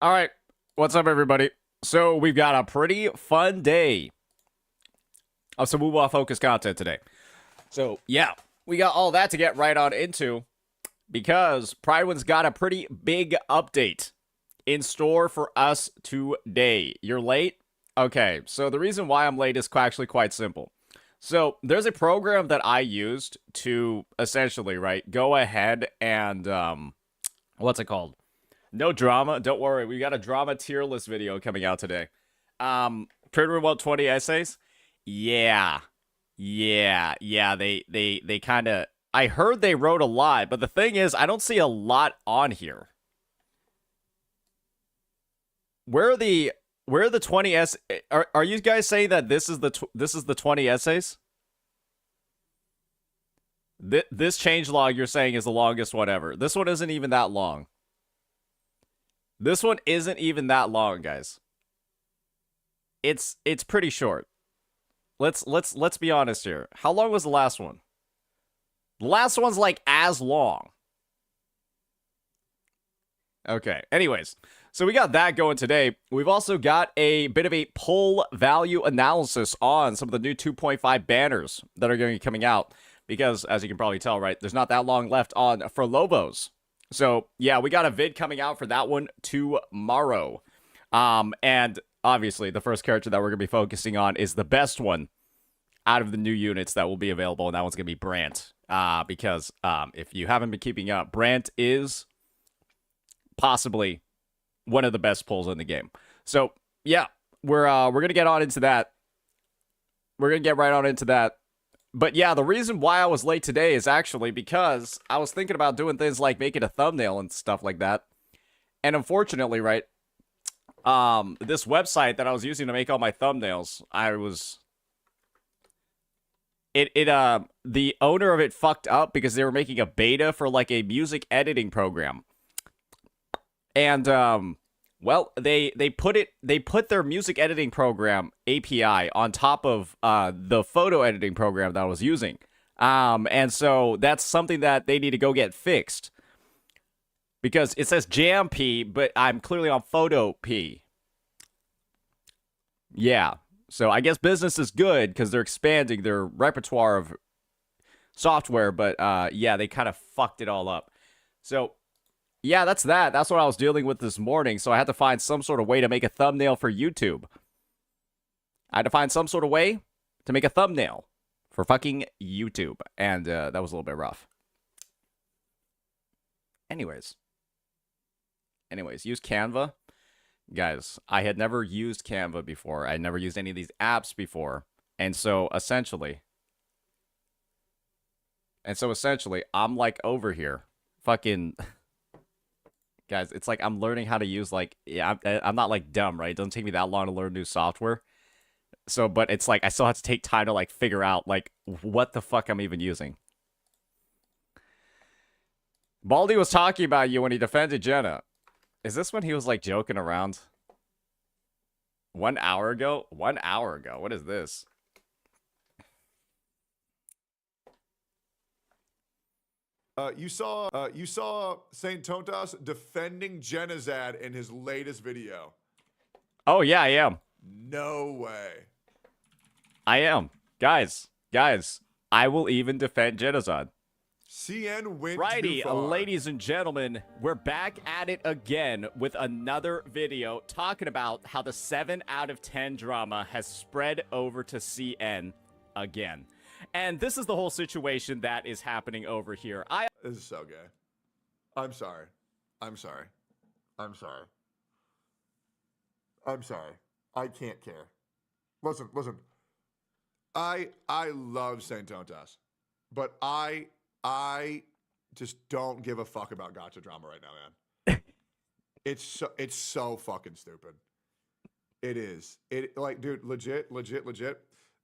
All right, what's up, everybody? So we've got a pretty fun day of some Wuwa focused content today. So yeah, we got all that to get right on into because Prydwen's got a pretty big update in store for us today. You're late? Okay, so the reason why I'm late is actually quite simple. So there's a program that I used to essentially, right, go ahead and what's it called? No drama. Don't worry. We got a drama tier list video coming out today. Prydwen wrote 20 essays. Yeah. They kind of. I heard they wrote a lot, but the thing is, I don't see a lot on here. Where are the 20 essays? Are you guys saying that this is the 20 essays? This changelog you're saying is the longest one ever. This one isn't even that long. This one isn't even that long, guys. It's pretty short. Let's be honest here. How long was the last one? The last one's like as long. Okay. Anyways, so we got that going today. We've also got a bit of a pull value analysis on some of the new 2.5 banners that are going to be coming out because, as you can probably tell, right, there's not that long left on for Lobos. So, yeah, we got a vid coming out for that one tomorrow. And obviously, the first character that we're going to be focusing on is the best one out of the new units that will be available, and that one's going to be Brant. Because if you haven't been keeping up, Brant is possibly one of the best pulls in the game. So, yeah, we're going to get on into that. We're going to get right on into that. But yeah, the reason why I was late today is actually because I was thinking about doing things like making a thumbnail and stuff like that. And unfortunately, right, this website that I was using to make all my thumbnails, the owner of it fucked up because they were making a beta for like a music editing program. And well, they put their music editing program API on top of the photo editing program that I was using. And so that's something that they need to go get fixed. Because it says Jam P, but I'm clearly on Photo P. Yeah. So I guess business is good because they're expanding their repertoire of software, but yeah, they kind of fucked it all up. So yeah, that's that. That's what I was dealing with this morning, so I had to find some sort of way to make a thumbnail for YouTube. I had to find some sort of way to make a thumbnail for fucking YouTube, and that was a little bit rough. Anyways, use Canva. Guys, I had never used Canva before. I had never used any of these apps before, and so essentially, I'm like over here, fucking... Guys, it's like I'm learning how to use, like, yeah, I'm not, like, dumb, right? It doesn't take me that long to learn new software. So, but it's like I still have to take time to, like, figure out, like, what the fuck I'm even using. Baldy was talking about you when he defended Jenna. Is this when he was, like, joking around? 1 hour ago? 1 hour ago. What is this? You saw Saint Tontas defending Genazad in his latest video. Oh, yeah, I am. No way. I am. Guys, I will even defend Genocide. CN went Righty, too far. ladies and gentlemen, we're back at it again with another video talking about how the 7 out of 10 drama has spread over to CN again. And this is the whole situation that is happening over here. This is so gay. I'm sorry. I can't care. Listen. I love Saint Tontas, but I just don't give a fuck about Gacha drama right now, man. It's so fucking stupid. It is. Like, dude, legit.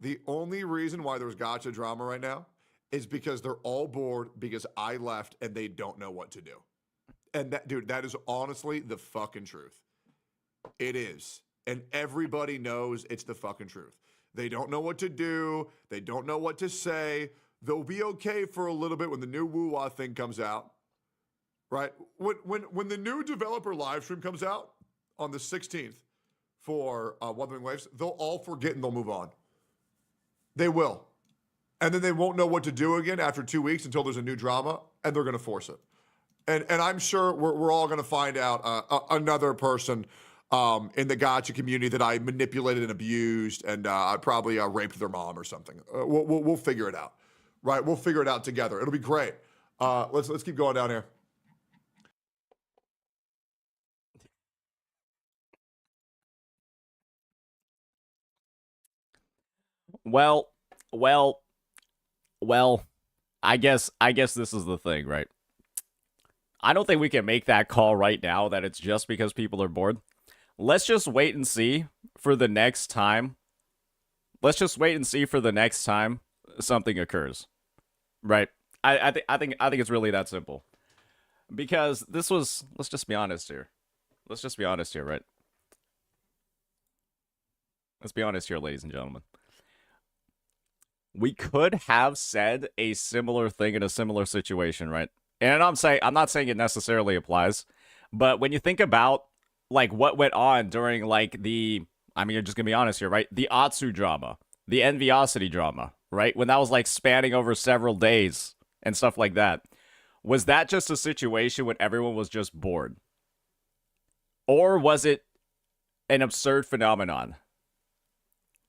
The only reason why there's Gacha drama right now is because they're all bored because I left and they don't know what to do. And that, dude, that is honestly the fucking truth. It is. And everybody knows it's the fucking truth. They don't know what to do. They don't know what to say. They'll be okay for a little bit when the new Wuwa thing comes out. Right? When the new developer live stream comes out, on the 16th for Wuthering Waves, they'll all forget and they'll move on. They will. And then they won't know what to do again after 2 weeks until there's a new drama, and they're going to force it. And I'm sure we're all going to find out another person in the Gacha community that I manipulated and abused, and I probably raped their mom or something. We'll figure it out, right? We'll figure it out together. It'll be great. Let's keep going down here. Well, I guess this is the thing, right? I don't think we can make that call right now that it's just because people are bored. Let's just wait and see for the next time. Let's just wait and see for the next time something occurs. Right? I think it's really that simple. Because this was, let's just be honest here. Let's just be honest here, right? Let's be honest here, ladies and gentlemen. We could have said a similar thing in a similar situation, right? And I'm not saying it necessarily applies, but when you think about like what went on during like you're just gonna be honest here, right? The Atsu drama, the Enviosity drama, right? When that was like spanning over several days and stuff like that. Was that just a situation when everyone was just bored? Or was it an absurd phenomenon?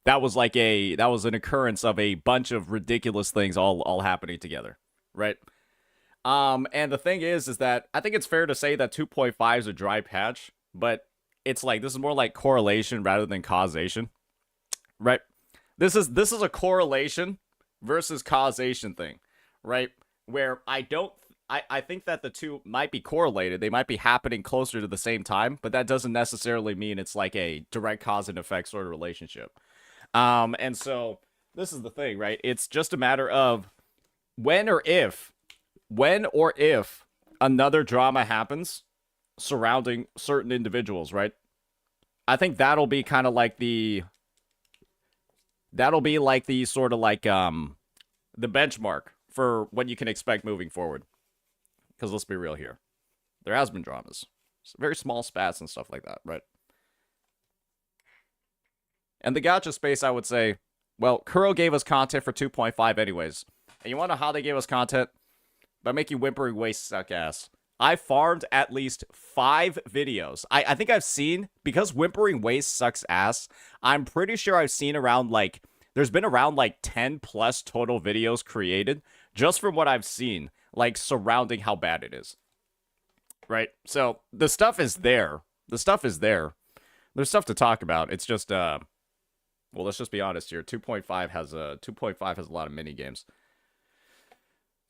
That was an occurrence of a bunch of ridiculous things all happening together, right? And the thing is that I think it's fair to say that 2.5 is a dry patch, but it's like this is more like correlation rather than causation, right? This is a correlation versus causation thing, right? Where I think that the two might be correlated. They might be happening closer to the same time, but that doesn't necessarily mean it's like a direct cause and effect sort of relationship. And so this is the thing, right? It's just a matter of when or if another drama happens surrounding certain individuals, right? I think that'll be kind of like the sort of like the benchmark for what you can expect moving forward. Because let's be real here. There has been dramas. Very small spats and stuff like that, right? And the gacha space, I would say, well, Kuro gave us content for 2.5 anyways. And you want to know how they gave us content? By making Whimpering Waste suck ass. I farmed at least 5 videos. I think I've seen, because Whimpering Waste sucks ass, I'm pretty sure I've seen around like, there's been around like 10 plus total videos created, just from what I've seen, like surrounding how bad it is. Right? So the stuff is there. There's stuff to talk about. It's just, well, let's just be honest here. 2.5 has a lot of mini games.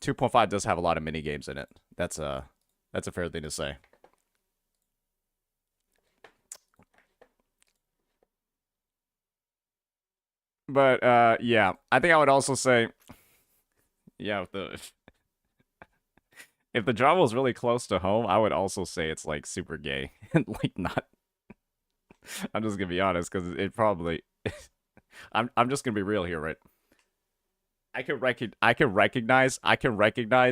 2.5 does have a lot of mini games in it. That's a fair thing to say. But yeah, I think I would also say, yeah, if the drama was really close to home, I would also say it's like super gay and like not. I'm just gonna be honest because it probably. I'm just gonna be real here, right? I can recognize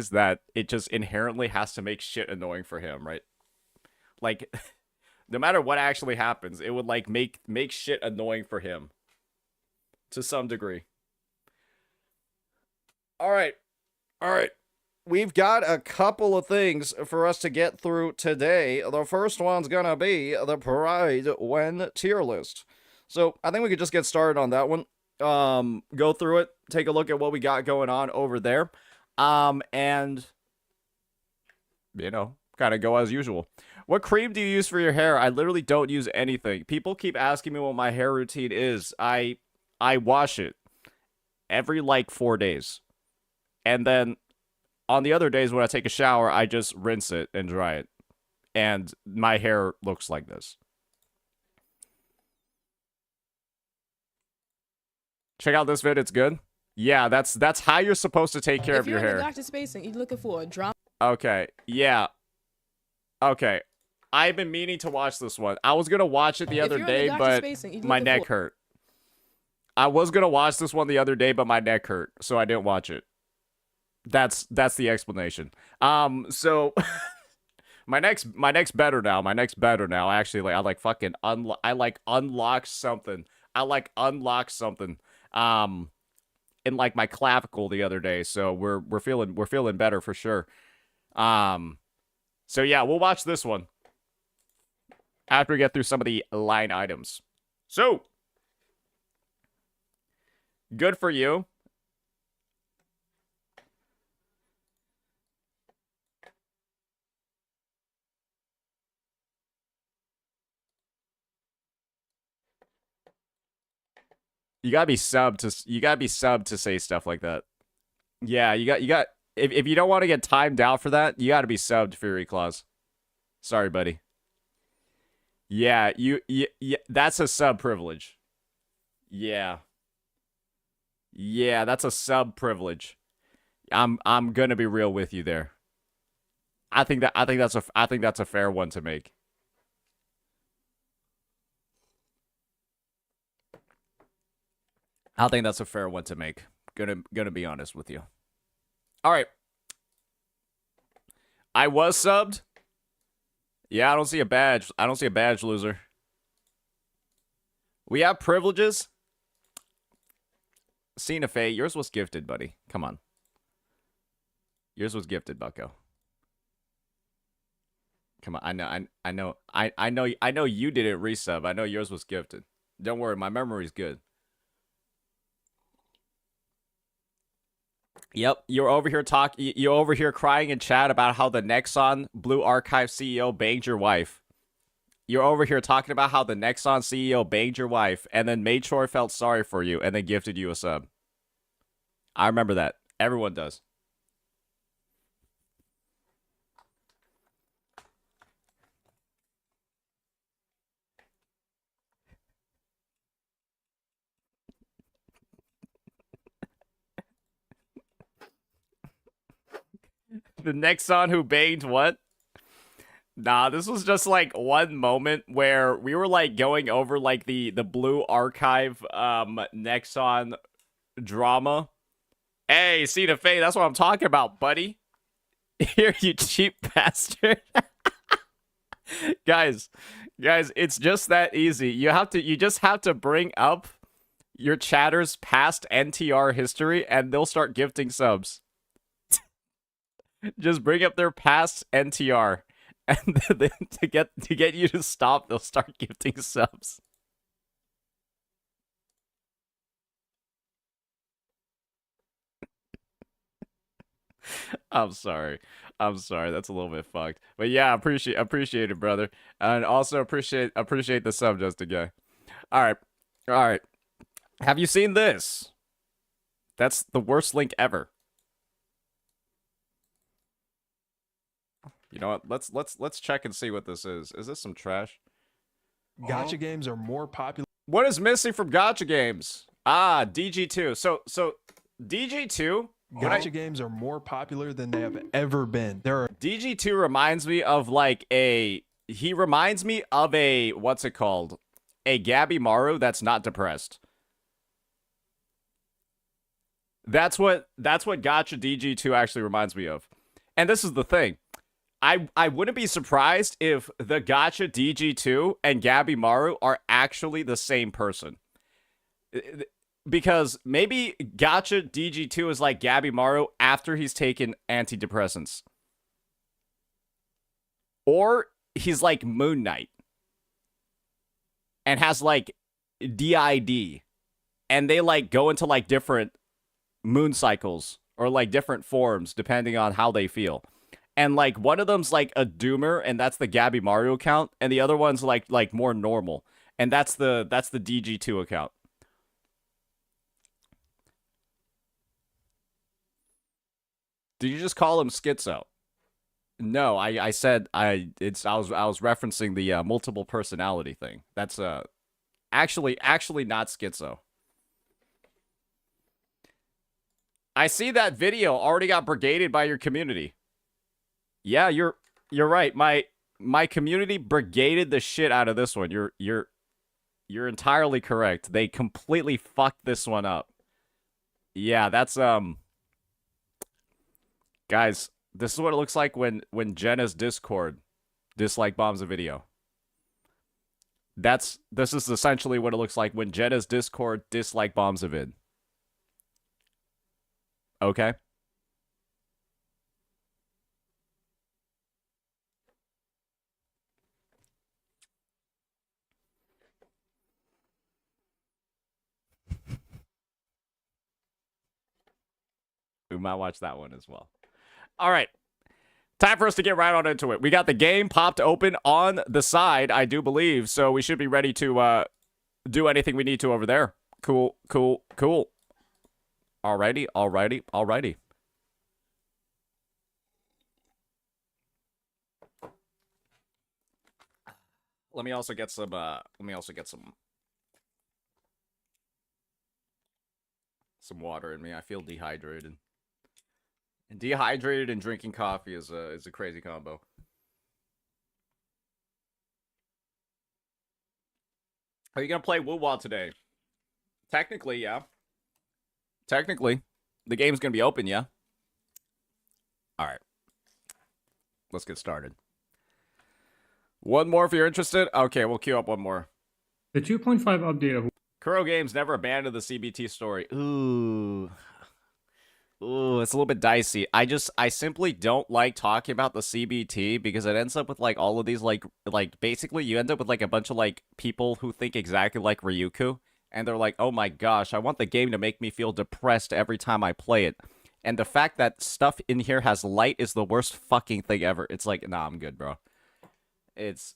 that it just inherently has to make shit annoying for him, right? Like, no matter what actually happens, it would like make shit annoying for him to some degree. All right. We've got a couple of things for us to get through today. The first one's gonna be the Prydwen tier list. So I think we could just get started on that one. Go through it, take a look at what we got going on over there, and you know, kind of go as usual. What cream do you use for your hair? I literally don't use anything. People keep asking me what my hair routine is. I wash it every like 4 days, and then on the other days when I take a shower, I just rinse it and dry it, and my hair looks like this. Check out this vid, it's good. Yeah, that's how you're supposed to take care of your hair. If you're in the Gacha space and you're looking for a drama. Okay, yeah. Okay. I've been meaning to watch this one. I was gonna watch it the other day, but my neck hurt. I was gonna watch this one the other day, but my neck hurt, so I didn't watch it. That's the explanation. So my next better now. My next better now. Actually, like I like fucking unlock something. I like unlock something. In like my clavicle the other day. So we're feeling better for sure. So yeah, we'll watch this one after we get through some of the line items. So good for you. You gotta be subbed to say stuff like that. Yeah, you got if you don't want to get timed out for that, you gotta be subbed, Fury Claus. Sorry, buddy. Yeah, that's a sub privilege. Yeah. Yeah, that's a sub privilege. I'm gonna be real with you there. I think that's a fair one to make. I think that's a fair one to make. Gonna be honest with you. All right. I was subbed. Yeah, I don't see a badge. I don't see a badge, loser. We have privileges. Cena Faye, yours was gifted, buddy. Come on. Yours was gifted, bucko. Come on. I know you didn't resub. I know yours was gifted. Don't worry, my memory's good. Yep, you're over here crying in chat about how the Nexon Blue Archive CEO banged your wife. You're over here talking about how the Nexon CEO banged your wife and then made sure felt sorry for you and then gifted you a sub. I remember that. Everyone does. The Nexon who banged what? Nah, this was just like one moment where we were like going over like the Blue Archive Nexon drama. Hey, Cena Faye, that's what I'm talking about, buddy. Here, you cheap bastard. guys, it's just that easy. You just have to bring up your chatter's past NTR history and they'll start gifting subs. Just bring up their past NTR, and then to get you to stop, they'll start gifting subs. I'm sorry. That's a little bit fucked. But yeah, appreciate it, brother, and also appreciate the sub, just a guy. All right. Have you seen this? That's the worst link ever. You know what? Let's check and see what this is. Is this some trash? Gacha games are more popular. What is missing from Gacha games? Ah, DG2. So DG2. Gacha games are more popular than they have ever been. DG2 reminds me of like a. He reminds me of a what's it called? A Gabby Maru that's not depressed. That's what Gacha DG2 actually reminds me of. And this is the thing. I wouldn't be surprised if the Gacha DG2 and Gabby Maru are actually the same person. Because maybe Gacha DG2 is like Gabby Maru after he's taken antidepressants. Or he's like Moon Knight. And has like DID. And they like go into like different moon cycles. Or like different forms depending on how they feel. And like one of them's like a doomer, and that's the Gabby Mario account, and the other one's like more normal, and that's the DG2 account. Did you just call him schizo? No, I said I was referencing the multiple personality thing. That's actually not schizo. I see that video already got brigaded by your community. Yeah, you're right. My community brigaded the shit out of this one. You're entirely correct. They completely fucked this one up. Yeah, that's guys, this is what it looks like when Jenna's Discord dislike bombs a video. This is essentially what it looks like when Jetta's Discord dislike bombs a vid. Okay? We might watch that one as well. All right. Time for us to get right on into it. We got the game popped open on the side, I do believe, so we should be ready to do anything we need to over there. Cool. Alrighty. Let me also get some water in me. I feel dehydrated. And dehydrated and drinking coffee is a crazy combo. Are you gonna play Wuwa today? Technically, yeah. Technically. The game's gonna be open, yeah? Alright. Let's get started. One more if you're interested. Okay, we'll queue up one more. The 2.5 update of Kuro Games never abandoned the CBT story. Ooh, it's a little bit dicey. I simply don't like talking about the CBT because it ends up with like all of these like basically you end up with like a bunch of like people who think exactly like Ryuku, and they're like, oh my gosh, I want the game to make me feel depressed every time I play it. And the fact that stuff in here has light is the worst fucking thing ever. It's like, nah, I'm good, bro.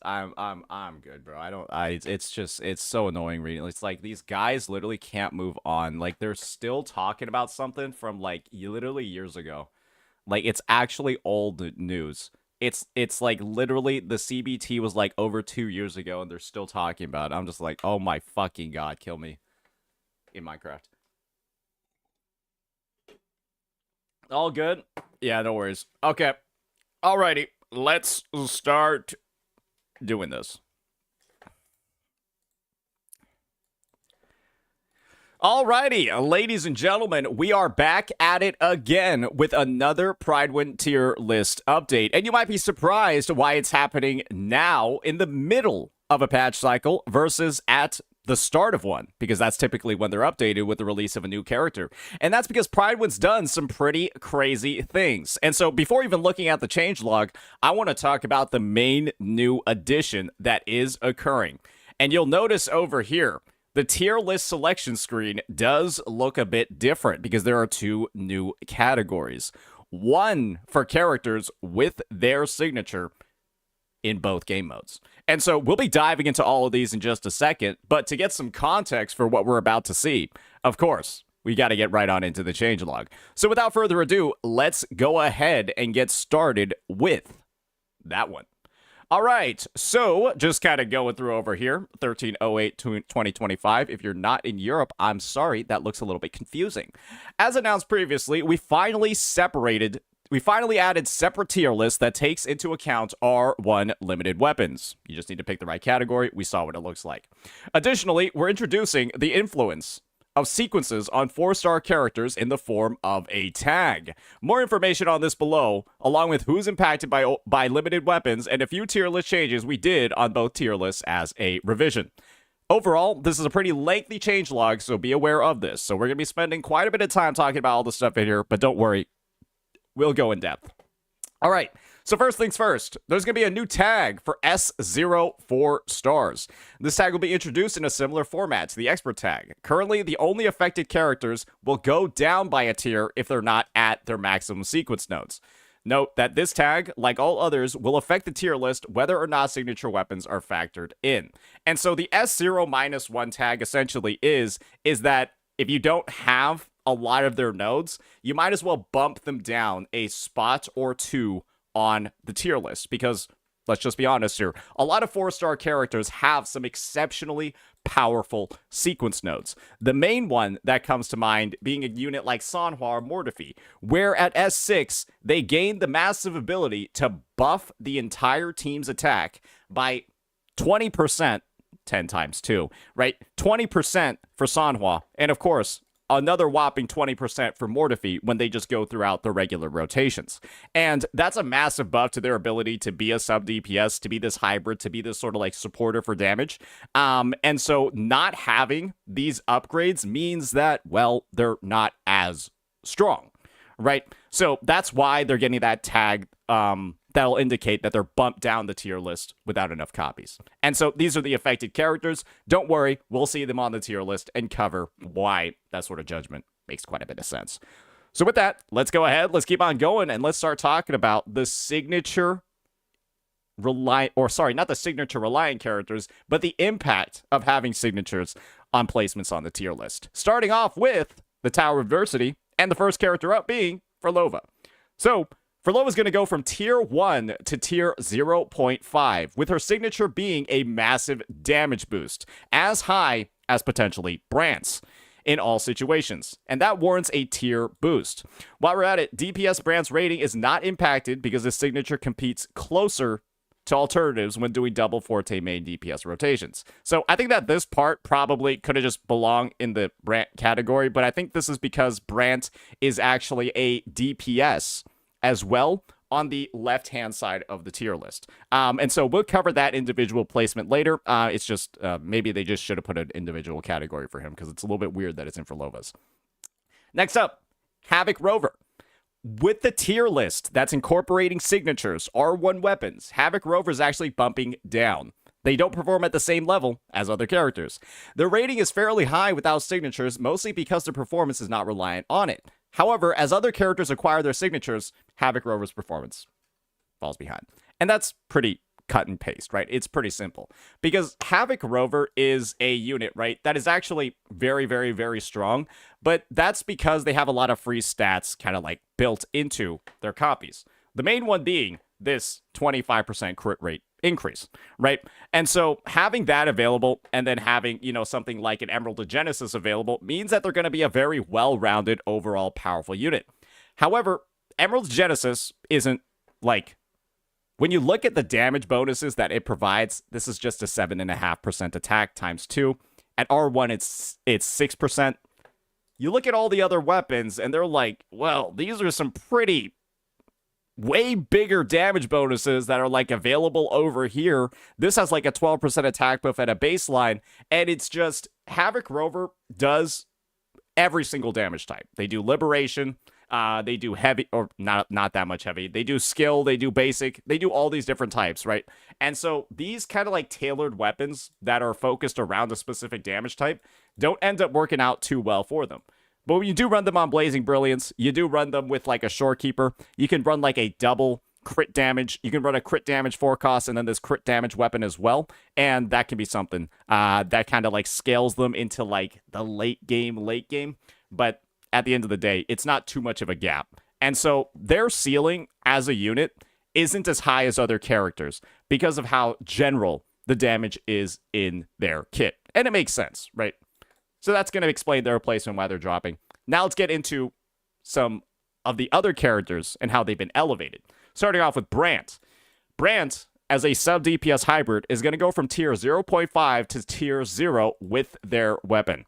I'm good, bro. It's so annoying reading. It's like these guys literally can't move on. Like they're still talking about something from like literally years ago. Like it's actually old news. It's like literally the CBT was like over 2 years ago and they're still talking about it. I'm just like, oh my fucking god, kill me in Minecraft. All good? Yeah, no worries. Okay. Alrighty. Let's start doing this. Alrighty, ladies and gentlemen, we are back at it again with another Prydwen tier list update. And you might be surprised why it's happening now in the middle of a patch cycle versus at the start of one, because that's typically when they're updated with the release of a new character. And that's because Prydwen's done some pretty crazy things. And so before even looking at the changelog, I want to talk about the main new addition that is occurring. And you'll notice over here, the tier list selection screen does look a bit different because there are two new categories. One for characters with their signature in both game modes. And so we'll be diving into all of these in just a second, but to get some context for what we're about to see, of course, we got to get right on into the changelog. So without further ado, let's go ahead and get started with that one. All right, so just kind of going through over here, 13/08/2025. If you're not in Europe, I'm sorry, that looks a little bit confusing. As announced previously, we finally added separate tier lists that takes into account R1 limited weapons. You just need to pick the right category. We saw what it looks like. Additionally, we're introducing the influence of sequences on 4-star characters in the form of a tag. More information on this below, along with who's impacted by limited weapons and a few tier list changes we did on both tier lists as a revision. Overall, this is a pretty lengthy changelog, so be aware of this. So we're going to be spending quite a bit of time talking about all the stuff in here, but don't worry, we'll go in depth. All right, so first things first, there's going to be a new tag for S0 4 stars. This tag will be introduced in a similar format to the expert tag. Currently, the only affected characters will go down by a tier if they're not at their maximum sequence nodes. Note that this tag, like all others, will affect the tier list whether or not signature weapons are factored in. And so the S0-1 tag essentially is that if you don't have a lot of their nodes, you might as well bump them down a spot or two on the tier list, because let's just be honest here, a lot of 4-star characters have some exceptionally powerful sequence nodes. The main one that comes to mind being a unit like Sanhua or Mortefi, where at S6 they gain the massive ability to buff the entire team's attack by 20%, 10 times 2, right? 20% for Sanhua, and of course another whopping 20% for more defeat when they just go throughout the regular rotations. And that's a massive buff to their ability to be a sub DPS, to be this hybrid, to be this sort of like supporter for damage. And so not having these upgrades means that, well, they're not as strong, right? So that's why they're getting that tag that'll indicate that they're bumped down the tier list without enough copies. And so these are the affected characters. Don't worry, we'll see them on the tier list and cover why that sort of judgment makes quite a bit of sense. So with that, let's go ahead, let's keep on going, and let's start talking about the signature reliant, or sorry, not the signature reliant characters, but the impact of having signatures on placements on the tier list. Starting off with the Tower of Adversity, and the first character up being Frolova. So Frolova is going to go from tier 1 to tier 0.5, with her signature being a massive damage boost, as high as potentially Brandt's in all situations, and that warrants a tier boost. While we're at it, DPS Brandt's rating is not impacted because his signature competes closer to alternatives when doing double Forte main DPS rotations. So I think that this part probably could have just belonged in the Brandt category, but I think this is because Brandt is actually a DPS as well on the left-hand side of the tier list. And so we'll cover that individual placement later. It's just, maybe they just should have put an individual category for him because it's a little bit weird that it's in Frolova's. Next up, Havoc Rover. With the tier list that's incorporating signatures, R1 weapons, Havoc Rover is actually bumping down. They don't perform at the same level as other characters. Their rating is fairly high without signatures, mostly because their performance is not reliant on it. However, as other characters acquire their signatures, Havoc Rover's performance falls behind. And that's pretty cut and paste, right? It's pretty simple. Because Havoc Rover is a unit, right, that is actually very, very, very strong, but that's because they have a lot of free stats kind of like built into their copies. The main one being this 25% crit rate increase, right? And so having that available and then having, you know, something like an Emerald of Genesis available means that they're going to be a very well-rounded, overall powerful unit. However, Emerald of Genesis isn't like, when you look at the damage bonuses that it provides, this is just a 7.5% attack times 2. At R1, it's 6%. You look at all the other weapons and they're like, well, these are some pretty way bigger damage bonuses that are like available over here. This has like a 12% attack buff at a baseline, and it's just Havoc Rover does every single damage type. They do Liberation, they do heavy, or not that much heavy. They do skill, they do basic, they do all these different types, right? And so these kind of like tailored weapons that are focused around a specific damage type don't end up working out too well for them. But when you do run them on Blazing Brilliance, you do run them with like a Shorekeeper. You can run like a double crit damage. You can run a crit damage 4 cost and then this crit damage weapon as well. And that can be something that kind of like scales them into like the late game. But at the end of the day, it's not too much of a gap. And so their ceiling as a unit isn't as high as other characters because of how general the damage is in their kit. And it makes sense, right? So that's going to explain their replacement, why they're dropping. Now let's get into some of the other characters and how they've been elevated. Starting off with Brandt. Brandt, as a sub-DPS hybrid, is going to go from tier 0.5 to tier 0 with their weapon.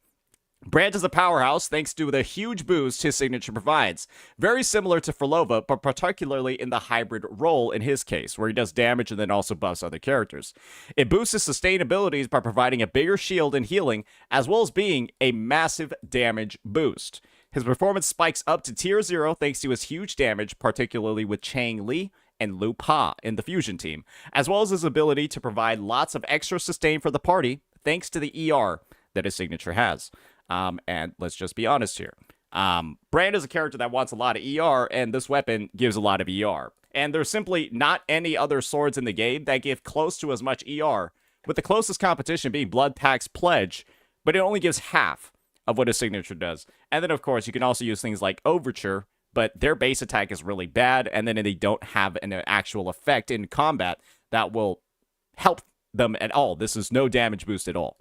Brandt is a powerhouse thanks to the huge boost his signature provides. Very similar to Frolova, but particularly in the hybrid role in his case, where he does damage and then also buffs other characters. It boosts his sustainabilities by providing a bigger shield and healing, as well as being a massive damage boost. His performance spikes up to tier 0 thanks to his huge damage, particularly with Chang Li and Lu Pa in the fusion team, as well as his ability to provide lots of extra sustain for the party thanks to the ER that his signature has. And let's just be honest here. Brandt is a character that wants a lot of ER, and this weapon gives a lot of ER. And there's simply not any other swords in the game that give close to as much ER, with the closest competition being Blood Pack's Pledge, but it only gives half of what his signature does. And then, of course, you can also use things like Overture, but their base attack is really bad, and then they don't have an actual effect in combat that will help them at all. This is no damage boost at all.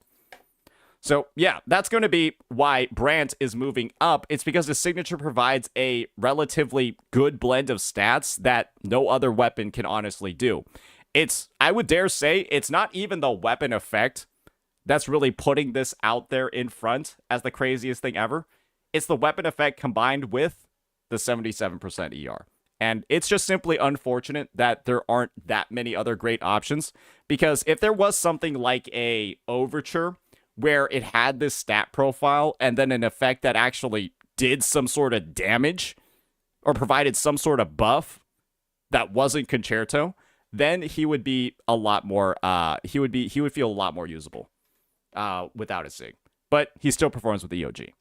So, yeah, that's going to be why Brandt is moving up. It's because his signature provides a relatively good blend of stats that no other weapon can honestly do. I would dare say, it's not even the weapon effect that's really putting this out there in front as the craziest thing ever. It's the weapon effect combined with the 77% ER. And it's just simply unfortunate that there aren't that many other great options, because if there was something like a Overture where it had this stat profile and then an effect that actually did some sort of damage or provided some sort of buff that wasn't Concerto, then he would be a lot more he would feel a lot more usable without a Sig. But he still performs with the EOG.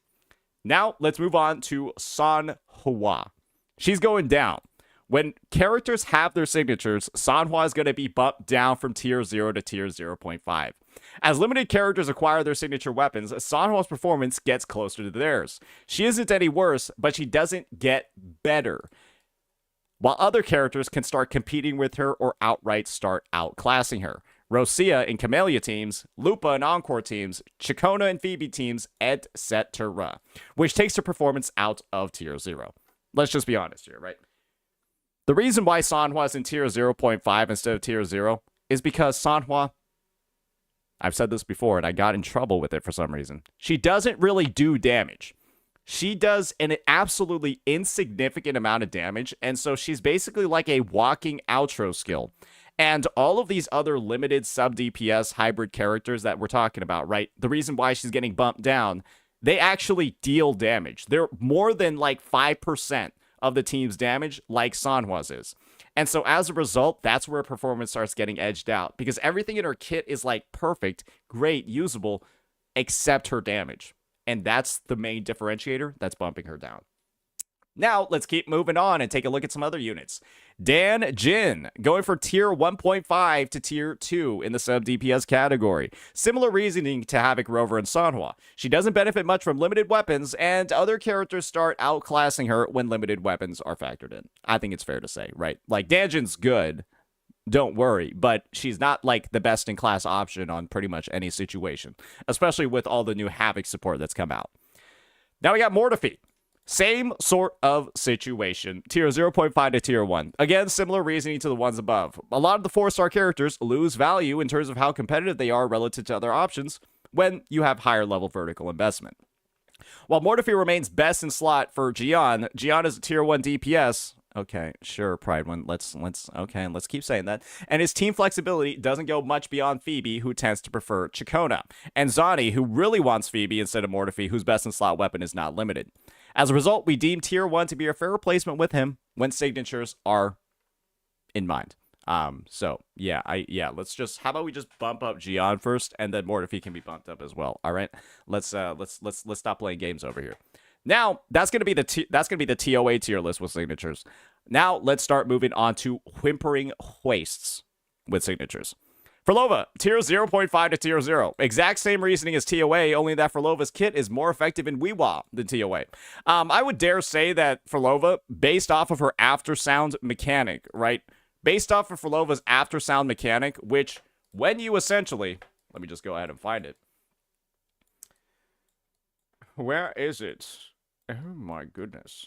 Now let's move on to Sanhua. She's going down. When characters have their signatures, Sanhua is going to be bumped down from tier 0 to tier 0.5. As limited characters acquire their signature weapons, Sanhua's performance gets closer to theirs. She isn't any worse, but she doesn't get better, while other characters can start competing with her or outright start outclassing her. Rosia in Camellia teams, Lupa in Encore teams, Chikona and Phoebe teams, etc., which takes her performance out of tier 0. Let's just be honest here, right? The reason why Sanhua is in tier 0.5 instead of tier 0 is because Sanhua, I've said this before and I got in trouble with it for some reason, she doesn't really do damage. She does an absolutely insignificant amount of damage, and so she's basically like a walking outro skill. And all of these other limited sub-DPS hybrid characters that we're talking about, right? The reason why she's getting bumped down, they actually deal damage. They're more than like 5% of the team's damage, like Sanhua's is. And so as a result, that's where performance starts getting edged out, because everything in her kit is like perfect, great, usable, except her damage. And that's the main differentiator that's bumping her down. Now, let's keep moving on and take a look at some other units. Dan Jin, going for tier 1.5 to tier 2 in the sub-DPS category. Similar reasoning to Havoc, Rover, and Sanhua. She doesn't benefit much from limited weapons, and other characters start outclassing her when limited weapons are factored in. I think it's fair to say, right? Like, Dan Jin's good, don't worry, but she's not like the best-in-class option on pretty much any situation, especially with all the new Havoc support that's come out. Now we got Mortify. Same sort of situation. Tier 0.5 to tier 1. Again, similar reasoning to the ones above. A lot of the 4-star characters lose value in terms of how competitive they are relative to other options when you have higher level vertical investment. While Mortify remains best in slot for Gian is a tier 1 DPS. Okay, sure, Prydwen. Let's keep saying that. And his team flexibility doesn't go much beyond Phoebe, who tends to prefer Chikona, and Zani, who really wants Phoebe instead of Mortify, whose best in slot weapon is not limited. As a result, we deem tier 1 to be a fair replacement with him when signatures are in mind. Let's just, how about we just bump up Gian first, and then Mortify can be bumped up as well. All right, let's stop playing games over here. Now, that's gonna be the TOA tier list with signatures. Now, let's start moving on to Whimpering Wastes with signatures. Frolova, tier 0.5 to tier 0. Exact same reasoning as TOA, only that Frolova's kit is more effective in Wuwa than TOA. I would dare say that Frolova, based off of her after-sound mechanic, right? Based off of Frolova's after-sound mechanic, which, when you essentially... Let me just go ahead and find it. Where is it? Oh my goodness.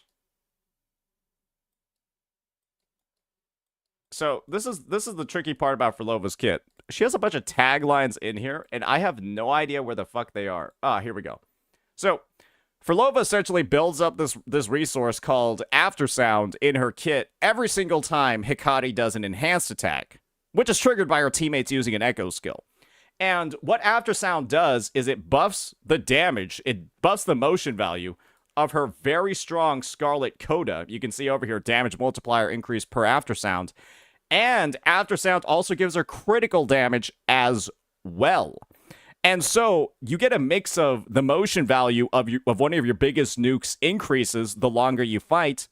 So this is the tricky part about Frolova's kit. She has a bunch of taglines in here, and I have no idea where the fuck they are. Ah, here we go. So Frolova essentially builds up this resource called Aftersound in her kit every single time Hikari does an enhanced attack, which is triggered by her teammates using an echo skill. And what Aftersound does is it buffs the damage, it buffs the motion value of her very strong Scarlet Coda. You can see over here, damage multiplier increase per Aftersound. And Aftersound also gives her critical damage as well. And so you get a mix of the motion value of one of your biggest nukes increases the longer you fight,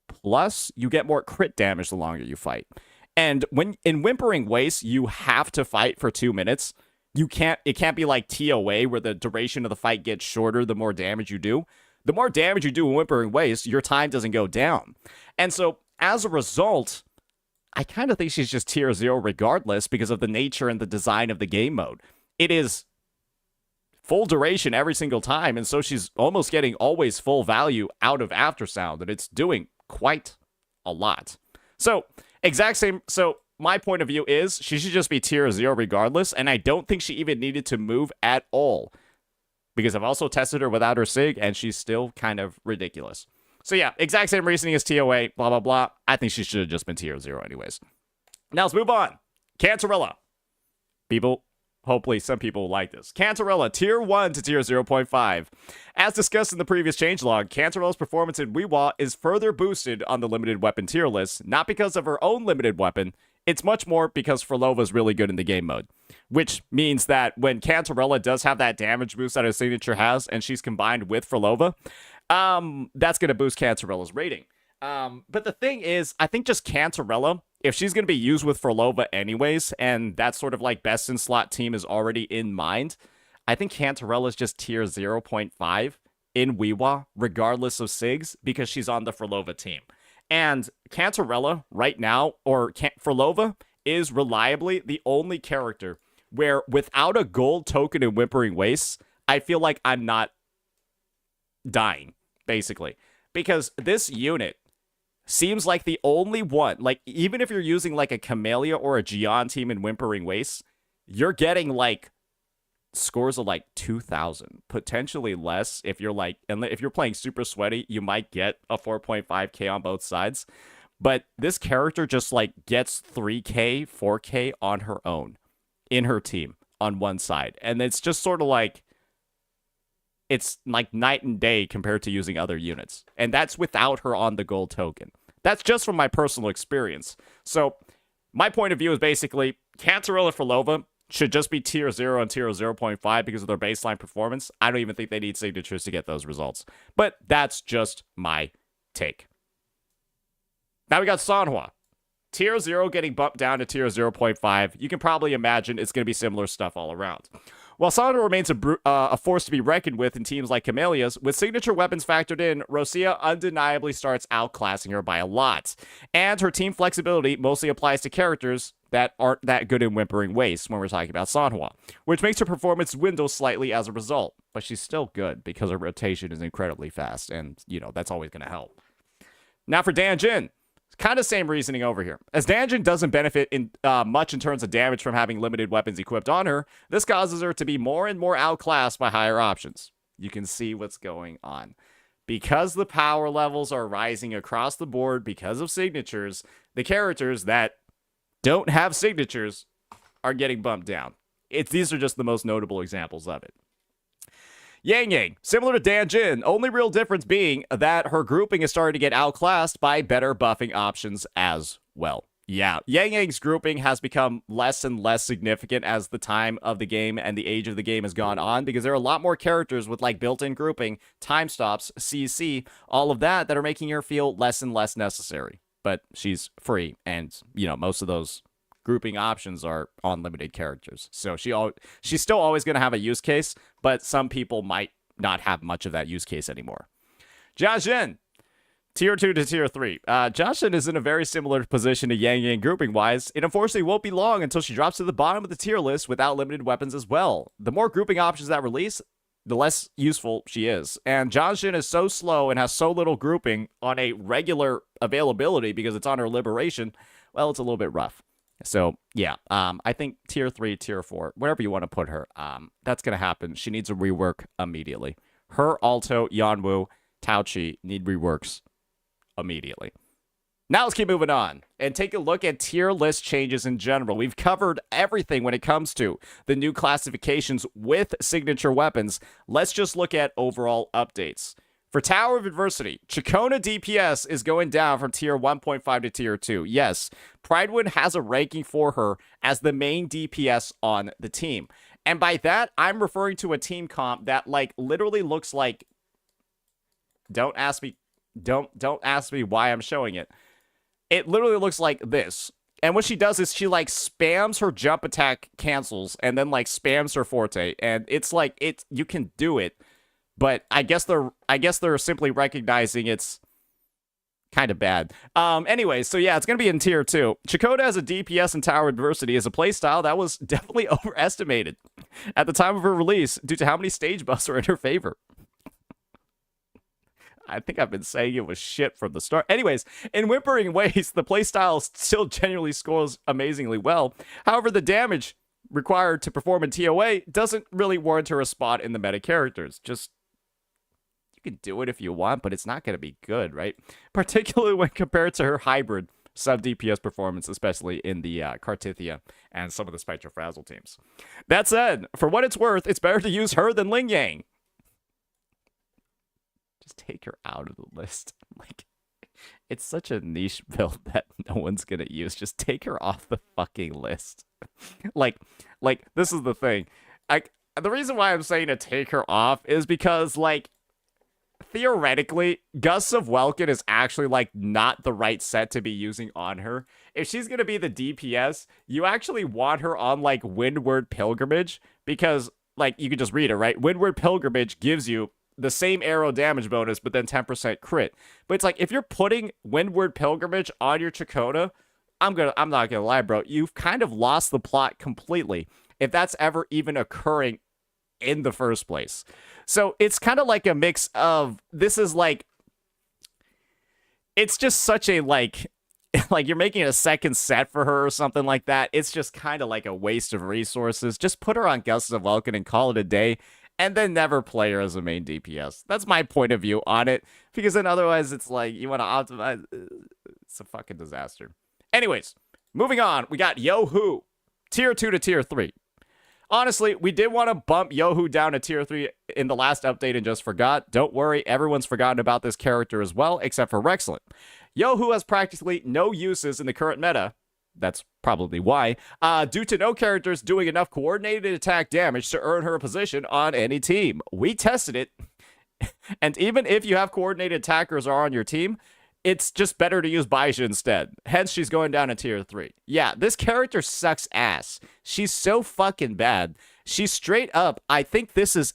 plus you get more crit damage the longer you fight. And when in Whimpering Waste, you have to fight for 2 minutes. It can't be like TOA where the duration of the fight gets shorter the more damage you do. The more damage you do in Whimpering Waste, your time doesn't go down. And so as a result, I kind of think she's just tier 0 regardless because of the nature and the design of the game mode. It is full duration every single time, and so she's almost getting always full value out of Aftersound, and it's doing quite a lot. So, exact same. So, my point of view is she should just be tier 0 regardless, and I don't think she even needed to move at all. because I've also tested her without her SIG, and she's still kind of ridiculous. So yeah, exact same reasoning as TOA, blah, blah, blah. I think she should have just been tier 0 anyways. Now let's move on. Cantarella. People, hopefully some people will like this. Cantarella, tier 1 to tier 0.5. As discussed in the previous changelog, Cantarella's performance in Wuwa is further boosted on the limited weapon tier list, not because of her own limited weapon. It's much more because Frolova really good in the game mode, which means that when Cantarella does have that damage boost that her signature has, and she's combined with Frolova, that's going to boost Cantarella's rating. But the thing is, I think just Cantarella, if she's going to be used with Frolova anyways, and that sort of like best in slot team is already in mind, I think Cantarella is just tier 0.5 in Wuwa, regardless of SIGs, because she's on the Frolova team. And Cantarella right now, or Frolova, is reliably the only character where without a gold token in Whimpering Wastes, I feel like I'm not dying, basically. Because this unit seems like the only one, like even if you're using like a Camellia or a Gion team in Whimpering Wastes, you're getting like scores of like 2,000, potentially less. If you're like, and if you're playing super sweaty, you might get a 4.5k on both sides. But this character just like gets 3k, 4k on her own in her team on one side. And it's just sort of like, it's like night and day compared to using other units. And that's without her on the gold token. That's just from my personal experience. So my point of view is basically Cantarella Frolova should just be tier 0 and tier 0.5 because of their baseline performance. I don't even think they need signatures to get those results. But that's just my take. Now we got Sanhua. Tier 0 getting bumped down to tier 0.5. You can probably imagine it's going to be similar stuff all around. While Sanhua remains a force to be reckoned with in teams like Camellia's, with signature weapons factored in, Rosia undeniably starts outclassing her by a lot. And her team flexibility mostly applies to characters that aren't that good in Whimpering Wastes when we're talking about Sanhua, which makes her performance dwindle slightly as a result. But she's still good because her rotation is incredibly fast, and, you know, that's always going to help. Now for Danjin. Kind of same reasoning over here. As Danjin doesn't benefit in much in terms of damage from having limited weapons equipped on her, this causes her to be more and more outclassed by higher options. You can see what's going on. Because the power levels are rising across the board because of signatures, the characters that don't have signatures are getting bumped down. These are just the most notable examples of it. Yang Yang, similar to Danjin, only real difference being that her grouping is starting to get outclassed by better buffing options as well. Yeah, Yang Yang's grouping has become less and less significant as the time of the game and the age of the game has gone on, because there are a lot more characters with like built-in grouping, time stops, CC, all of that are making her feel less and less necessary. But she's free, and, you know, most of those grouping options are unlimited characters. So she's still always going to have a use case, but some people might not have much of that use case anymore. Jiajin, tier 2 to tier 3. Jiajin is in a very similar position to Yang Yang grouping-wise. It unfortunately won't be long until she drops to the bottom of the tier list without limited weapons as well. The more grouping options that release, the less useful she is. And Jiajin is so slow and has so little grouping on a regular availability because it's on her liberation, well, it's a little bit rough. So, yeah, I think tier 3, tier 4, wherever you want to put her, that's going to happen. She needs a rework immediately. Her, Alto, Yanwu, Taochi need reworks immediately. Now let's keep moving on and take a look at tier list changes in general. We've covered everything when it comes to the new classifications with signature weapons. Let's just look at overall updates. For Tower of Adversity, Chikona DPS is going down from tier 1.5 to tier 2. Yes, Prydwen has a ranking for her as the main DPS on the team. And by that, I'm referring to a team comp that like literally looks like, don't ask me why I'm showing it. It literally looks like this. And what she does is she like spams her jump attack cancels and then like spams her forte, and it's like you can do it. But I guess they're simply recognizing it's kind of bad. Anyway, so yeah, it's going to be in tier 2. Chakota as a DPS in Tower Adversity is a playstyle that was definitely overestimated at the time of her release due to how many stage buffs are in her favor. I think I've been saying it was shit from the start. Anyways, in Whimpering Wastes, the playstyle still genuinely scores amazingly well. However, the damage required to perform in TOA doesn't really warrant her a spot in the meta characters. Just, you can do it if you want, but it's not going to be good, right? Particularly when compared to her hybrid sub DPS performance, especially in the Kartithia and some of the Spectre Frazzle teams. That said, for what it's worth, it's better to use her than Ling Yang. Just take her out of the list. Like, it's such a niche build that no one's gonna use. Just take her off the fucking list. like, this is the thing. The reason why I'm saying to take her off is because, like, theoretically, Gusts of Welkin is actually, like, not the right set to be using on her. If she's gonna be the DPS, you actually want her on, like, Windward Pilgrimage, because, like, you can just read it, right? Windward Pilgrimage gives you the same arrow damage bonus, but then 10% crit. But it's like, if you're putting Windward Pilgrimage on your Chakota, I'm not gonna lie, bro, you've kind of lost the plot completely, if that's ever even occurring in the first place. So it's kind of like a mix of, this is like, it's just such a, like you're making a second set for her or something like that. It's just kind of like a waste of resources. Just put her on Gusts of Welkin and call it a day, and then never play her as a main DPS. That's my point of view on it, because then otherwise it's like, you want to optimize, it's a fucking disaster. Anyways, moving on, we got Yohu, tier 2 to tier 3. Honestly, we did want to bump Yohu down to tier 3 in the last update and just forgot. Don't worry, everyone's forgotten about this character as well, except for Rexlin. Yohu has practically no uses in the current meta. That's probably why. Due to no characters doing enough coordinated attack damage to earn her a position on any team. We tested it, and even if you have coordinated attackers are on your team, it's just better to use Baisha instead. Hence, she's going down to tier 3. Yeah, this character sucks ass. She's so fucking bad. She's straight up, I think this is...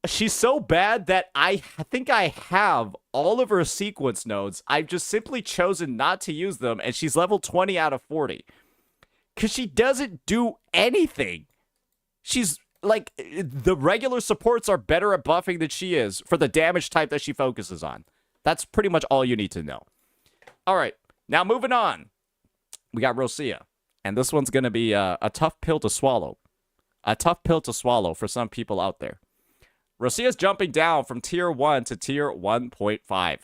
She's so bad that I think I have all of her sequence nodes. I've just simply chosen not to use them, and she's level 20 out of 40. Because she doesn't do anything. She's... like, the regular supports are better at buffing than she is for the damage type that she focuses on. That's pretty much all you need to know. All right, now moving on. We got Rosia, and this one's going to be a tough pill to swallow. A tough pill to swallow for some people out there. Rosia's jumping down from tier 1 to tier 1.5.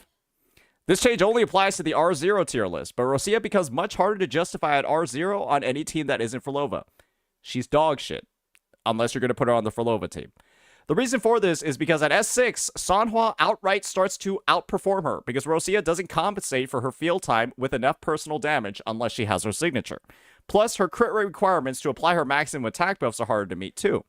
This change only applies to the R0 tier list, but Rosia becomes much harder to justify at R0 on any team that isn't Frolova. She's dog shit, unless you're going to put her on the Frolova team. The reason for this is because at S6, Sanhua outright starts to outperform her because Rosia doesn't compensate for her field time with enough personal damage unless she has her signature. Plus, her crit rate requirements to apply her maximum attack buffs are harder to meet too.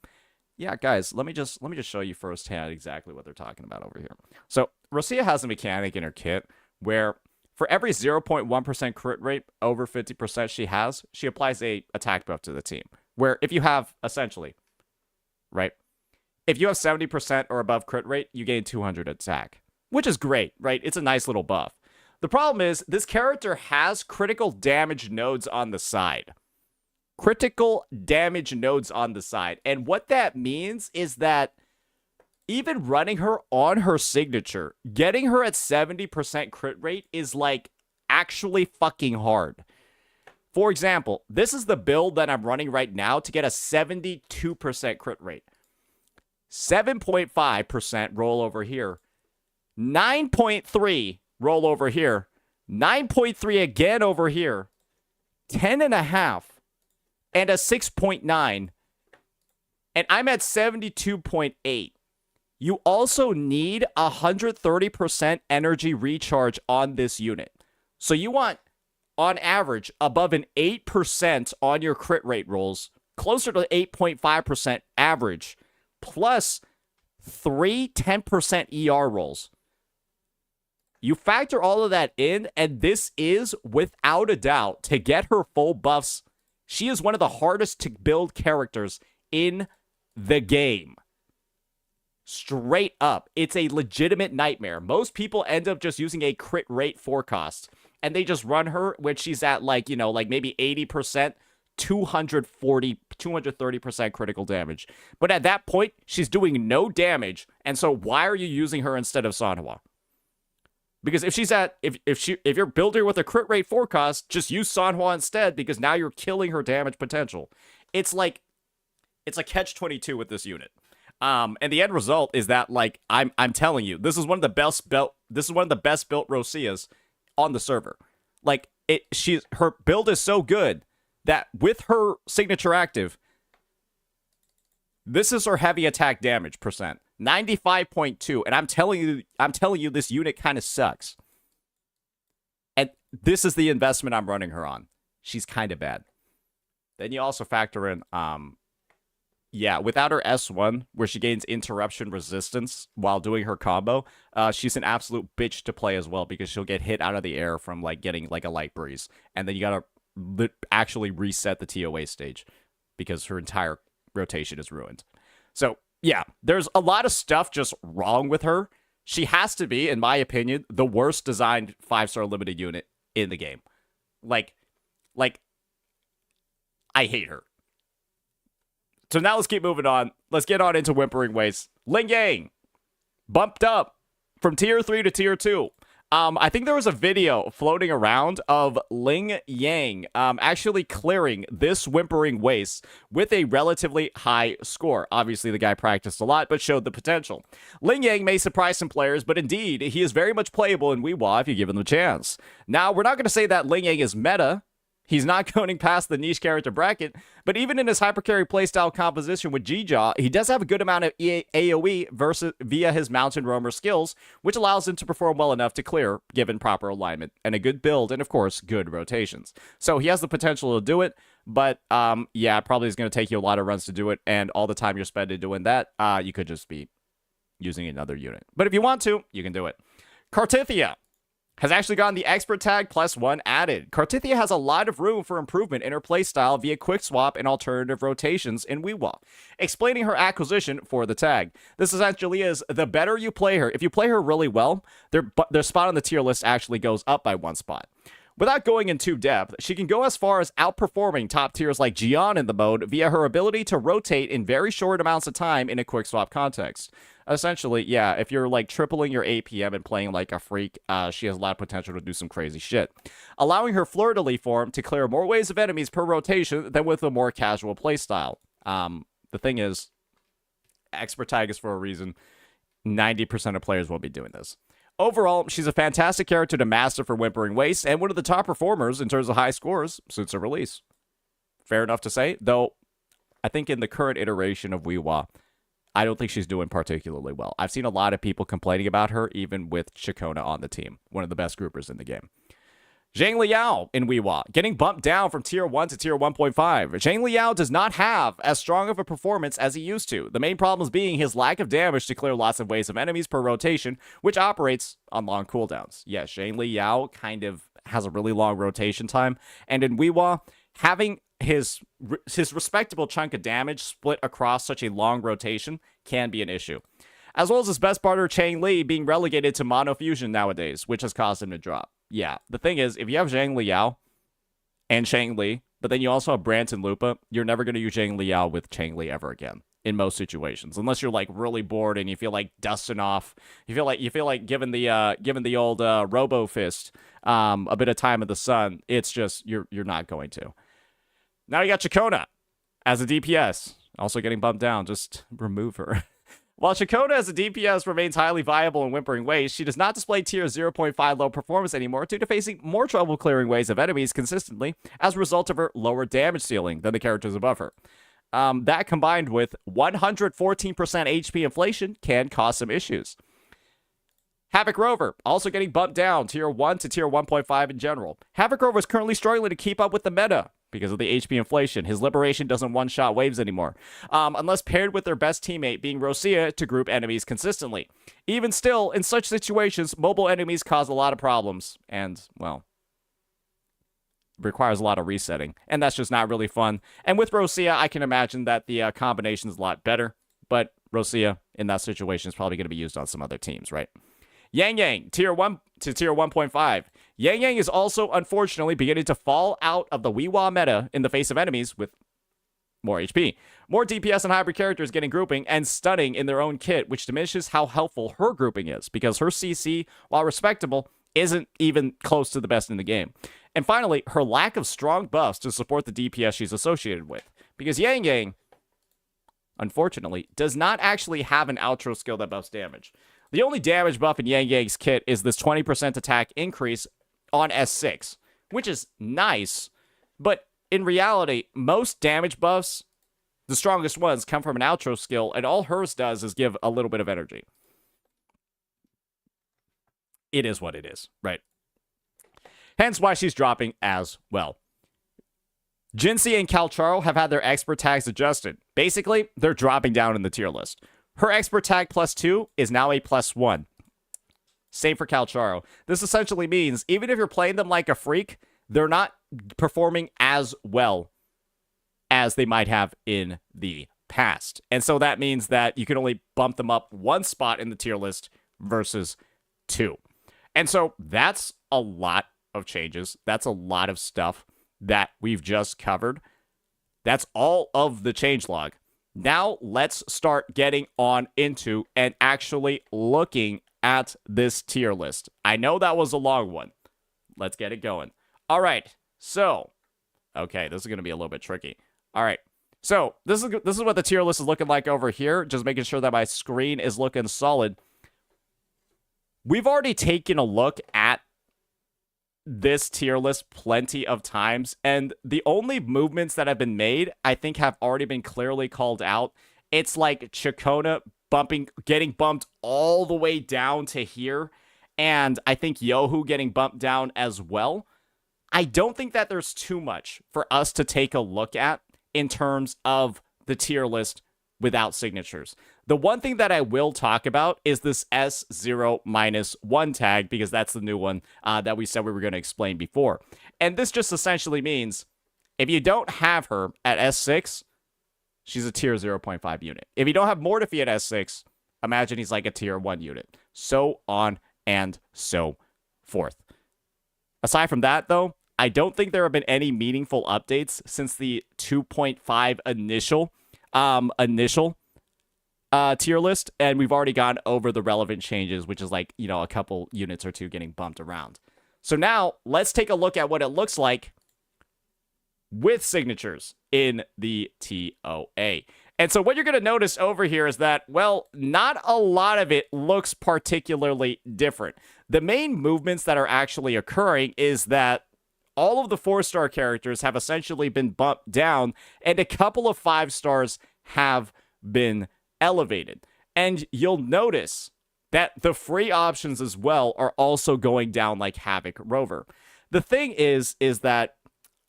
Yeah, guys, let me just show you firsthand exactly what they're talking about over here. So, Rosia has a mechanic in her kit where for every 0.1% crit rate over 50% she has, she applies a attack buff to the team. Where if you have, essentially, right? If you have 70% or above crit rate, you gain 200 attack, which is great, right? It's a nice little buff. The problem is, this character has critical damage nodes on the side. Critical damage nodes on the side. And what that means is that even running her on her signature, getting her at 70% crit rate is, like, actually fucking hard. For example, this is the build that I'm running right now to get a 72% crit rate. 7.5% roll over here. 9.3 roll over here. 9.3 again over here. 10.5. And a 6.9. And I'm at 72.8. You also need 130% energy recharge on this unit. So you want, on average, above an 8% on your crit rate rolls, closer to 8.5% average, plus 3 10% ER rolls. You factor all of that in, and this is, without a doubt, to get her full buffs, she is one of the hardest to build characters in the game. Straight up. It's a legitimate nightmare. Most people end up just using a crit rate forecast, and they just run her when she's at, like, you know, like maybe 80%, 230% critical damage. But at that point, she's doing no damage, and so why are you using her instead of Sanhua? Because if she's at if you're building her with a crit rate 4 cost, just use Sanhua instead because now you're killing her damage potential. It's a catch-22 with this unit. And the end result is that, like, I'm telling you, this is one of the best built Rosias on the server. Like, her build is so good that with her signature active, this is her heavy attack damage percent. 95.2, and I'm telling you this unit kind of sucks. And this is the investment I'm running her on. She's kind of bad. Then you also factor in without her S1 where she gains interruption resistance while doing her combo, she's an absolute bitch to play as well because she'll get hit out of the air from like getting like a light breeze, and then you got to actually reset the TOA stage because her entire rotation is ruined. So, yeah, there's a lot of stuff just wrong with her. She has to be, in my opinion, the worst designed 5-star limited unit in the game. Like, I hate her. So now let's keep moving on. Let's get on into Whimpering Waste. Ling Yang bumped up from tier 3 to tier 2. I think there was a video floating around of Ling Yang actually clearing this Whimpering Waste with a relatively high score. Obviously, the guy practiced a lot, but showed the potential. Ling Yang may surprise some players, but indeed, he is very much playable in Wuwa if you give him the chance. Now, we're not going to say that Ling Yang is meta. He's not going past the niche character bracket, but even in his hypercarry playstyle composition with G-Jaw, he does have a good amount of AoE via his mountain roamer skills, which allows him to perform well enough to clear given proper alignment and a good build and, of course, good rotations. So he has the potential to do it, but yeah, probably is going to take you a lot of runs to do it, and all the time you're spending doing that, you could just be using another unit. But if you want to, you can do it. Cartithia has actually gotten the expert tag +1 added. Cartithia has a lot of room for improvement in her playstyle via quick swap and alternative rotations in Wuwa. Explaining her acquisition for the tag. This essentially is the better you play her. If you play her really well, their spot on the tier list actually goes up by 1 spot. Without going into depth, she can go as far as outperforming top tiers like Jian in the mode via her ability to rotate in very short amounts of time in a quick swap context. Essentially, yeah, if you're like tripling your APM and playing like a freak, she has a lot of potential to do some crazy shit. Allowing her fleur-de-lis form to clear more waves of enemies per rotation than with a more casual playstyle. The thing is, expert tag is for a reason. 90% of players won't be doing this. Overall, she's a fantastic character to master for Whimpering Waste, and one of the top performers in terms of high scores since her release. Fair enough to say, though I think in the current iteration of Wuwa, I don't think she's doing particularly well. I've seen a lot of people complaining about her, even with Chikona on the team, one of the best groupers in the game. Zhang Liao in Wuwa, getting bumped down from tier 1 to tier 1.5. Zhang Liao does not have as strong of a performance as he used to. The main problems being his lack of damage to clear lots of waves of enemies per rotation, which operates on long cooldowns. Yes, Zhang Liao kind of has a really long rotation time, and in Wuwa, having his respectable chunk of damage split across such a long rotation can be an issue. As well as his best partner Chang Li being relegated to mono fusion nowadays, which has caused him to drop. Yeah, the thing is, if you have Zhang Liao and Chang Li, but then you also have Branton Lupa, you're never going to use Zhang Liao with Chang Li ever again in most situations, unless you're like really bored and you feel like dusting off. You feel like giving the old Robo Fist a bit of time in the sun. It's just you're not going to. Now you got Chikona as a DPS, also getting bumped down. Just remove her. While Chikona as a DPS remains highly viable in Whimpering Waste, she does not display tier 0.5 low performance anymore due to facing more trouble clearing waves of enemies consistently as a result of her lower damage ceiling than the characters above her. That combined with 114% HP inflation can cause some issues. Havoc Rover, also getting bumped down tier 1 to tier 1.5 in general. Havoc Rover is currently struggling to keep up with the meta because of the HP inflation. His liberation doesn't one-shot waves anymore, unless paired with their best teammate being Rosia to group enemies consistently. Even still, in such situations, mobile enemies cause a lot of problems, and, well, requires a lot of resetting, and that's just not really fun. And with Rosia, I can imagine that the combination is a lot better, but Rosia in that situation is probably going to be used on some other teams, right? Yang Yang, tier 1 to tier 1.5. Yang Yang is also, unfortunately, beginning to fall out of the Wuwa meta in the face of enemies with more HP. More DPS and hybrid characters getting grouping and stunning in their own kit, which diminishes how helpful her grouping is, because her CC, while respectable, isn't even close to the best in the game. And finally, her lack of strong buffs to support the DPS she's associated with, because Yang Yang, unfortunately, does not actually have an outro skill that buffs damage. The only damage buff in Yang Yang's kit is this 20% attack increase on S6, which is nice, but in reality, most damage buffs, the strongest ones, come from an outro skill, and all hers does is give a little bit of energy. It is what it is, right? Hence why she's dropping as well. Jinxie and Calcharo have had their expert tags adjusted. Basically, they're dropping down in the tier list. Her expert tag +2 is now a +1. Same for Calcharo. This essentially means even if you're playing them like a freak, they're not performing as well as they might have in the past. And so that means that you can only bump them up one spot in the tier list versus 2. And so that's a lot of changes. That's a lot of stuff that we've just covered. That's all of the changelog. Now let's start getting on into and actually looking at this tier list. I know that was a long one. Let's get it going. All right. So, okay, this is going to be a little bit tricky. All right. So, this is what the tier list is looking like over here. Just making sure that my screen is looking solid. We've already taken a look at this tier list plenty of times, and the only movements that have been made, I think, have already been clearly called out. It's like Chakona getting bumped all the way down to here, and I think Yohu getting bumped down as well. I don't think that there's too much for us to take a look at in terms of the tier list without signatures. The one thing that I will talk about is this S0-1 tag, because that's the new one that we said we were going to explain before. And this just essentially means if you don't have her at S6, she's a tier 0.5 unit. If you don't have Mortifi at S6, imagine he's like a tier 1 unit. So on and so forth. Aside from that, though, I don't think there have been any meaningful updates since the 2.5 initial tier list, and we've already gone over the relevant changes, which is like, you know, a couple units or two getting bumped around. So now let's take a look at what it looks like with signatures in the TOA. And so what you're going to notice over here is that, well, not a lot of it looks particularly different. The main movements that are actually occurring is that all of the 4-star characters have essentially been bumped down, and a couple of 5 stars have been elevated. And you'll notice that the free options as well are also going down, like Havoc Rover. The thing is that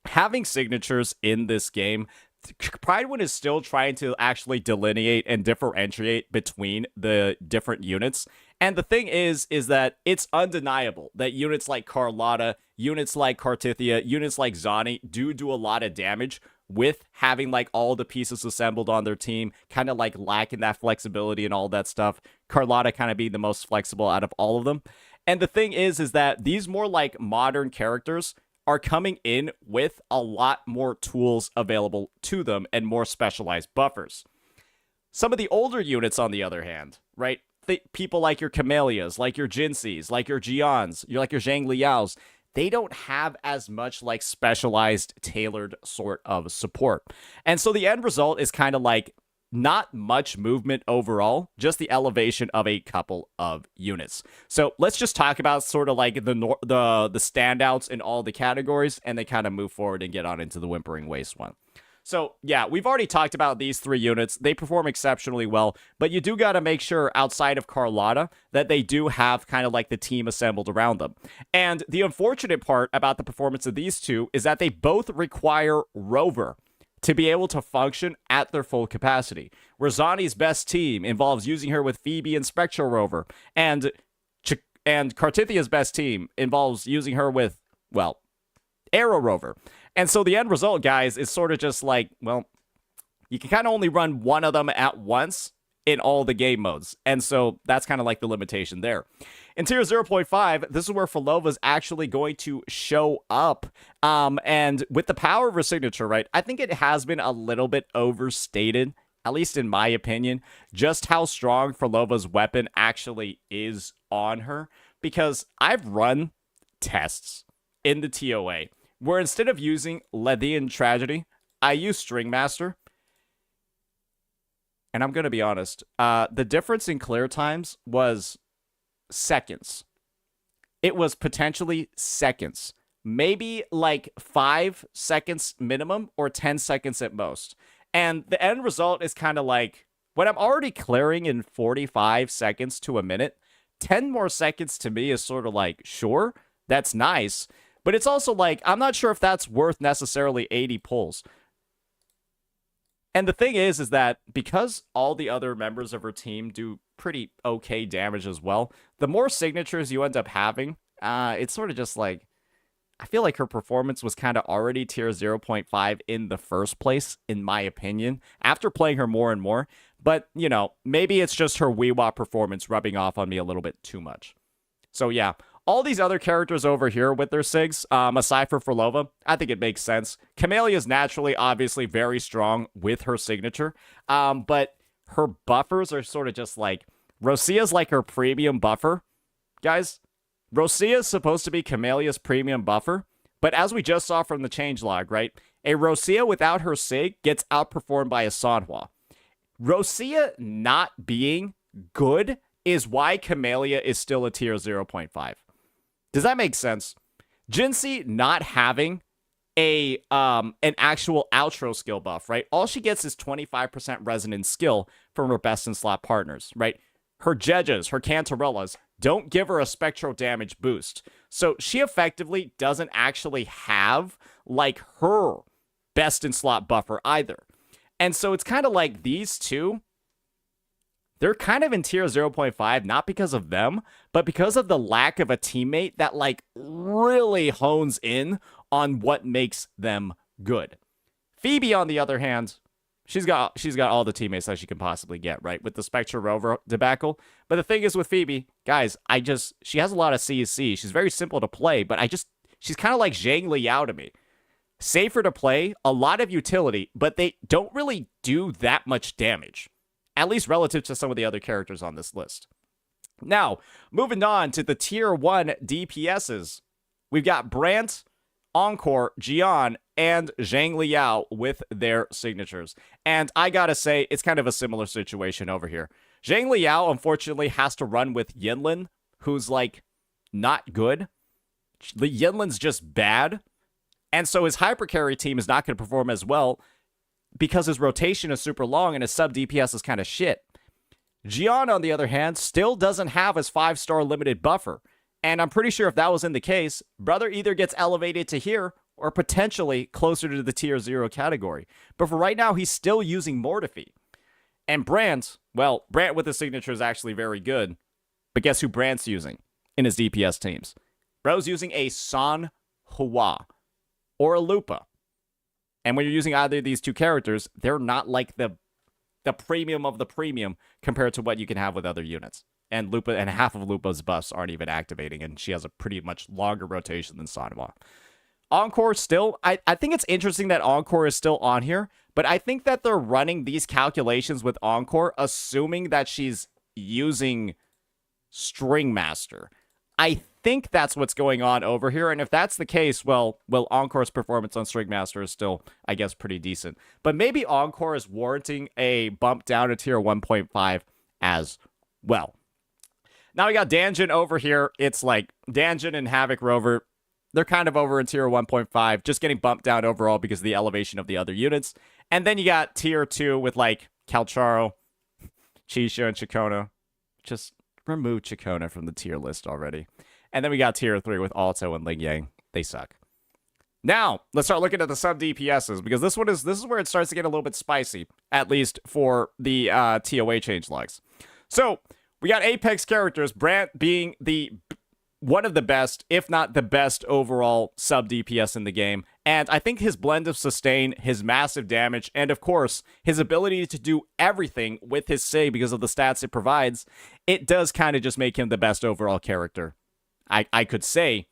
having signatures in this game, Prydwen is still trying to actually delineate and differentiate between the different units. And the thing is that it's undeniable that units like Carlotta, units like Cartithia, units like Zani do a lot of damage with having like all the pieces assembled on their team, kind of like lacking that flexibility and all that stuff. Carlotta kind of being the most flexible out of all of them. And the thing is that these more like modern characters are coming in with a lot more tools available to them and more specialized buffers. Some of the older units, on the other hand, right? People like your Camellias, like your Jinxies, like your Gions, like your Zhang Liaos, they don't have as much like specialized, tailored sort of support. And so the end result is kind of like not much movement overall, just the elevation of a couple of units. So let's just talk about sort of like the standouts in all the categories, and then kind of move forward and get on into the Whimpering Waste one. So yeah, we've already talked about these 3 units. They perform exceptionally well, but you do got to make sure outside of Carlotta that they do have kind of like the team assembled around them. And the unfortunate part about the performance of these two is that they both require Rover to be able to function at their full capacity. Where Zani's best team involves using her with Phoebe and Spectral Rover, and Cartithia's best team involves using her with, well, Arrow Rover. And so the end result, guys, is sort of just like, well, you can kind of only run one of them at once in all the game modes. And so that's kind of like the limitation there. In tier 0.5, this is where Falova's actually going to show up. And with the power of her signature, right, I think it has been a little bit overstated, at least in my opinion, just how strong Falova's weapon actually is on her. Because I've run tests in the TOA where instead of using Lethean Tragedy, I use String Master. And I'm going to be honest, the difference in clear times was seconds. It was potentially seconds. Maybe like 5 seconds minimum or 10 seconds at most. And the end result is kind of like, when I'm already clearing in 45 seconds to a minute, 10 more seconds to me is sort of like, sure, that's nice. But it's also like, I'm not sure if that's worth necessarily 80 pulls. And the thing is that because all the other members of her team do pretty okay damage as well, the more signatures you end up having, it's sort of just like, I feel like her performance was kind of already tier 0.5 in the first place, in my opinion, after playing her more and more. But, you know, maybe it's just her Wuwa performance rubbing off on me a little bit too much. So yeah, all these other characters over here with their sigs, aside for Frolova, I think it makes sense. Camellia is naturally, obviously, very strong with her signature, but her buffers are sort of just like, Rosia's like her premium buffer. Guys, Rosia is supposed to be Camelia's premium buffer, but as we just saw from the changelog, right, a Rosia without her sig gets outperformed by a Sanhua. Rosia not being good is why Camellia is still a tier 0.5. Does that make sense? Jinsei not having an actual outro skill buff, right? All she gets is 25% resonance skill from her best in slot partners, right? Her Jejas, her Cantarellas don't give her a spectral damage boost. So she effectively doesn't actually have like her best in slot buffer either. And so it's kind of like these two, they're kind of in tier 0.5, not because of them, but because of the lack of a teammate that like really hones in on what makes them good. Phoebe, on the other hand, she's got all the teammates that she can possibly get, right? With the Spectre Rover debacle. But the thing is with Phoebe, guys, she has a lot of CSC. She's very simple to play, but she's kind of like Zhang Liao to me. Safer to play, a lot of utility, but they don't really do that much damage. At least relative to some of the other characters on this list. Now, moving on to the tier 1 DPSs. We've got Brant, Encore, Jian, and Zhang Liao with their signatures. And I gotta say, it's kind of a similar situation over here. Zhang Liao, unfortunately, has to run with Yinlin, who's, like, not good. The Yinlin's just bad. And so his hypercarry team is not going to perform as well because his rotation is super long and his sub DPS is kind of shit. Jian, on the other hand, still doesn't have his 5-star limited buffer. And I'm pretty sure if that was in the case, brother either gets elevated to here or potentially closer to the tier 0 category. But for right now, he's still using Mortifi. And Brant, well, Brant with his signature is actually very good. But guess who Brant's using in his DPS teams? Bro's using a San Hua or a Lupa. And when you're using either of these two characters, they're not like the premium of the premium compared to what you can have with other units. And Lupa and half of Lupa's buffs aren't even activating, and she has a pretty much longer rotation than Sanhua. Encore still, I think it's interesting that Encore is still on here, but I think that they're running these calculations with Encore, assuming that she's using String Master. I think that's what's going on over here, and if that's the case, well, Encore's performance on String Master is still, I guess, pretty decent. But maybe Encore is warranting a bump down to tier 1.5 as well. Now we got Danjin over here. It's like Danjin and Havoc Rover, they're kind of over in tier 1.5, just getting bumped down overall because of the elevation of the other units. And then you got tier 2 with like Calcharo, Chisha, and Chikona. Just remove Chikona from the tier list already. And then we got tier 3 with Alto and Ling Yang. They suck. Now, let's start looking at the sub DPSs, because this is where it starts to get a little bit spicy, at least for the TOA changelogs. So, we got Apex characters, Brant being one of the best, if not the best overall sub DPS in the game, And I think his blend of sustain, his massive damage, and of course, his ability to do everything with his Sig because of the stats it provides, it does kind of just make him the best overall character, I could say,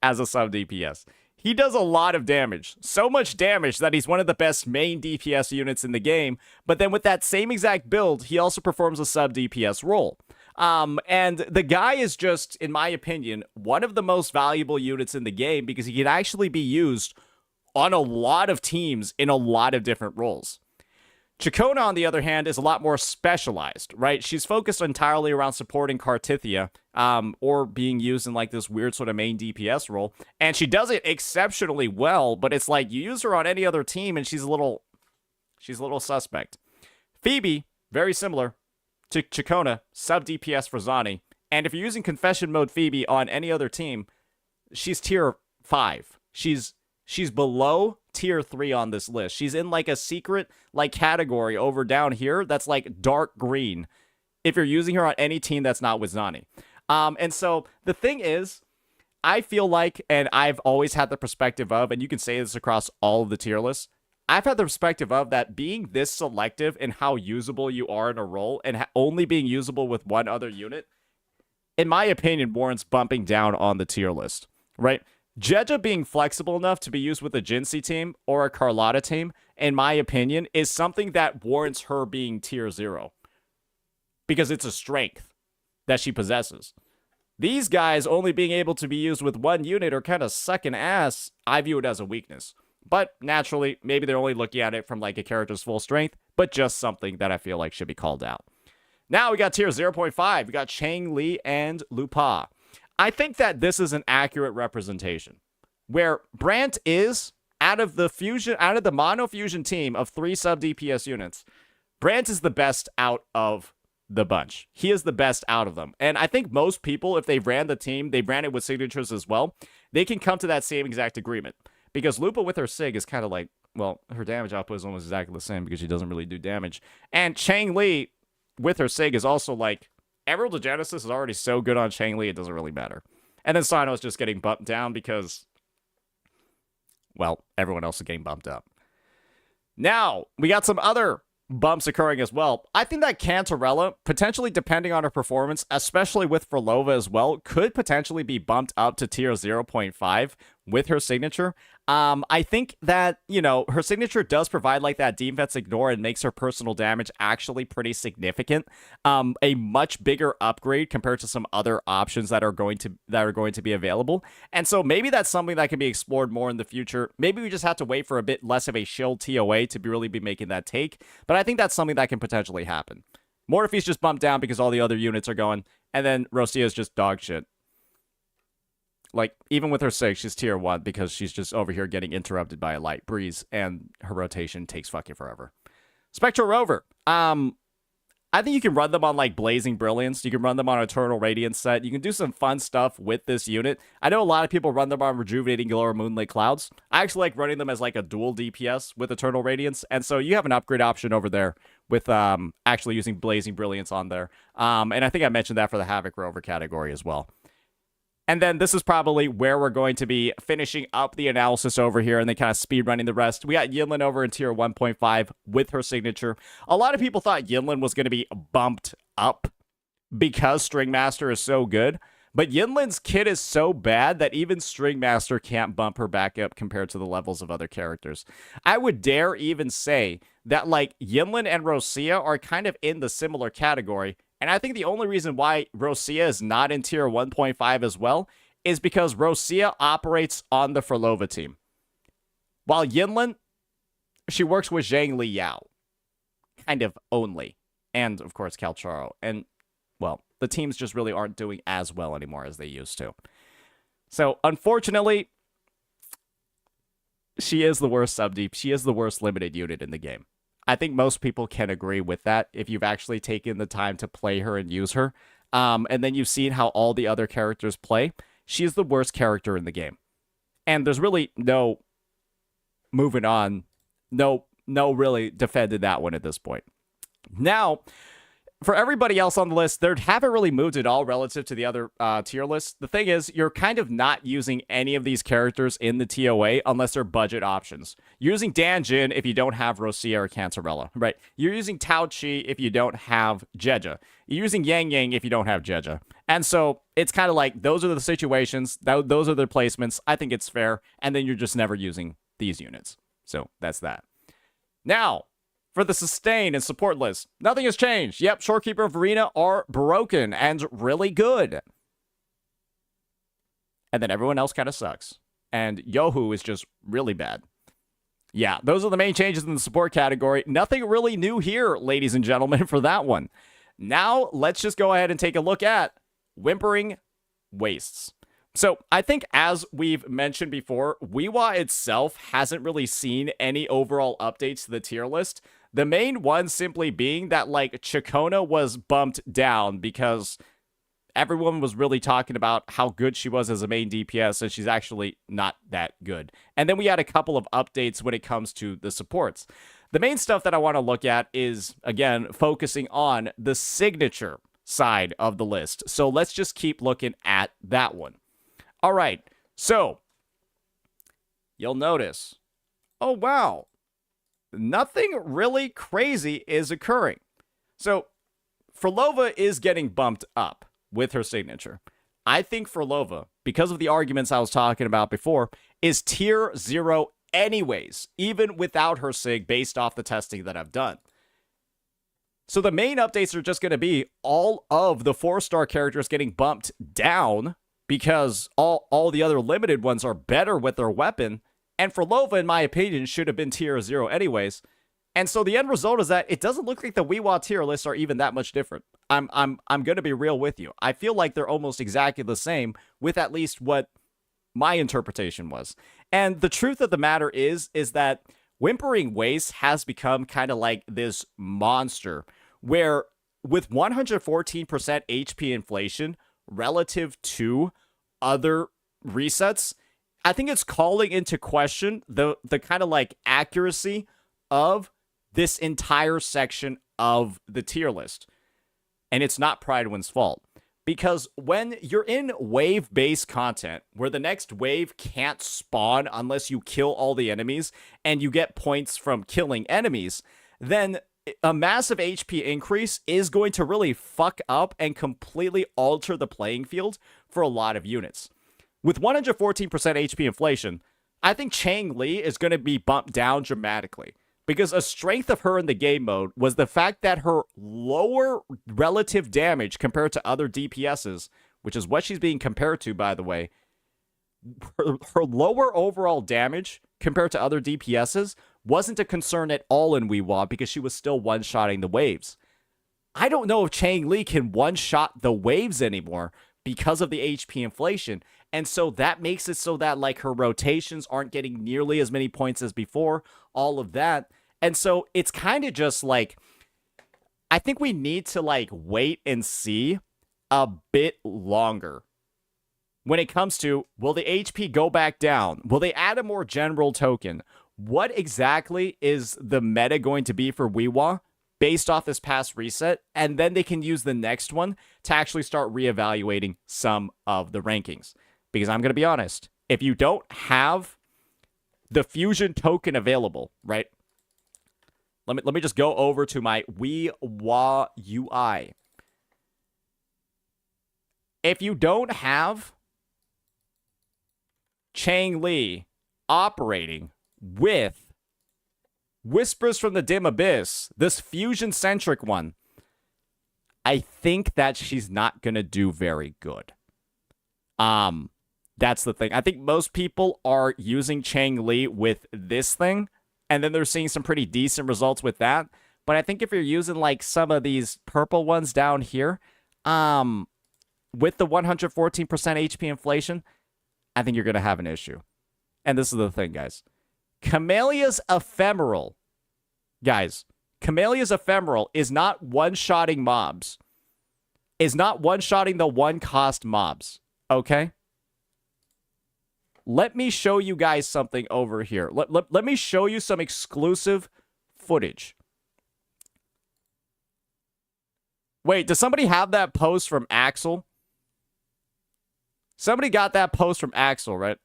as a sub DPS. He does a lot of damage. So much damage that he's one of the best main DPS units in the game. But then with that same exact build, he also performs a sub DPS role. And the guy is just, in my opinion, one of the most valuable units in the game because he can actually be used on a lot of teams in a lot of different roles. Chakona, on the other hand, is a lot more specialized, right? She's focused entirely around supporting Kartithia, or being used in like this weird sort of main DPS role. And she does it exceptionally well, but it's like you use her on any other team and she's a little suspect. Phoebe, very similar to Chakona, sub DPS for Zani. And if you're using Confession Mode Phoebe on any other team, she's tier 5. She's below tier 3 on this list. She's in like a secret like category over down here that's like dark green if you're using her on any team that's not with Zani. And so the thing is, I feel like, and I've always had the perspective of, and you can say this across all of the tier lists, I've had the perspective of that being this selective in how usable you are in a role and only being usable with one other unit, in my opinion, warrants bumping down on the tier list, right? Jeja being flexible enough to be used with a Jinxie team or a Carlotta team, in my opinion, is something that warrants her being tier 0. Because it's a strength that she possesses. These guys only being able to be used with one unit or kind of sucking ass, I view it as a weakness. But naturally, maybe they're only looking at it from like a character's full strength, but just something that I feel like should be called out. Now we got tier 0.5. We got Chang Li and Lupa. I think that this is an accurate representation where Brant is out of the mono fusion team of 3 sub DPS units. Brant is the best out of the bunch. He is the best out of them. And I think most people, if they ran the team, they ran it with signatures as well, they can come to that same exact agreement. Because Lupa with her Sig is kind of like, well, her damage output is almost exactly the same because she doesn't really do damage. And Chang Li with her Sig is also like, Emerald of Genesis is already so good on Chang Li, it doesn't really matter. And then Sino is just getting bumped down because, well, everyone else is getting bumped up. Now, we got some other bumps occurring as well. I think that Cantarella, potentially depending on her performance, especially with Frolova as well, could potentially be bumped up to tier 0.5 with her signature. I think that, you know, her signature does provide like that defense ignore and makes her personal damage actually pretty significant. A much bigger upgrade compared to some other options that are going to be available. And so maybe that's something that can be explored more in the future. Maybe we just have to wait for a bit less of a shield TOA to really be making that take. But I think that's something that can potentially happen. Morphe's just bumped down because all the other units are going, and then Rosia is just dog shit. Like, even with her Sig, she's tier 1 because she's just over here getting interrupted by a light breeze, and her rotation takes fucking forever. Spectral Rover. I think you can run them on, like, Blazing Brilliance. You can run them on Eternal Radiance set. You can do some fun stuff with this unit. I know a lot of people run them on Rejuvenating Glow or Moonlit Clouds. I actually like running them as, like, a dual DPS with Eternal Radiance, and so you have an upgrade option over there with actually using Blazing Brilliance on there. And I think I mentioned that for the Havoc Rover category as well. And then this is probably where we're going to be finishing up the analysis over here and then kind of speed running the rest. We got Yinlin over in tier 1.5 with her signature. A lot of people thought Yinlin was going to be bumped up because Stringmaster is so good. But Yinlin's kit is so bad that even Stringmaster can't bump her back up compared to the levels of other characters. I would dare even say that like Yinlin and Rosia are kind of in the similar category. And I think the only reason why Rosia is not in tier 1.5 as well is because Rosia operates on the Frolova team. While Yinlin, she works with Zhang Li Yao. Kind of only. And, of course, Calcharo. And, well, the teams just really aren't doing as well anymore as they used to. So, unfortunately, she is the worst sub-deep. She is the worst limited unit in the game. I think most people can agree with that if you've actually taken the time to play her and use her. And then you've seen how all the other characters play. She's the worst character in the game. And there's really no moving on. No really defended that one at this point. Now, for everybody else on the list, they haven't really moved at all relative to the other tier lists. The thing is, you're kind of not using any of these characters in the TOA unless they're budget options. You're using Dan Jin if you don't have Rosia or Cantarella, right? You're using Tao Chi if you don't have Jeja. You're using Yang Yang if you don't have Jeja. And so it's kind of like, those are the situations, those are the placements. I think it's fair. And then you're just never using these units. So that's that. Now, for the sustain and support list, nothing has changed. Yep, Shorekeeper of Arena are broken and really good. And then everyone else kind of sucks. And Yohu is just really bad. Yeah, those are the main changes in the support category. Nothing really new here, ladies and gentlemen, for that one. Now, let's just go ahead and take a look at Whimpering Wastes. So, I think as we've mentioned before, Wuwa itself hasn't really seen any overall updates to the tier list. The main one simply being that, like, Chakona was bumped down because everyone was really talking about how good she was as a main DPS, and she's actually not that good. And then we had a couple of updates when it comes to the supports. The main stuff that I want to look at is, again, focusing on the signature side of the list. So let's just keep looking at that one. All right, so you'll notice, oh, wow, nothing really crazy is occurring. So Frolova is getting bumped up with her signature. I think Frolova, because of the arguments I was talking about before, is tier 0 anyways, even without her sig based off the testing that I've done. So the main updates are just going to be all of the 4-star characters getting bumped down because all the other limited ones are better with their weapon. And Frolova, in my opinion, should have been tier 0 anyways. And so the end result is that it doesn't look like the Wuwa tier lists are even that much different. I'm going to be real with you. I feel like they're almost exactly the same with at least what my interpretation was. And the truth of the matter is that Whimpering Waste has become kind of like this monster where with 114% HP inflation relative to other resets, I think it's calling into question the kind of like accuracy of this entire section of the tier list. And it's not Prydwen's fault. Because when you're in wave-based content, where the next wave can't spawn unless you kill all the enemies, and you get points from killing enemies, then a massive HP increase is going to really fuck up and completely alter the playing field for a lot of units. With 114% HP inflation, I think Chang Li is going to be bumped down dramatically. Because a strength of her in the game mode was the fact that her lower relative damage compared to other DPSs, which is what she's being compared to, by the way, her lower overall damage compared to other DPSs wasn't a concern at all in Wuwa because she was still one-shotting the waves. I don't know if Chang Li can one-shot the waves anymore because of the HP inflation. And so that makes it so that like her rotations aren't getting nearly as many points as before, all of that. And so it's kind of just like, I think we need to like wait and see a bit longer. When it comes to, will the HP go back down? Will they add a more general token? What exactly is the meta going to be for Wuwa based off this past reset? And then they can use the next one to actually start reevaluating some of the rankings. Because I'm going to be honest, if you don't have the fusion token available, right? Let me just go over to my Wuwa UI. If you don't have Chang Li operating with Whispers from the Dim Abyss, this fusion-centric one, I think that she's not going to do very good. That's the thing. I think most people are using Chang Li with this thing, and then they're seeing some pretty decent results with that. But I think if you're using like some of these purple ones down here, with the 114% HP inflation, I think you're going to have an issue. And this is the thing, guys. Camellia's Ephemeral, guys, Camellia's Ephemeral is not one-shotting mobs. Is not one-shotting the one-cost mobs, okay? Let me show you guys something over here. Let me show you some exclusive footage. Wait, does somebody have that post from Axel? Somebody got that post from Axel, right?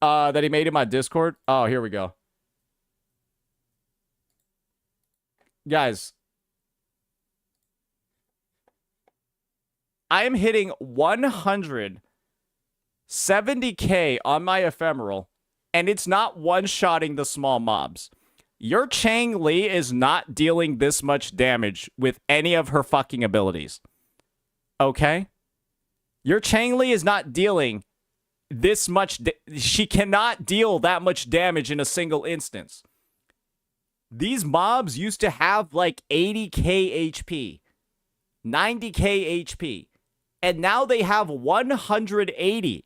That he made in my Discord. Oh, here we go. Guys, I am hitting 170k on my ephemeral, and it's not one-shotting the small mobs. Your Chang Li is not dealing this much damage with any of her fucking abilities. Okay? Your Chang Li is not dealing this much. She cannot deal that much damage in a single instance. These mobs used to have like 80k HP, 90k HP, and now they have 180.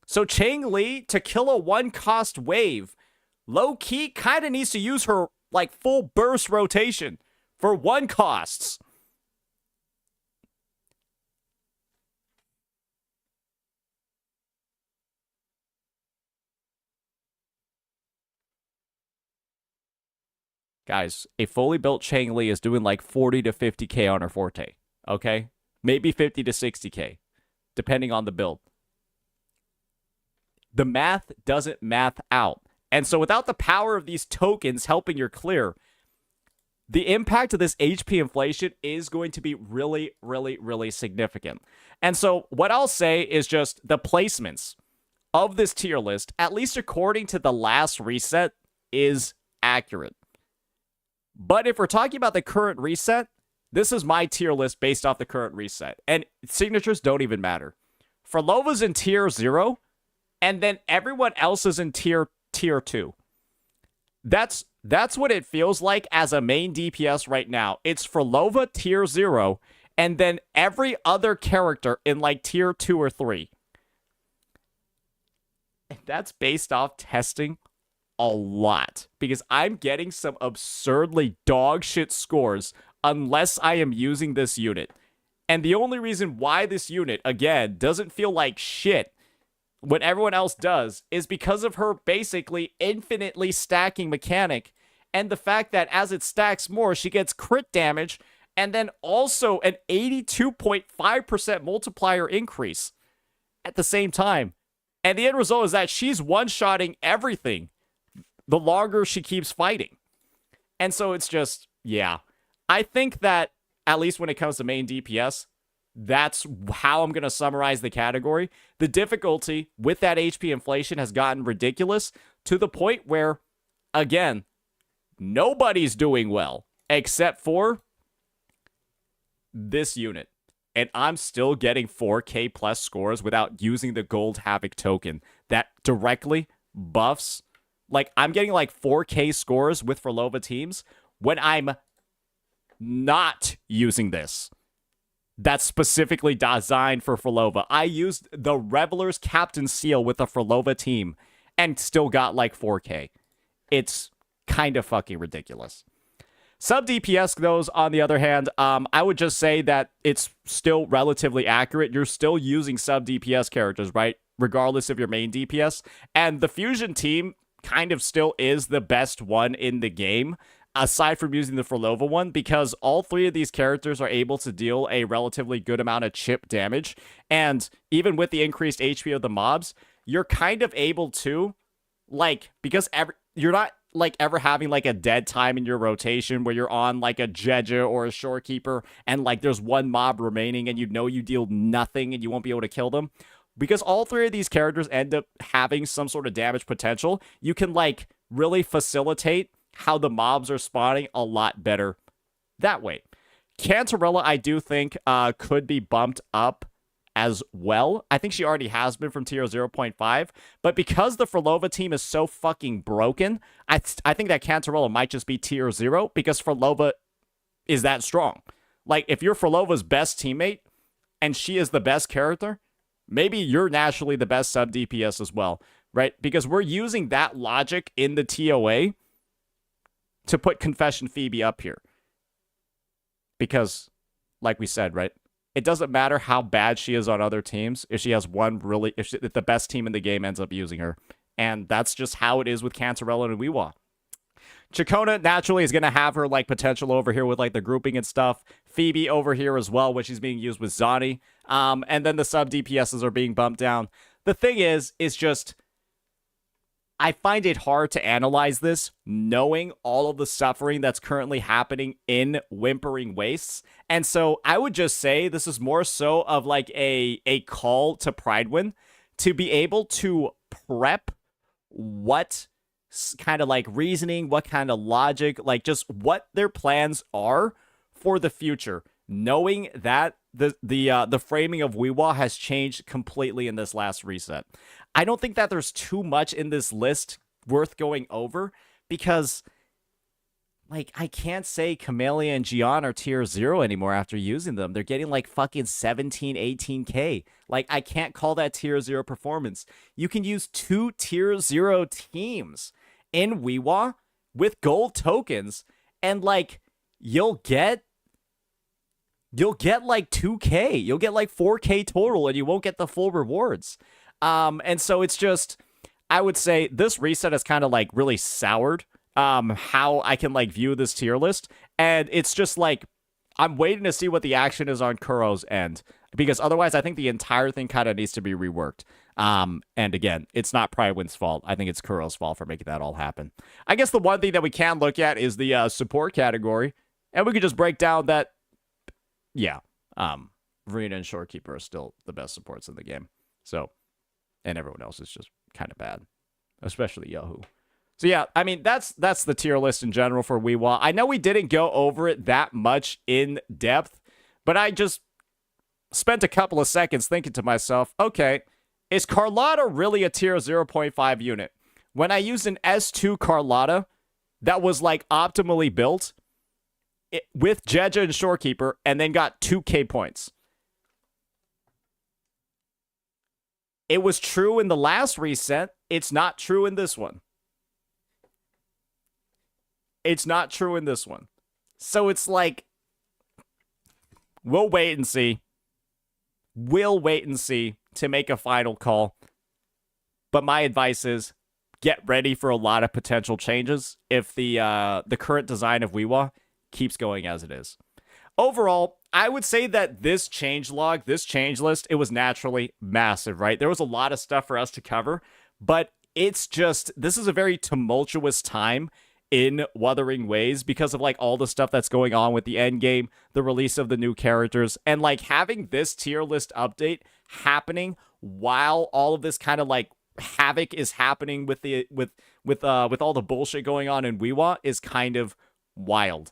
So Chang Li, to kill a one-cost wave, low-key kind of needs to use her like full burst rotation for one costs. Guys, a fully built Chang Li is doing like 40 to 50k on her forte, okay? Maybe 50 to 60k, depending on the build. The math doesn't math out. And so without the power of these tokens helping your clear, the impact of this HP inflation is going to be really, really, really significant. And so what I'll say is just the placements of this tier list, at least according to the last reset, is accurate. But if we're talking about the current reset, this is my tier list based off the current reset. And signatures don't even matter. Frolova's in tier 0, and then everyone else is in tier 2. That's what it feels like as a main DPS right now. It's Frolova tier 0, and then every other character in like tier 2 or 3. And that's based off testing a lot, because I'm getting some absurdly dog shit scores unless I am using this unit. And the only reason why this unit, again, doesn't feel like shit when everyone else does is because of her basically infinitely stacking mechanic, and the fact that as it stacks more, she gets crit damage, and then also an 82.5% multiplier increase at the same time. And the end result is that she's one-shotting everything the longer she keeps fighting. And so it's just, yeah. I think that, at least when it comes to main DPS, that's how I'm going to summarize the category. The difficulty with that HP inflation has gotten ridiculous to the point where, again, nobody's doing well except for this unit. And I'm still getting 4k plus scores without using the gold Havoc token that directly buffs. Like, I'm getting like 4k scores with Frolova teams when I'm not using this. That's specifically designed for Frolova. I used the Reveler's Captain Seal with a Frolova team and still got like 4k. It's kind of fucking ridiculous. Sub DPS, those, on the other hand, I would just say that it's still relatively accurate. You're still using sub DPS characters, right? Regardless of your main DPS. And the Fusion team kind of still is the best one in the game, aside from using the Frolova one, because all three of these characters are able to deal a relatively good amount of chip damage. And even with the increased HP of the mobs, you're kind of able to, like, because you're not like ever having like a dead time in your rotation where you're on like a Jeja or a Shorekeeper and like there's one mob remaining and you know you deal nothing and you won't be able to kill them. Because all three of these characters end up having some sort of damage potential, you can like really facilitate how the mobs are spawning a lot better that way. Cantarella, I do think, could be bumped up as well. I think she already has been from tier 0.5, but because the Frolova team is so fucking broken, I think that Cantarella might just be tier 0 because Frolova is that strong. Like, if you're Frolova's best teammate and she is the best character, maybe you're naturally the best sub DPS as well, right? Because we're using that logic in the TOA to put Confession Phoebe up here. Because, like we said, right? It doesn't matter how bad she is on other teams if she has one really, if the best team in the game ends up using her. And that's just how it is with Cantarella and Wuwa. Chacona naturally is going to have her like potential over here with like the grouping and stuff. Phoebe over here as well, which is being used with Zani. And then the sub DPSs are being bumped down. The thing is just I find it hard to analyze this knowing all of the suffering that's currently happening in Whimpering Wastes. And so I would just say this is more so of like a call to Prydwen to be able to prep what kind of like reasoning, what kind of logic, like just what their plans are for the future, knowing that the framing of Wuwa has changed completely in this last reset. I don't think that there's too much in this list worth going over because, like, I can't say Camellia and Gian are tier 0 anymore after using them. They're getting like fucking 17, 18k. Like, I can't call that tier 0 performance. You can use 2 tier 0 teams in Wuwa with gold tokens and like you'll get like 2k. You'll get like 4k total and you won't get the full rewards. And so it's just, I would say this reset has kind of like really soured how I can like view this tier list. And it's just like, I'm waiting to see what the action is on Kuro's end. Because otherwise, I think the entire thing kind of needs to be reworked. And again, it's not Prydwen's fault. I think it's Kuro's fault for making that all happen. I guess the one thing that we can look at is the support category. And we could just break down that, yeah, Verena and Shorekeeper are still the best supports in the game. So, and everyone else is just kind of bad, especially Yahoo. So yeah, I mean, that's the tier list in general for Wuwa. I know we didn't go over it that much in depth, but I just spent a couple of seconds thinking to myself, okay, is Carlotta really a tier 0.5 unit? When I used an S2 Carlotta that was like optimally built with Jeja and Shorekeeper and then got 2k points. It was true in the last reset. It's not true in this one. It's not true in this one. So it's like, we'll wait and see. We'll wait and see to make a final call. But my advice is get ready for a lot of potential changes if the current design of Wuwa keeps going as it is. Overall, I would say that this change log, this change list, it was naturally massive, right? There was a lot of stuff for us to cover, but it's just, this is a very tumultuous time in Wuthering Waves because of like all the stuff that's going on with the end game, the release of the new characters, and like having this tier list update happening while all of this kind of like havoc is happening with the with all the bullshit going on in Wuwa is kind of wild.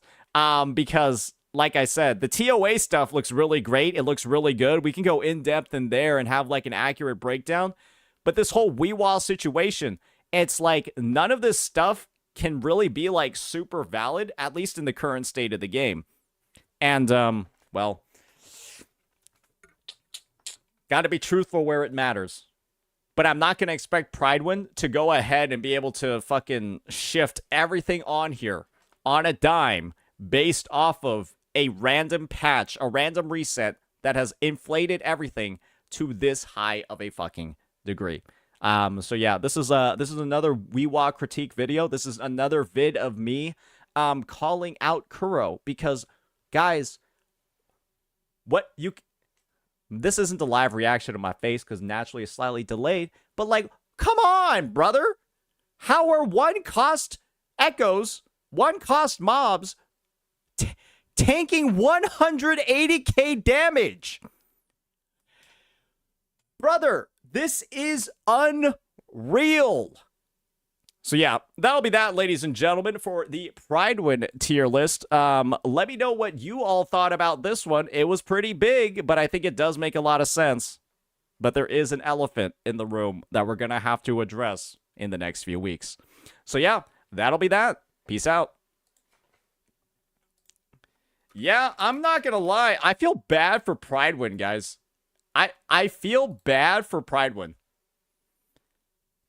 Because like I said, the TOA stuff looks really great. It looks really good. We can go in depth in there and have like an accurate breakdown. But this whole Wuwa situation, it's like none of this stuff can really be like super valid, at least in the current state of the game. And, well, gotta be truthful where it matters. But I'm not gonna expect Prydwen to go ahead and be able to fucking shift everything on here on a dime based off of a random patch, a random reset that has inflated everything to this high of a fucking degree. So yeah, this is another Wuwa critique video. This is another vid of me calling out Kuro because guys, this isn't a live reaction to my face because naturally it's slightly delayed, but like, come on, brother. How are one cost echoes, one cost mobs tanking 180k damage? Brother, this is unreal. So yeah, that'll be that, ladies and gentlemen, for the Prydwen tier list. Let me know what you all thought about this one. It was pretty big, but I think it does make a lot of sense. But there is an elephant in the room that we're going to have to address in the next few weeks. So yeah, that'll be that. Peace out. Yeah, I'm not going to lie. I feel bad for Prydwen, guys. I feel bad for Prydwen.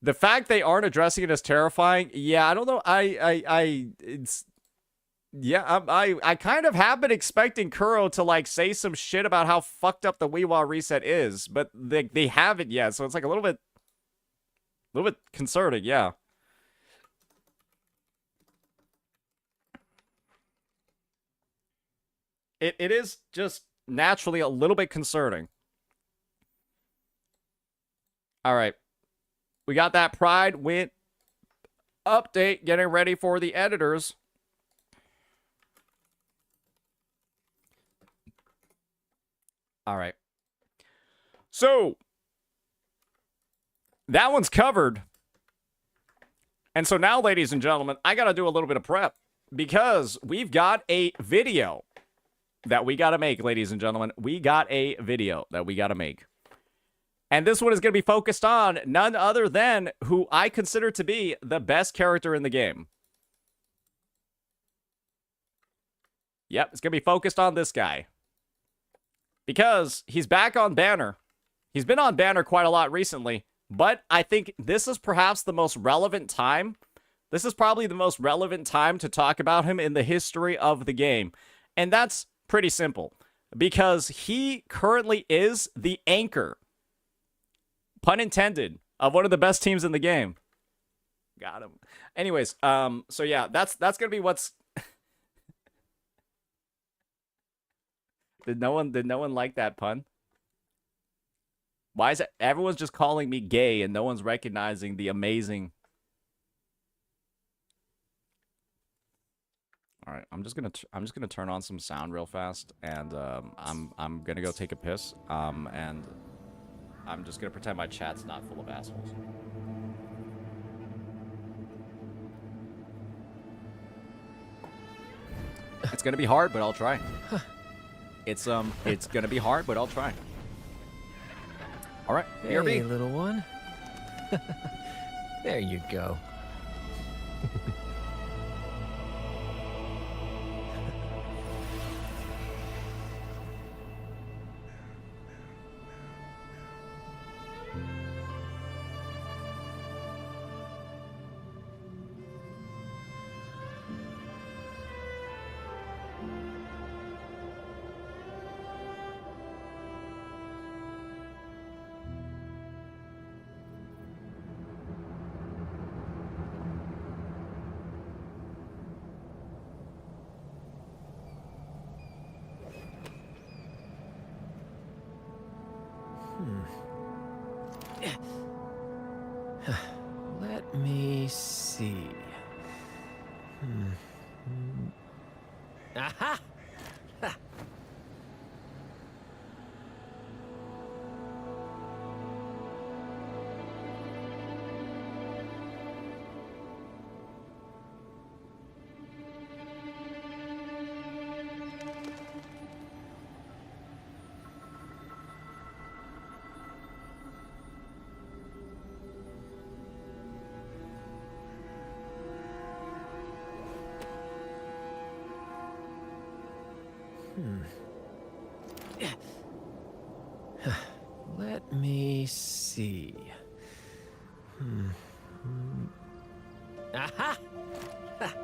The fact they aren't addressing it as terrifying, yeah, I don't know. I kind of have been expecting Kuro to like say some shit about how fucked up the Wuwa reset is, but they haven't yet, so it's like a little bit concerning, yeah. it is just naturally a little bit concerning. All right. We got that Prydwen update getting ready for the editors. All right. So, that one's covered. And so now, ladies and gentlemen, I got to do a little bit of prep because we've got a video that we got to make, ladies and gentlemen. We got a video that we got to make. And this one is going to be focused on none other than who I consider to be the best character in the game. Yep, it's going to be focused on this guy. Because he's back on Banner. He's been on Banner quite a lot recently. But I think this is perhaps the most relevant time. This is probably the most relevant time to talk about him in the history of the game. And that's pretty simple. Because he currently is the anchor, pun intended, of one of the best teams in the game. Got him. Anyways, so yeah, that's gonna be what's... Did no one like that pun? Why is it everyone's just calling me gay and no one's recognizing the amazing... All right, I'm just gonna turn on some sound real fast, and I'm gonna go take a piss, and I'm just gonna pretend my chat's not full of assholes. It's gonna be hard, but I'll try. It's gonna be hard, but I'll try. All right, Hey, BRB. little one. There you go. Let me see. Aha! Ha. Let me see. Aha! Ha.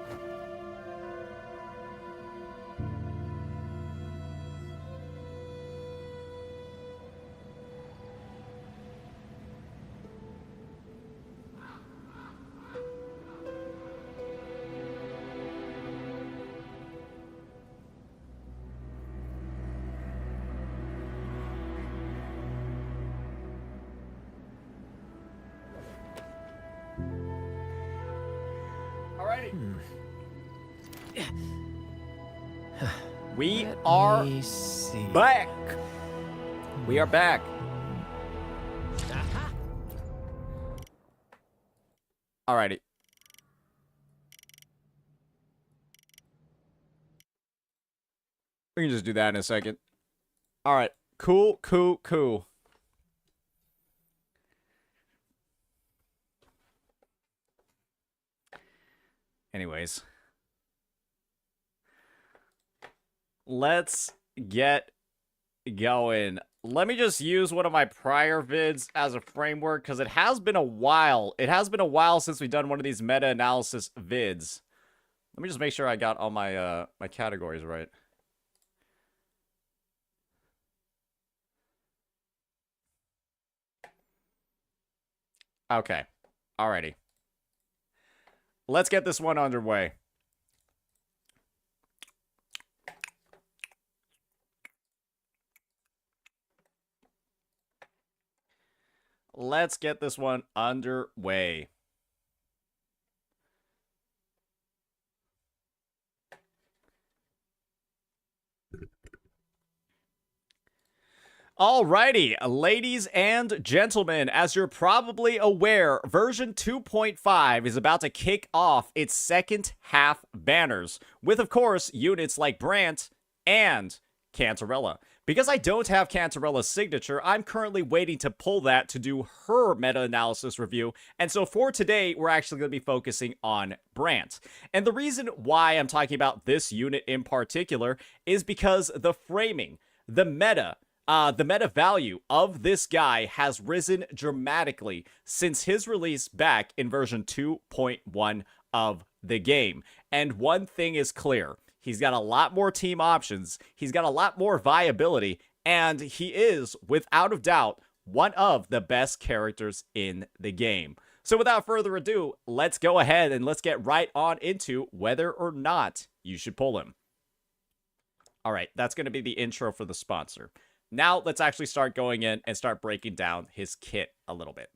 Alrighty. We Let are me see. back. We are back. Aha! Alrighty. We can just do that in a second. Alright. Cool, cool, cool. Anyways. Let's get going. Let me just use one of my prior vids as a framework because it has been a while. It has been a while since we've done one of these meta-analysis vids. Let me just make sure I got all my my categories right. Okay. Alrighty. Let's get this one underway. let's get this one underway. Alrighty, ladies and gentlemen, as you're probably aware, version 2.5 is about to kick off its second half banners, with of course units like Brant and Cantarella. Because I don't have Cantarella's signature, I'm currently waiting to pull that to do her meta-analysis review, and so for today, we're actually going to be focusing on Brant. And the reason why I'm talking about this unit in particular is because the framing, the meta value of this guy has risen dramatically since his release back in version 2.1 of the game. And one thing is clear. He's got a lot more team options, he's got a lot more viability, and he is, without a doubt, one of the best characters in the game. So without further ado, let's go ahead and let's get right on into whether or not you should pull him. Alright, that's going to be the intro for the sponsor. Now let's actually start going in and start breaking down his kit a little bit.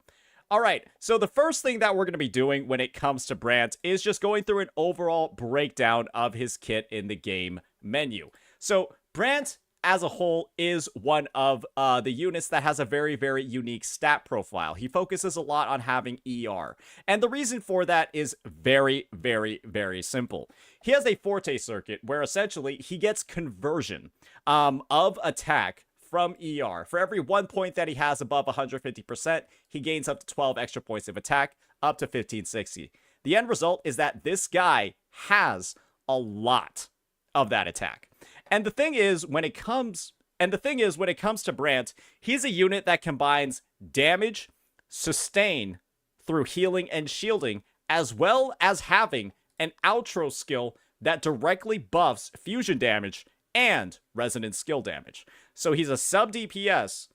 Alright, so the first thing that we're going to be doing when it comes to Brant is just going through an overall breakdown of his kit in the game menu. So Brant as a whole is one of the units that has a very, very unique stat profile. He focuses a lot on having ER. And the reason for that is very, very, very simple. He has a Forte circuit where essentially he gets conversion of attack from ER. For every 1 point that he has above 150%, he gains up to 12 extra points of attack, up to 1560. The end result is that this guy has a lot of that attack. And the thing is, when it comes to Brant, he's a unit that combines damage, sustain through healing and shielding, as well as having an outro skill that directly buffs fusion damage and resonant skill damage. So he's a sub DPS,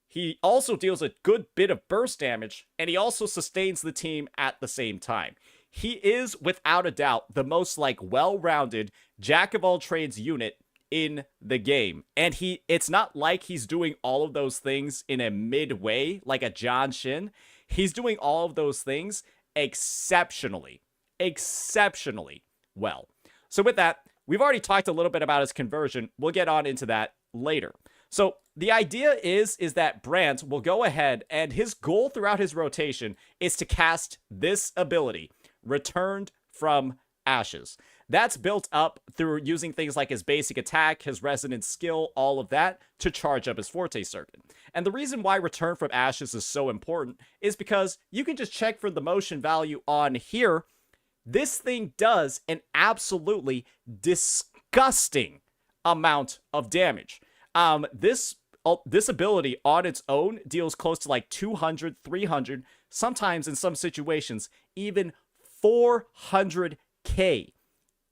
he also deals a good bit of burst damage, and he also sustains the team at the same time. He is, without a doubt, the most well-rounded jack-of-all-trades unit in the game. And it's not like he's doing all of those things in a mid-way, like a John Shin. He's doing all of those things exceptionally well. So with that, we've already talked a little bit about his conversion. We'll get on into that later. So the idea is that Brant will go ahead, and his goal throughout his rotation is to cast this ability, Returned from Ashes. That's built up through using things like his basic attack, his resonant skill, all of that, to charge up his Forte circuit. And the reason why Return from Ashes is so important is because you can just check for the motion value on here. This thing does an absolutely disgusting amount of damage. This ability on its own deals close to 200, 300, sometimes in some situations, even 400k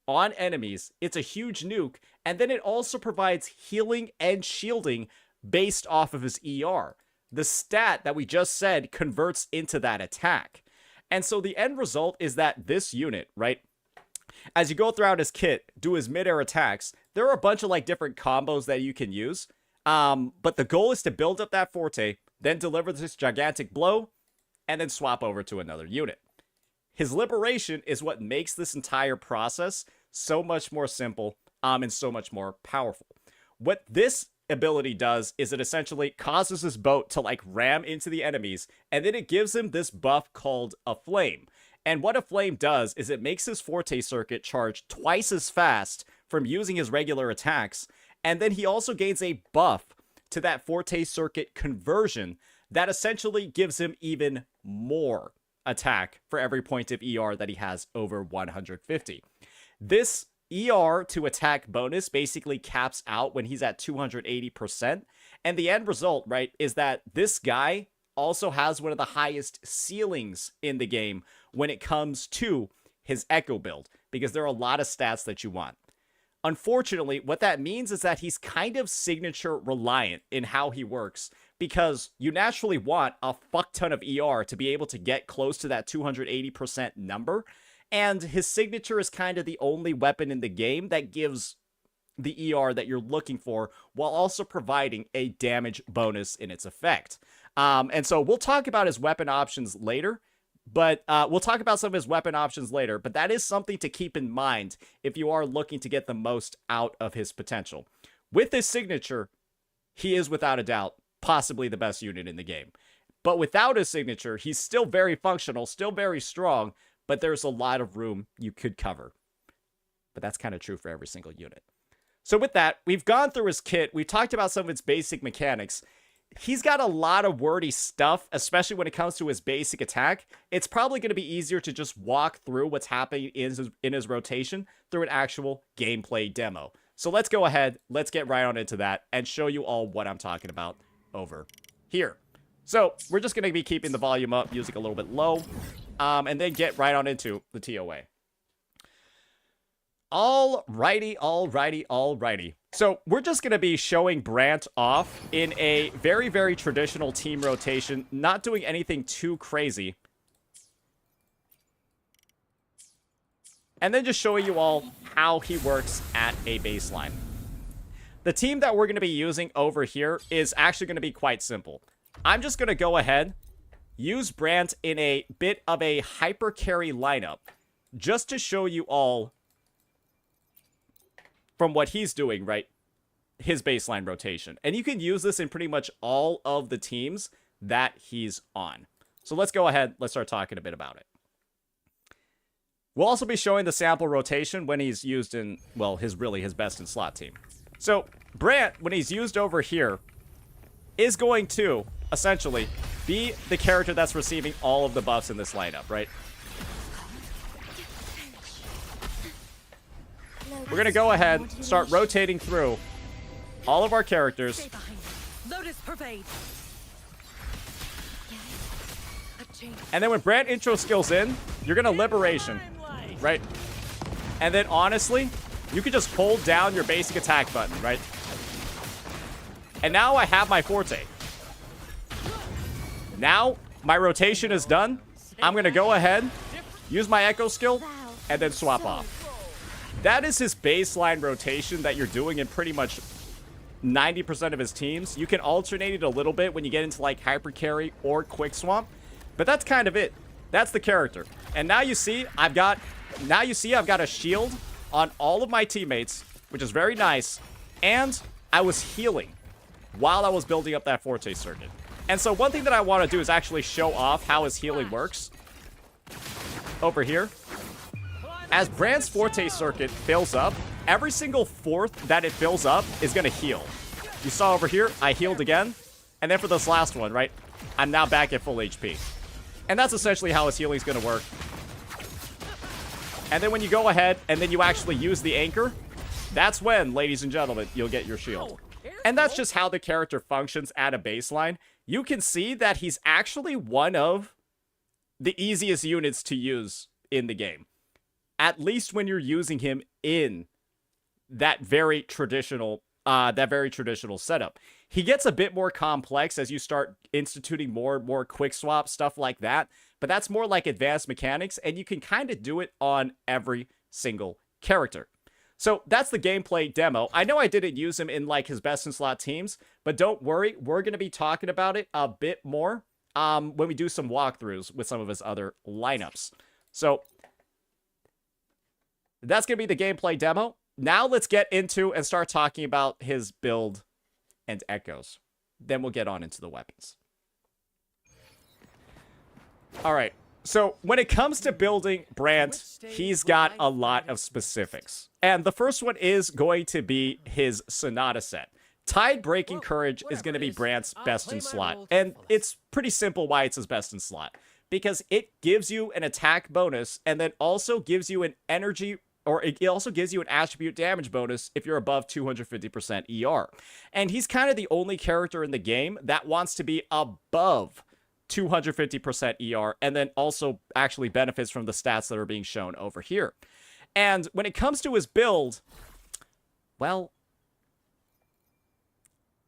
on enemies. It's a huge nuke, and then it also provides healing and shielding based off of his ER. The stat that we just said converts into that attack. And so the end result is that this unit, right, as you go throughout his kit, do his mid-air attacks, there are a bunch of different combos that you can use. But the goal is to build up that Forte, then deliver this gigantic blow, and then swap over to another unit. His liberation is what makes this entire process so much more simple and so much more powerful. What this ability does is it essentially causes his boat to ram into the enemies, and then it gives him this buff called a flame. And what a flame does is it makes his Forte circuit charge twice as fast from using his regular attacks, and then he also gains a buff to that Forte circuit conversion that essentially gives him even more attack for every point of ER that he has over 150. This ER to attack bonus basically caps out when he's at 280%, and the end result, right, is that this guy also has one of the highest ceilings in the game when it comes to his Echo build, because there are a lot of stats that you want. Unfortunately, what that means is that he's kind of signature reliant in how he works, because you naturally want a fuck ton of ER to be able to get close to that 280% number, and his signature is kind of the only weapon in the game that gives the ER that you're looking for while also providing a damage bonus in its effect. And so we'll talk about his weapon options later. But we'll talk about some of his weapon options later. But that is something to keep in mind if you are looking to get the most out of his potential. With his signature, he is without a doubt possibly the best unit in the game. But without his signature, he's still very functional, still very strong, but there's a lot of room you could cover. But that's kind of true for every single unit. So with that, we've gone through his kit. We've talked about some of its basic mechanics. He's got a lot of wordy stuff, especially when it comes to his basic attack. It's probably going to be easier to just walk through what's happening in his rotation through an actual gameplay demo. So let's go ahead, let's get right on into that, and show you all what I'm talking about over here. So we're just going to be keeping the volume up, music a little bit low, and then get right on into the TOA. Alrighty. So we're just going to be showing Brant off in a very, very traditional team rotation, not doing anything too crazy. And then just showing you all how he works at a baseline. The team that we're going to be using over here is actually going to be quite simple. I'm just going to go ahead, use Brant in a bit of a hyper carry lineup, just to show you all from what he's doing, right? His baseline rotation. And you can use this in pretty much all of the teams that he's on. So let's go ahead. Let's start talking a bit about it. We'll also be showing the sample rotation when he's used in, well, his best in slot team. So Brant, when he's used over here, is going to essentially be the character that's receiving all of the buffs in this lineup, right? We're going to go ahead, start rotating through all of our characters. And then when Brant intro skills in, you're going to Liberation, right? And then honestly, you can just hold down your basic attack button, right? And now I have my Forte. Now my rotation is done. I'm going to go ahead, use my Echo skill, and then swap off. That is his baseline rotation that you're doing in pretty much 90% of his teams. You can alternate it a little bit when you get into like Hyper Carry or Quick Swamp, but that's kind of it. That's the character. And now you see I've got a shield on all of my teammates, which is very nice, and I was healing while I was building up that Forte circuit. And so one thing that I want to do is actually show off how his healing works over here. As Brant's Forte circuit fills up, every single fourth that it fills up is going to heal. You saw over here, I healed again. And then for this last one, right, I'm now back at full HP. And that's essentially how his healing is going to work. And then when you go ahead and then you actually use the anchor, that's when, ladies and gentlemen, you'll get your shield. And that's just how the character functions at a baseline. You can see that he's actually one of the easiest units to use in the game. At least when you're using him in that very traditional setup. He gets a bit more complex as you start instituting more and more quick swap, stuff like that. But that's more like advanced mechanics, and you can kind of do it on every single character. So that's the gameplay demo. I know I didn't use him in like his best in slot teams, but don't worry, we're going to be talking about it a bit more when we do some walkthroughs with some of his other lineups. So that's going to be the gameplay demo. Now let's get into and start talking about his build and echoes. Then we'll get on into the weapons. All right. So when it comes to building Brant, he's got a lot of specifics. And the first one is going to be his Sonata set. Tide Breaking Courage is going to be Brant's best in slot. And it's pretty simple why it's his best in slot. Because it gives you an attack bonus and then also gives you an energy, or it also gives you an attribute damage bonus if you're above 250% ER. And he's kind of the only character in the game that wants to be above 250% ER and then also actually benefits from the stats that are being shown over here. And when it comes to his build, well,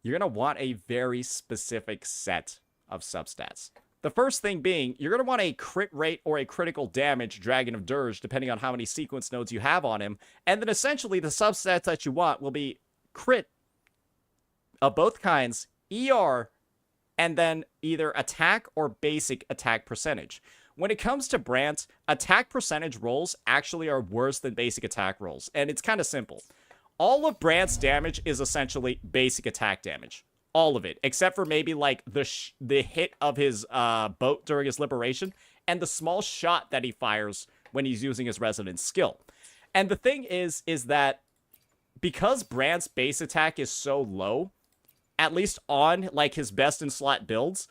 you're going to want a very specific set of substats. The first thing being, you're going to want a crit rate or a critical damage Dragon of Dirge, depending on how many sequence nodes you have on him. And then essentially the substats that you want will be crit of both kinds, ER, and then either attack or basic attack percentage. When it comes to Brant, attack percentage rolls actually are worse than basic attack rolls, and it's kind of simple. All of Brant's damage is essentially basic attack damage. All of it, except for maybe like the hit of his boat during his liberation, and the small shot that he fires when he's using his resonance skill. And the thing is that because Brant's base attack is so low, at least on like his best in slot builds,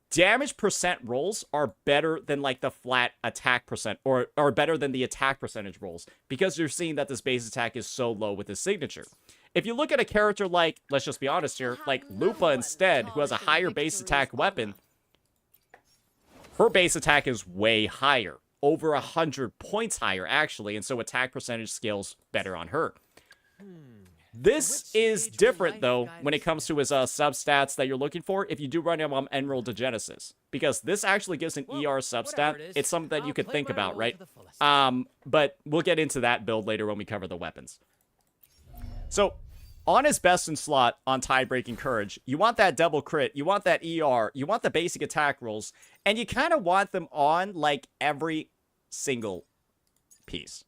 damage percent rolls are better than like the flat attack percent, or better than the attack percentage rolls, because you're seeing that this base attack is so low with his signature. If you look at a character like, let's just be honest here, like Lupa instead, who has a higher base attack weapon, her base attack is way higher, over 100 points higher actually, and so attack percentage scales better on her. This is different, though, when it comes to his substats that you're looking for if you do run him on Emerald to Genesis. Because this actually gives an ER substat. It's something that you could think about, right? But we'll get into that build later when we cover the weapons. So, on his best in slot on Tie-Breaking Courage, you want that double crit, you want that ER, you want the basic attack rolls, and you kind of want them on, like, every single piece.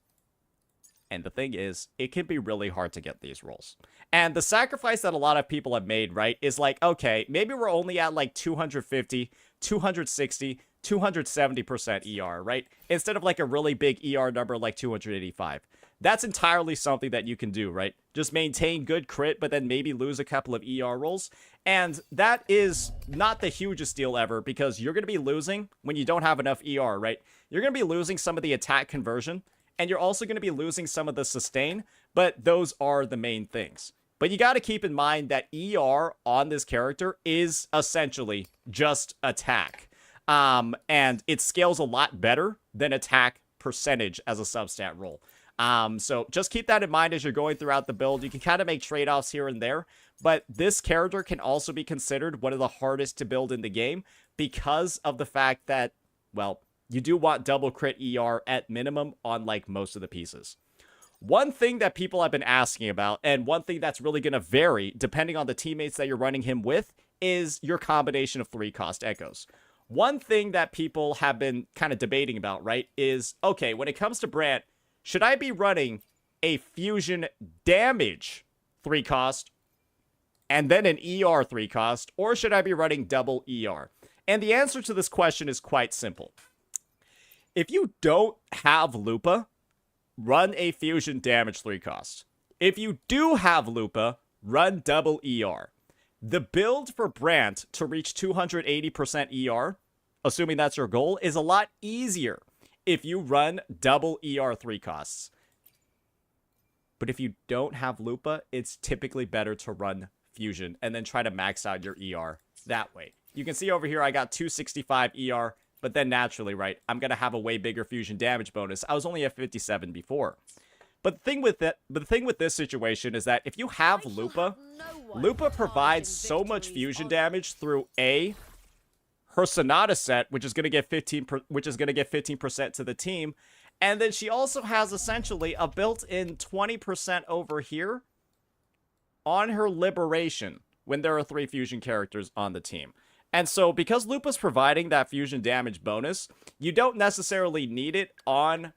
And the thing is, it can be really hard to get these rolls. And the sacrifice that a lot of people have made, right, is like, okay, maybe we're only at like 250, 260, 270% ER, right? Instead of like a really big ER number like 285. That's entirely something that you can do, right? Just maintain good crit, but then maybe lose a couple of ER rolls. And that is not the hugest deal ever, because you're going to be losing when you don't have enough ER, right? You're going to be losing some of the attack conversion, and you're also going to be losing some of the sustain, but those are the main things. But you got to keep in mind that ER on this character is essentially just attack. And it scales a lot better than attack percentage as a substat roll. So just keep that in mind as you're going throughout the build. You can kind of make trade-offs here and there, but this character can also be considered one of the hardest to build in the game because of the fact that, well, you do want double crit ER at minimum on like most of the pieces. One thing that people have been asking about, and one thing that's really going to vary depending on the teammates that you're running him with, is your combination of 3-cost echoes. One thing that people have been kind of debating about, right, is, okay, when it comes to Brant, should I be running a fusion damage 3-cost and then an ER 3-cost, or should I be running double ER? And the answer to this question is quite simple. If you don't have Lupa, run a fusion damage 3-cost. If you do have Lupa, run double ER. The build for Brant to reach 280% ER, assuming that's your goal, is a lot easier if you run double ER 3-costs. But if you don't have Lupa, it's typically better to run fusion and then try to max out your ER that way. You can see over here I got 265 ER, but then naturally, right, I'm going to have a way bigger fusion damage bonus. I was only at 57 before. But the thing with this situation is that if you have Lupa, Lupa provides so much fusion damage through her Sonata set, which is going to get 15% to the team, and then she also has essentially a built-in 20% over here on her Liberation when there are 3 fusion characters on the team. And so, because Lupa's providing that fusion damage bonus, you don't necessarily need it on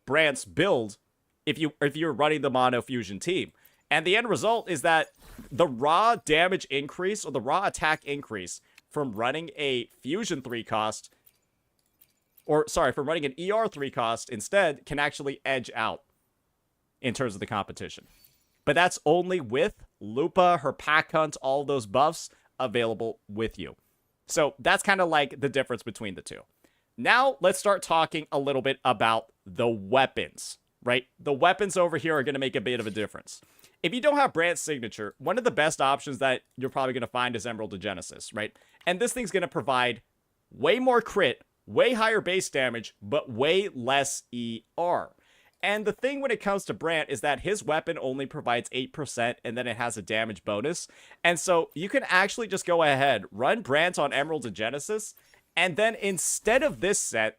Brant's build if you're running the mono fusion team. And the end result is that the raw damage increase, or the raw attack increase, from running a fusion 3-cost, from running an ER 3-cost instead, can actually edge out in terms of the competition. But that's only with Lupa, her pack hunt, all those buffs available with you. So that's kind of like the difference between the two. Now let's start talking a little bit about the weapons, right? The weapons over here are going to make a bit of a difference. If you don't have Brant's signature, one of the best options that you're probably going to find is Emerald to Genesis, right? And this thing's going to provide way more crit, way higher base damage, but way less ER. And the thing when it comes to Brant is that his weapon only provides 8% and then it has a damage bonus. And so you can actually just go ahead, run Brant on Emerald to Genesis, and then instead of this set,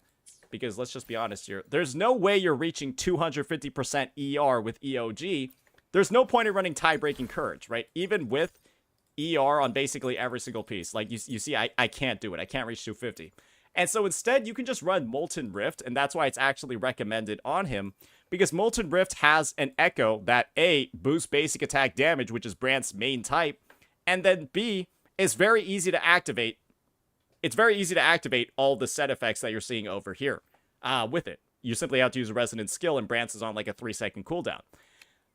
because let's just be honest here, there's no way you're reaching 250% ER with EOG. There's no point in running Tie-Breaking Courage, right? Even with ER on basically every single piece. Like, you see, I can't do it. I can't reach 250. And so instead, you can just run Molten Rift, and that's why it's actually recommended on him, because Molten Rift has an Echo that, A, boosts basic attack damage, which is Brandt's main type, and then B, is very easy to activate. It's very easy to activate all the set effects that you're seeing over here with it. You simply have to use a Resonant Skill, and Brandt's is on like a 3-second cooldown.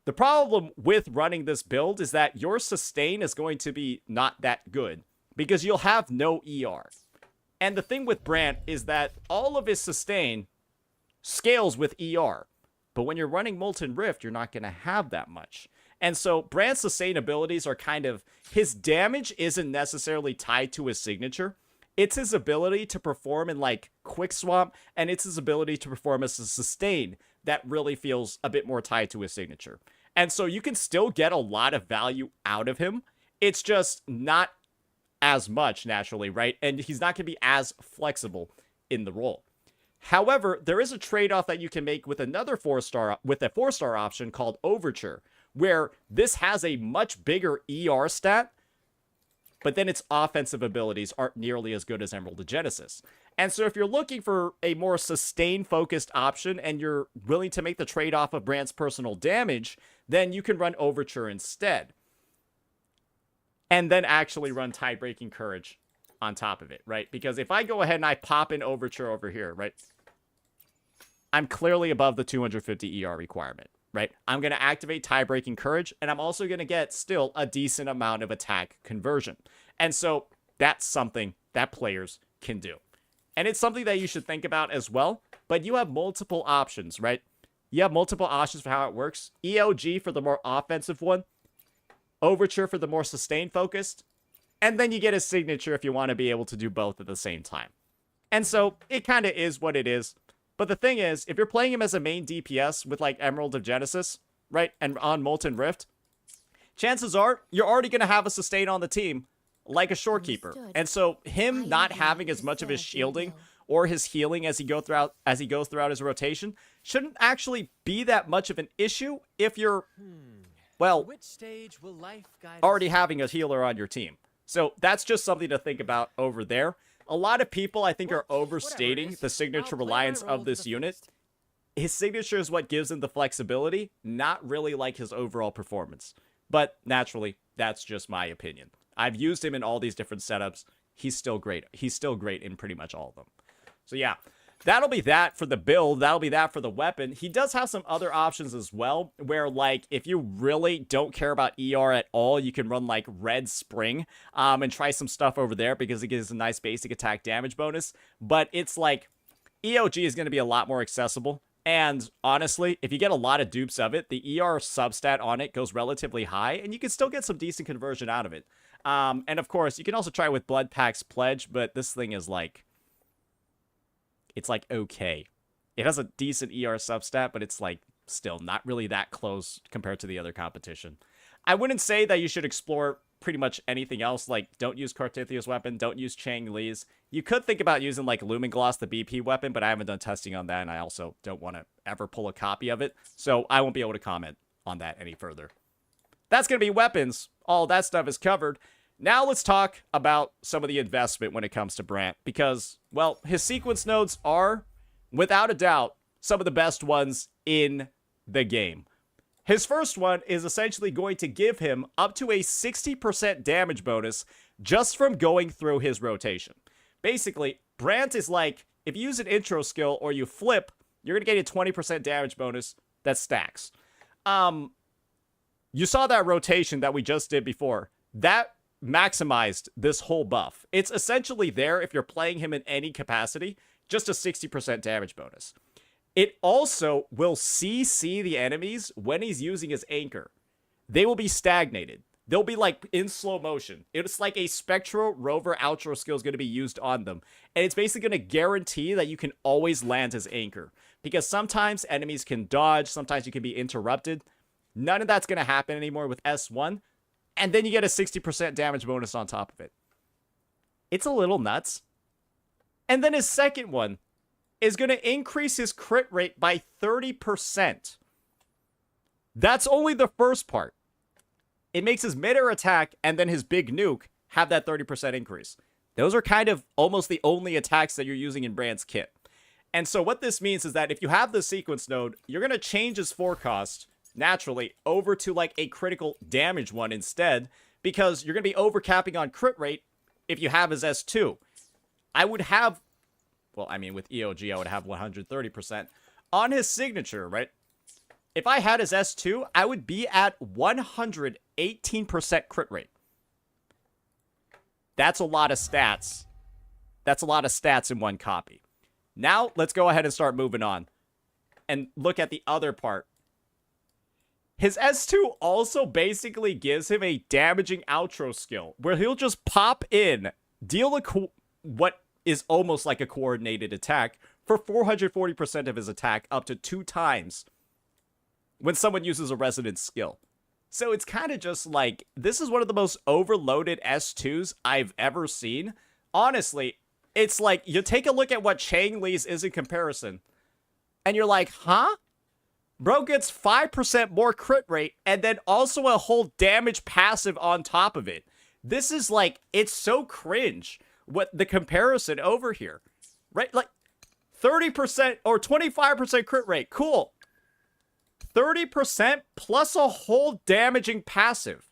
The problem with running this build is that your sustain is going to be not that good, because you'll have no ER. And the thing with Brandt is that all of his sustain scales with ER. But when you're running Molten Rift, you're not going to have that much. And so Brandt's sustain abilities are kind of... His damage isn't necessarily tied to his signature. It's his ability to perform in, like, Quick Swamp, and it's his ability to perform as a sustain that really feels a bit more tied to his signature. And so you can still get a lot of value out of him. It's just not as much, naturally, right? And he's not going to be as flexible in the role. However, there is a trade-off that you can make with another 4-star, with a 4-star option called Overture, where this has a much bigger ER stat, but then its offensive abilities aren't nearly as good as Emerald of Genesis. And so if you're looking for a more sustain-focused option and you're willing to make the trade-off of Brandt's personal damage, then you can run Overture instead. And then actually run Tie-Breaking Courage on top of it, right? Because if I go ahead and I pop in Overture over here, right? I'm clearly above the 250 ER requirement, right? I'm going to activate Tie-Breaking Courage, and I'm also going to get still a decent amount of attack conversion. And so that's something that players can do. And it's something that you should think about as well, but you have multiple options, right? You have multiple options for how it works. EOG for the more offensive one, Overture for the more sustained focused, and then you get a signature if you want to be able to do both at the same time. And so it kind of is what it is. But the thing is, if you're playing him as a main DPS with like Emerald of Genesis, right, and on Molten Rift, chances are you're already going to have a sustain on the team like a Shorekeeper. And so him not having as much of his shielding or his healing as he goes throughout his rotation shouldn't actually be that much of an issue if you're, well, already having a healer on your team. So that's just something to think about over there. A lot of people, I think, are overstating the signature reliance of this unit. His signature is what gives him the flexibility, not really like his overall performance. But naturally, that's just my opinion. I've used him in all these different setups. He's still great. He's still great in pretty much all of them. So yeah, that'll be that for the build. That'll be that for the weapon. He does have some other options as well, where like if you really don't care about ER at all, you can run like Red Spring and try some stuff over there because it gives a nice basic attack damage bonus. But it's like EOG is going to be a lot more accessible. And honestly, if you get a lot of dupes of it, the ER substat on it goes relatively high, and you can still get some decent conversion out of it. And of course, you can also try with Blood Pack's Pledge, but this thing is like, it's like okay. It has a decent ER substat, but it's like still not really that close compared to the other competition. I wouldn't say that you should explore pretty much anything else. Like, don't use Cartithia's weapon, don't use Chang Li's. You could think about using like Lumingloss, the BP weapon, but I haven't done testing on that, and I also don't want to ever pull a copy of it, so I won't be able to comment on that any further. That's going to be weapons. All that stuff is covered. Now let's talk about some of the investment when it comes to Brandt, because, well, his sequence nodes are, without a doubt, some of the best ones in the game. His first one is essentially going to give him up to a 60% damage bonus just from going through his rotation. Basically, Brandt is like, if you use an intro skill or you flip, you're going to get a 20% damage bonus that stacks. You saw that rotation that we just did before. That maximized this whole buff. It's essentially there if you're playing him in any capacity, just a 60% damage bonus. It also will CC the enemies when he's using his anchor. They will be stagnated. They'll be like in slow motion. It's like a Spectral Rover outro skill is going to be used on them. And it's basically going to guarantee that you can always land his anchor. Because sometimes enemies can dodge, sometimes you can be interrupted. None of that's going to happen anymore with S1. And then you get a 60% damage bonus on top of it. It's a little nuts. And then his second one is going to increase his crit rate by 30%. That's only the first part. it makes his mid-air attack and then his big nuke have that 30% increase. Those are kind of almost the only attacks that you're using in Brand's kit. And so what this means is that if you have the sequence node, you're going to change his forecast naturally over to like a critical damage one instead, because you're going to be overcapping on crit rate if you have his S2. I would have, well, I mean, with EOG, I would have 130%. On his signature, right? If I had his S2, I would be at 118% crit rate. That's a lot of stats. That's a lot of stats in one copy. Now, let's go ahead and start moving on and look at the other part. His S2 also basically gives him a damaging outro skill where he'll just pop in, deal what is almost like a coordinated attack for 440% of his attack up to 2 times when someone uses a resonance skill. So it's kind of just like, this is one of the most overloaded S2s I've ever seen. Honestly, it's like, you take a look at what Chang Li's is in comparison, and you're like, huh? Bro gets 5% more crit rate, and then also a whole damage passive on top of it. This is like, it's so cringe, what the comparison over here. Right? Like, 30% or 25% crit rate, cool. 30% plus a whole damaging passive.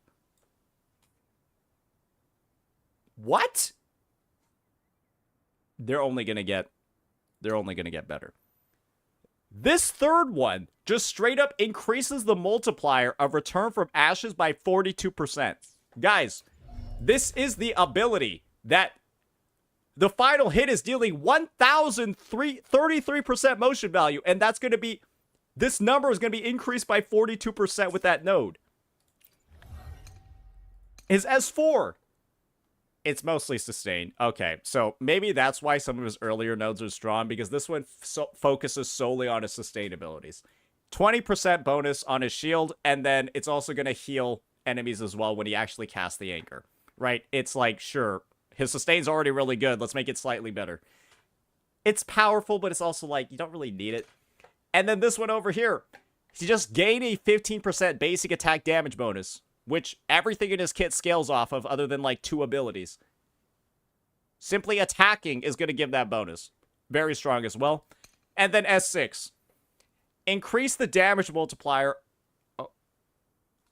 What? They're only gonna get better. This third one just straight up increases the multiplier of return from ashes by 42%. Guys, this is the ability that the final hit is dealing 1,033% motion value, and that's going to be, this number is going to be increased by 42% with that node. His S4, it's mostly sustained. Okay, so maybe that's why some of his earlier nodes are strong, because this one focuses solely on his sustainabilities. 20% bonus on his shield, and then it's also going to heal enemies as well when he actually casts the anchor, right? It's like, sure, his sustain's already really good. Let's make it slightly better. It's powerful, but it's also like, you don't really need it. And then this one over here, he just gained a 15% basic attack damage bonus, which everything in his kit scales off of other than like 2 abilities. Simply attacking is going to give that bonus. Very strong as well. And then S6. Increase the damage multiplier. Oh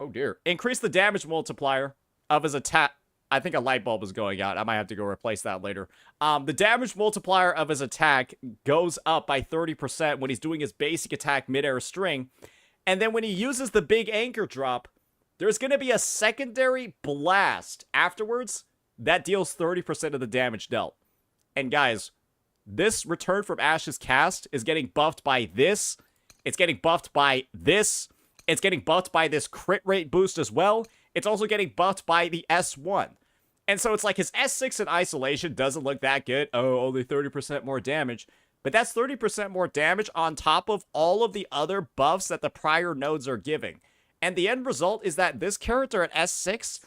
dear. Increase the damage multiplier of his attack. I think a light bulb is going out. I might have to go replace that later. The damage multiplier of his attack goes up by 30% when he's doing his basic attack mid-air string. And then when he uses the big anchor drop, there's going to be a secondary blast afterwards that deals 30% of the damage dealt. And guys, this Return from Ashes cast is getting buffed by this. It's getting buffed by this. It's getting buffed by this crit rate boost as well. It's also getting buffed by the S1. And so it's like his S6 in isolation doesn't look that good. Oh, only 30% more damage. But that's 30% more damage on top of all of the other buffs that the prior nodes are giving. And the end result is that this character at S6,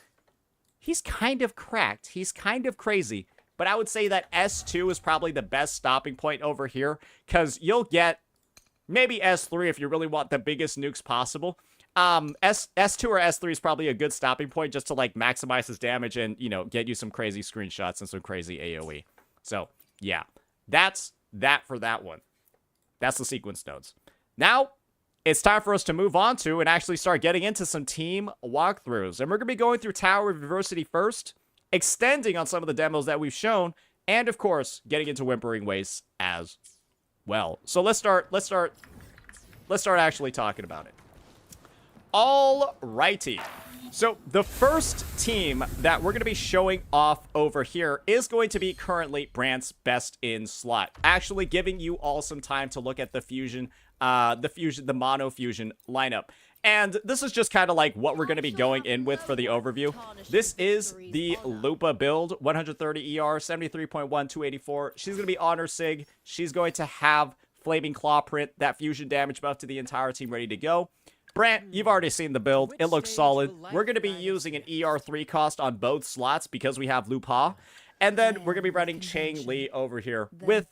he's kind of cracked. He's kind of crazy. But I would say that S2 is probably the best stopping point over here, because you'll get maybe S3 if you really want the biggest nukes possible. S2 or S3 is probably a good stopping point just to like maximize his damage and, you know, get you some crazy screenshots and some crazy AoE. So, yeah. That's that for that one. That's the sequence nodes. Now, it's time for us to move on to and actually start getting into some team walkthroughs. And we're going to be going through Tower of Adversity first, extending on some of the demos that we've shown, and of course, getting into Whimpering Wastes as well. So let's start actually talking about it. Alrighty. So the first team that we're going to be showing off over here is going to be currently Brandt's best in slot. Actually giving you all some time to look at the the mono fusion lineup. And this is just kind of like what we're going to be going in with for the overview. This is the Lupa build, 130 ER, 73.1, 284. She's going to be Honor Sig. She's going to have Flaming Claw print, that fusion damage buff to the entire team ready to go. Brandt, you've already seen the build. It looks solid. We're going to be using an ER3 cost on both slots because we have Lupa. And then we're going to be running Chang Li over here with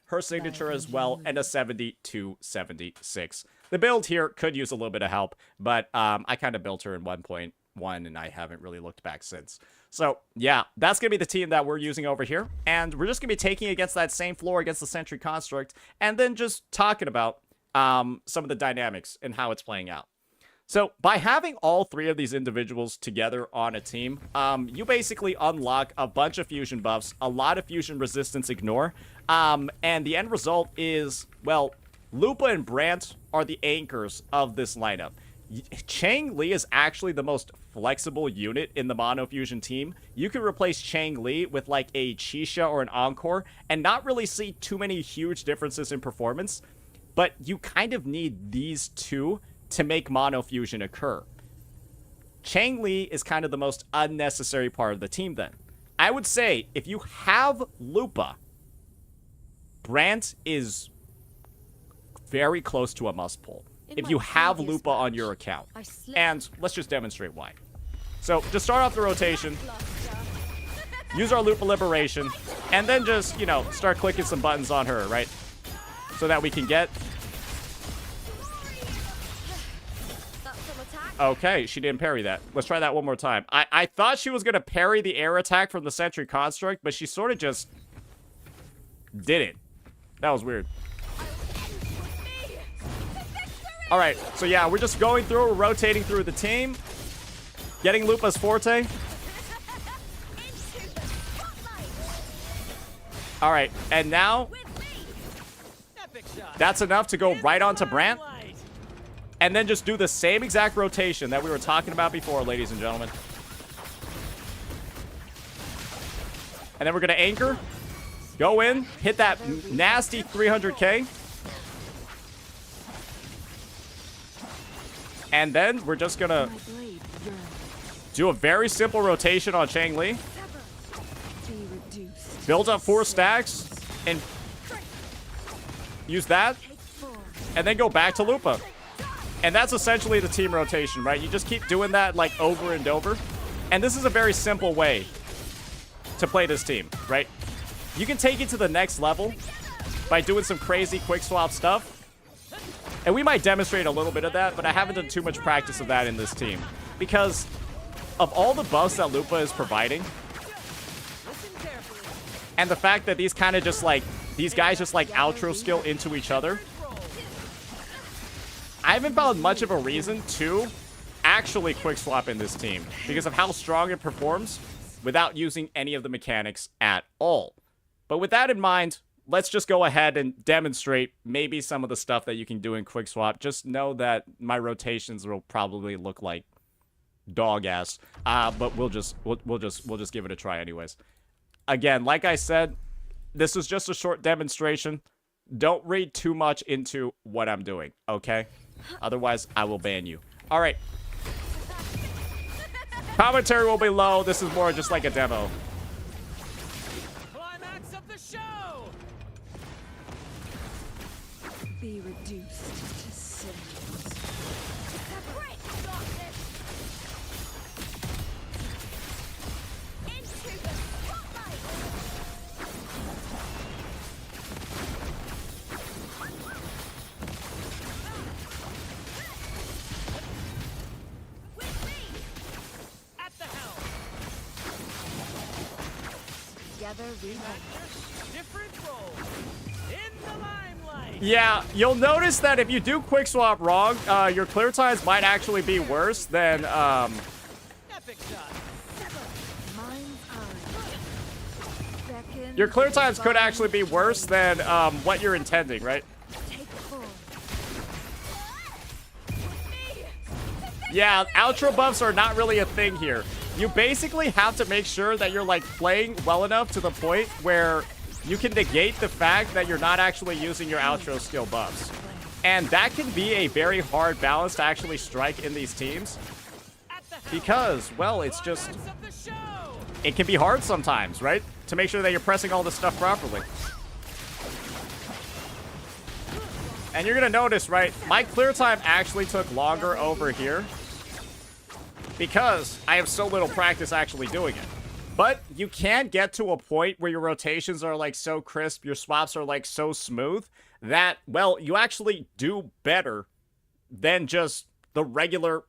her signature as well and a 70-76. The build here could use a little bit of help, but I kind of built her in 1.1 one, and I haven't really looked back since. So, yeah, that's going to be the team that we're using over here. And we're just going to be taking against that same floor against the Sentry Construct, and then just talking about some of the dynamics and how it's playing out. So, by having all three of these individuals together on a team, you basically unlock a bunch of fusion buffs, a lot of fusion resistance ignore, and the end result is, well, Lupa and Brant are the anchors of this lineup. Chang Li is actually the most flexible unit in the Mono Fusion team. You can replace Chang Li with like a Chisha or an Encore and not really see too many huge differences in performance, but you kind of need these two to make Mono Fusion occur. Chang Li is kind of the most unnecessary part of the team then. I would say if you have Lupa, Brant is very close to a must pull if you have Lupa on your account. And let's just demonstrate why. So, to start off the rotation, use our Lupa Liberation, and then just, you know, start clicking some buttons on her, right? So that we can get... Okay, she didn't parry that. Let's try that one more time. I thought she was going to parry the air attack from the Sentry Construct, but she sort of just did it. That was weird. Alright, so yeah, we're just going through, we're rotating through the team, getting Lupa's forte. Alright, and now, that's enough to go right onto Brant. And then just do the same exact rotation that we were talking about before, ladies and gentlemen. And then we're going to anchor, go in, hit that nasty 300k. And then we're just going to do a very simple rotation on Chang Li. Build up 4 stacks and use that. And then go back to Lupa. And that's essentially the team rotation, right? You just keep doing that like over and over. And this is a very simple way to play this team, right? You can take it to the next level by doing some crazy quick swap stuff. And we might demonstrate a little bit of that, but I haven't done too much practice of that in this team. Because of all the buffs that Lupa is providing, and the fact that these kind of just like, these guys just like outro skill into each other, I haven't found much of a reason to actually quick swap in this team because of how strong it performs without using any of the mechanics at all. But with that in mind, let's just go ahead and demonstrate maybe some of the stuff that you can do in quick swap. Just know that my rotations will probably look like dog ass, but we'll just give it a try anyways. Again, like I said, this is just a short demonstration. Don't read too much into what I'm doing, okay? Otherwise, I will ban you. All right. Commentary will be low. This is more just like a demo. Climax of the show. Be reduced to cinders. Into the spotlight. With me. At the helm. Together we Different roles. In the limelight. Yeah, you'll notice that if you do quick swap wrong, your clear times might actually be worse than, Epic shot. mind's eye. Beckon your clear times could actually be worse than, what you're intending, right? take full. Yeah, outro buffs are not really a thing here. You basically have to make sure that you're, like, playing well enough to the point where you can negate the fact that you're not actually using your outro skill buffs. And that can be a very hard balance to actually strike in these teams. Because, well, it's just... Climax of the show. It can be hard sometimes, right? To make sure that you're pressing all this stuff properly. And you're gonna notice, right? My clear time actually took longer over here because I have so little practice actually doing it. But you can get to a point where your rotations are like so crisp, your swaps are like so smooth that, well, you actually do better than just the regular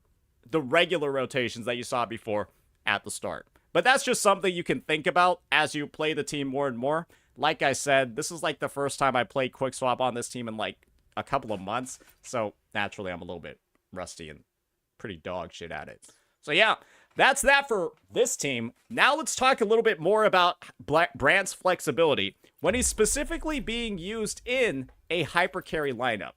the regular rotations that you saw before at the start. But that's just something you can think about as you play the team more and more. Like I said, this is like the first time I played Quick Swap on this team in like a couple of months. So naturally, I'm a little bit rusty and pretty dog shit at it. So yeah, that's that for this team. Now let's talk a little bit more about Brandt's flexibility when he's specifically being used in a hyper carry lineup.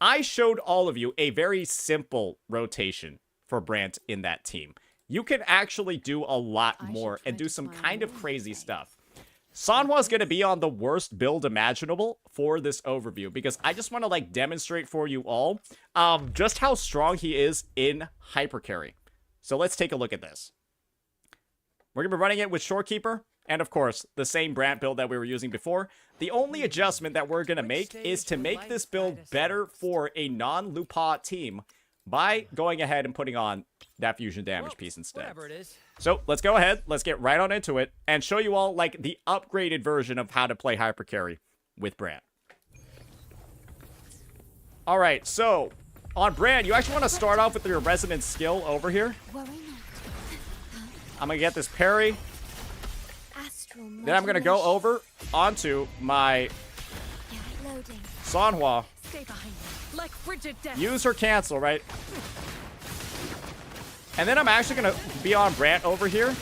I showed all of you a very simple rotation for Brandt in that team. You can actually do a lot more and do some kind of crazy stuff. Sanhwa's going to be on the worst build imaginable for this overview because I just want to like demonstrate for you all just how strong he is in hyper carry. So let's take a look at this. We're going to be running it with Shorekeeper and of course the same Brandt build that we were using before. The only adjustment that we're going to make is to make this build better for a non-Lupa team by going ahead and putting on that fusion damage piece instead. Whatever it is. So let's go ahead, let's get right on into it, and show you all like the upgraded version of how to play hyper carry with Brandt. Alright, so on Brandt, you actually want to start off with your resonant skill over here. Worry not. I'm going to get this parry. Astral Then I'm going to go modulation. over onto my Yeah, loading. Sanhwa. Stay behind me. Like frigid death. Use her cancel, right? And then I'm actually going to be on Brandt over here.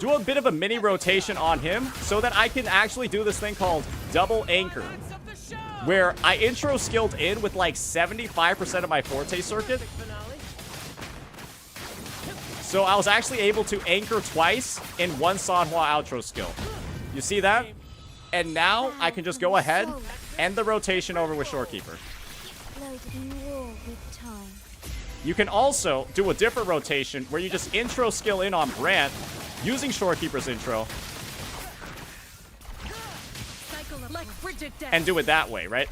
Do a bit of a mini rotation on him so that I can actually do this thing called double anchor, Of the show. where I intro skilled in with like 75% of my forte circuit. Finale. So I was actually able to anchor twice in one Sanhwa outro skill. You see that? And now I can just go ahead, end the rotation over with Shorekeeper. Loaded in war with time. You can also do a different rotation where you just intro skill in on Brandt using Shorekeeper's intro Cycle of like frigid death. and do it that way, right?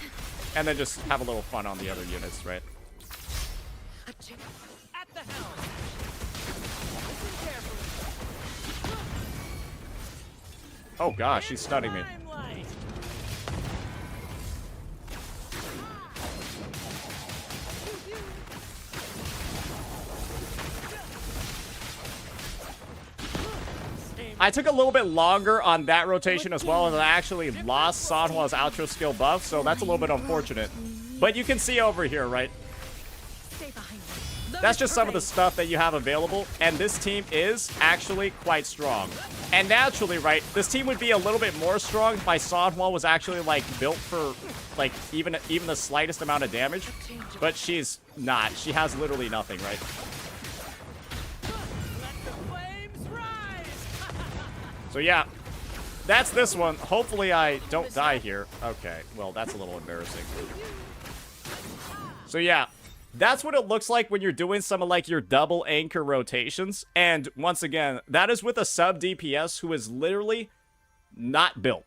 And then just have a little fun on the other units, right? At the helm. Listen carefully. Oh gosh, she's stunning me. Limelight. I took a little bit longer on that rotation as well, and I actually lost Sanhwa's outro skill buff, so that's a little bit unfortunate. But you can see over here, right? Stay behind me. That's just some of the stuff that you have available, and this team is actually quite strong. And naturally, right, this team would be a little bit more strong if my Sanhwa was actually, like, built for, like, even the slightest amount of damage. But she's not. She has literally nothing, right? Let the flames rise. So, yeah, that's this one. Hopefully I don't die here. Okay, well, that's a little embarrassing. So, yeah. That's what it looks like when you're doing some of like your double anchor rotations. And once again, that is with a sub DPS who is literally not built.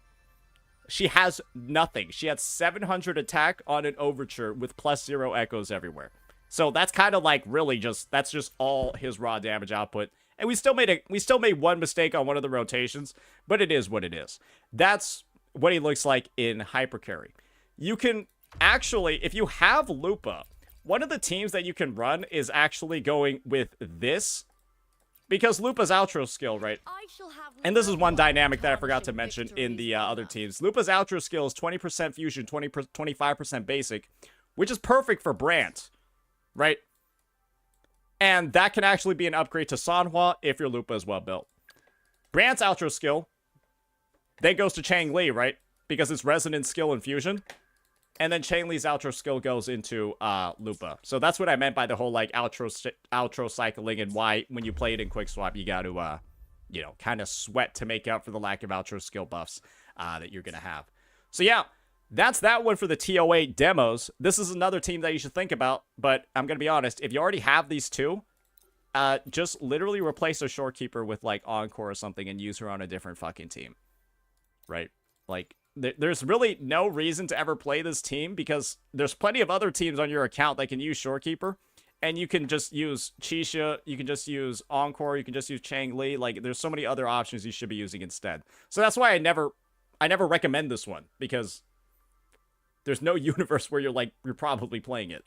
She has nothing. She had 700 attack on an overture with +0 echoes everywhere. So that's kind of like really that's just all his raw damage output. And we still made one mistake on one of the rotations, but it is what it is. That's what he looks like in hyper carry. You can actually, if you have Lupa, one of the teams that you can run is actually going with this, because Lupa's outro skill, right? I shall have And this is one dynamic that I forgot to mention in the other teams. Lupa's outro skill is 20% fusion, 25% basic, which is perfect for Brandt, right? And that can actually be an upgrade to Sanhwa if your Lupa is well built. Brandt's outro skill then goes to Chang Li, right? Because it's resonant skill and fusion. And then Chang Li's outro skill goes into Lupa. So that's what I meant by the whole like outro cycling, and why when you play it in Quick Swap, you got to, you know, kind of sweat to make up for the lack of outro skill buffs that you're going to have. So yeah, that's that one for the TOA demos. This is another team that you should think about, but I'm going to be honest, if you already have these two, just literally replace a Shorekeeper with like Encore or something and use her on a different fucking team. Right? Like, there's really no reason to ever play this team because there's plenty of other teams on your account that can use Shorekeeper, and you can just use Chisha, you can just use Encore, you can just use Chang Li. Like, there's so many other options you should be using instead. So that's why I never recommend this one, because there's no universe where you're probably playing it.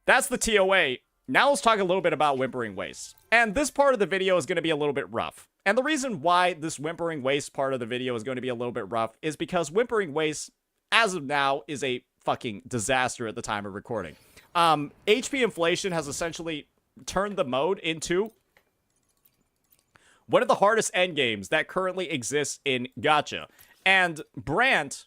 that's the TOA. Now let's talk a little bit about Whimpering Waste. And this part of the video is going to be a little bit rough. And the reason why this Whimpering Waste part of the video is going to be a little bit rough is because Whimpering Waste, as of now, is a fucking disaster at the time of recording. HP inflation has essentially turned the mode into one of the hardest endgames that currently exists in Gacha. And Brant,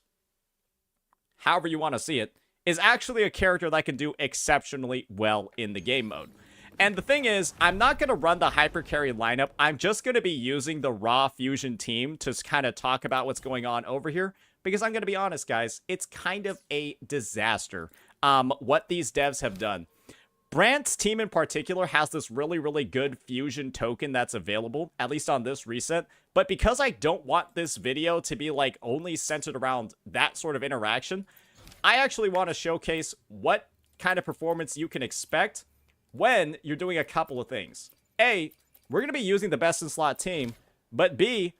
however you want to see it, is actually a character that can do exceptionally well in the game mode. And the thing is, I'm not going to run the hypercarry lineup. I'm just going to be using the raw fusion team to kind of talk about what's going on over here. Because I'm going to be honest, guys, it's kind of a disaster what these devs have done. Brant's team in particular has this really, really good fusion token that's available, at least on this reset. But because I don't want this video to be like only centered around that sort of interaction, I actually want to showcase what kind of performance you can expect when you're doing a couple of things. A, we're going to be using the best in slot team, but B,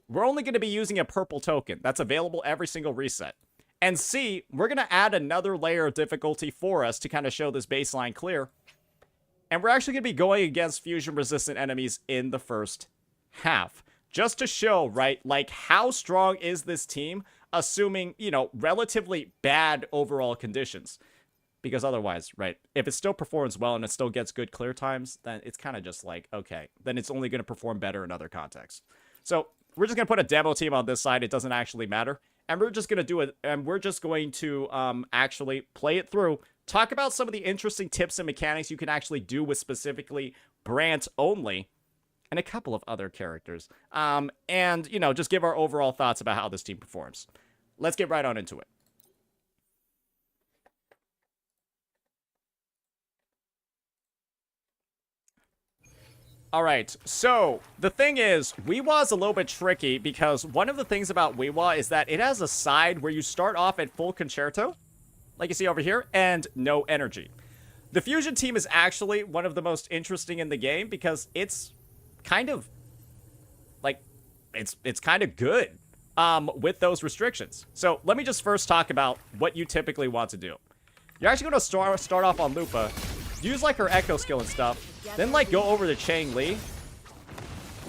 we're only going to be using a purple token that's available every single reset. And C, we're going to add another layer of difficulty for us to kind of show this baseline clear. And we're actually going to be going against fusion-resistant enemies in the first half. Just to show, right, like how strong is this team, assuming, you know, relatively bad overall conditions. Because otherwise, right, if it still performs well and it still gets good clear times, then it's kind of just like, okay, then it's only going to perform better in other contexts. So we're just going to put a demo team on this side. It doesn't actually matter. And we're just going to do it, and we're just going to actually play it through, talk about some of the interesting tips and mechanics you can actually do with specifically Brant only, and a couple of other characters. And, you know, just give our overall thoughts about how this team performs. Let's get right on into it. All right, so the thing is, Wuwa is a little bit tricky because one of the things about Wuwa is that it has a side where you start off at full concerto, like you see over here, and no energy. The fusion team is actually one of the most interesting in the game because it's kind of, like, it's kind of good with those restrictions. So let me just first talk about what you typically want to do. You're actually going to start off on Lupa, use like her echo skill and stuff, then like go over to Chang Li,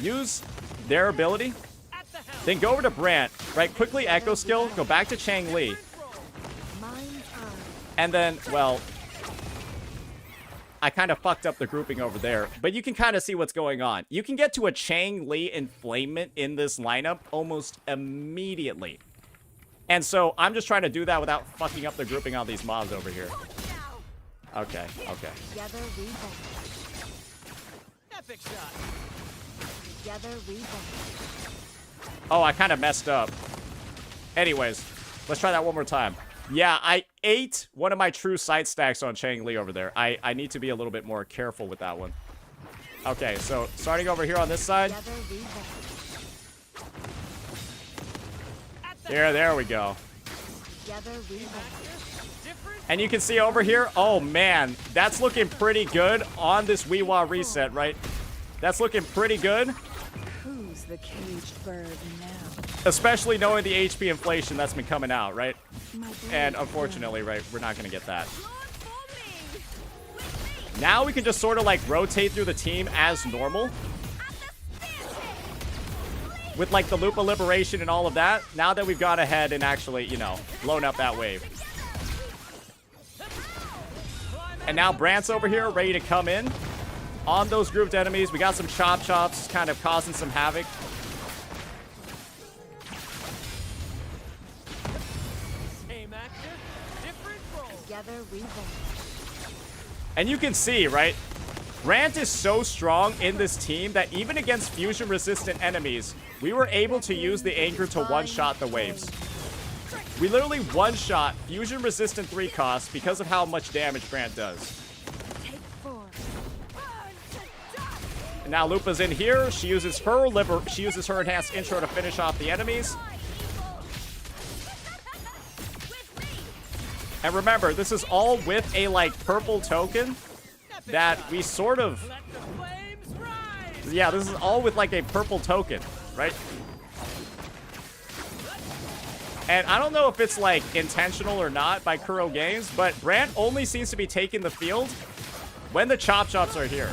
use their ability, then go over to Brant, right, quickly echo skill, go back to Chang Li, and then, well, I kind of fucked up the grouping over there, but you can kind of see what's going on. You can get to a Chang Li inflamement in this lineup almost immediately. And so I'm just trying to do that without fucking up the grouping on these mobs over here. Okay, okay. Together we bond. Epic shot. Together we bond. Oh, I kind of messed up. Anyways, let's try that one more time. Yeah, I ate one of my true sight stacks on Chang Li over there. I need to be a little bit more careful with that one. Okay, so starting over here on this side. Together we bond. There we go. Together we bond. And you can see over here, oh man, that's looking pretty good on this Wuwa reset, right? That's looking pretty good. Who's the caged bird now? Especially knowing the HP inflation that's been coming out, right? My And brave unfortunately, right, we're not going to get that. Now we can just sort of like rotate through the team as normal. With like the Lupa Liberation and all of that, now that we've gone ahead and actually, you know, blown up that wave. And now Brant's over here, ready to come in on those grouped enemies. We got some chop chops kind of causing some havoc. Same actor, different role. Together we bond. And you can see, right? Brant is so strong in this team that even against fusion-resistant enemies, we were able to use the anchor to one-shot the waves. We literally one-shot fusion-resistant 3 costs because of how much damage Brant does. Take 4. And now Lupa's in here. She uses her enhanced intro to finish off the enemies. And remember, this is all with a like purple token that we sort of, Let the flames rise. yeah, this is all with like a purple token, right? And I don't know if it's, like, intentional or not by Kuro Games, but Brant only seems to be taking the field when the Chop Chops are here,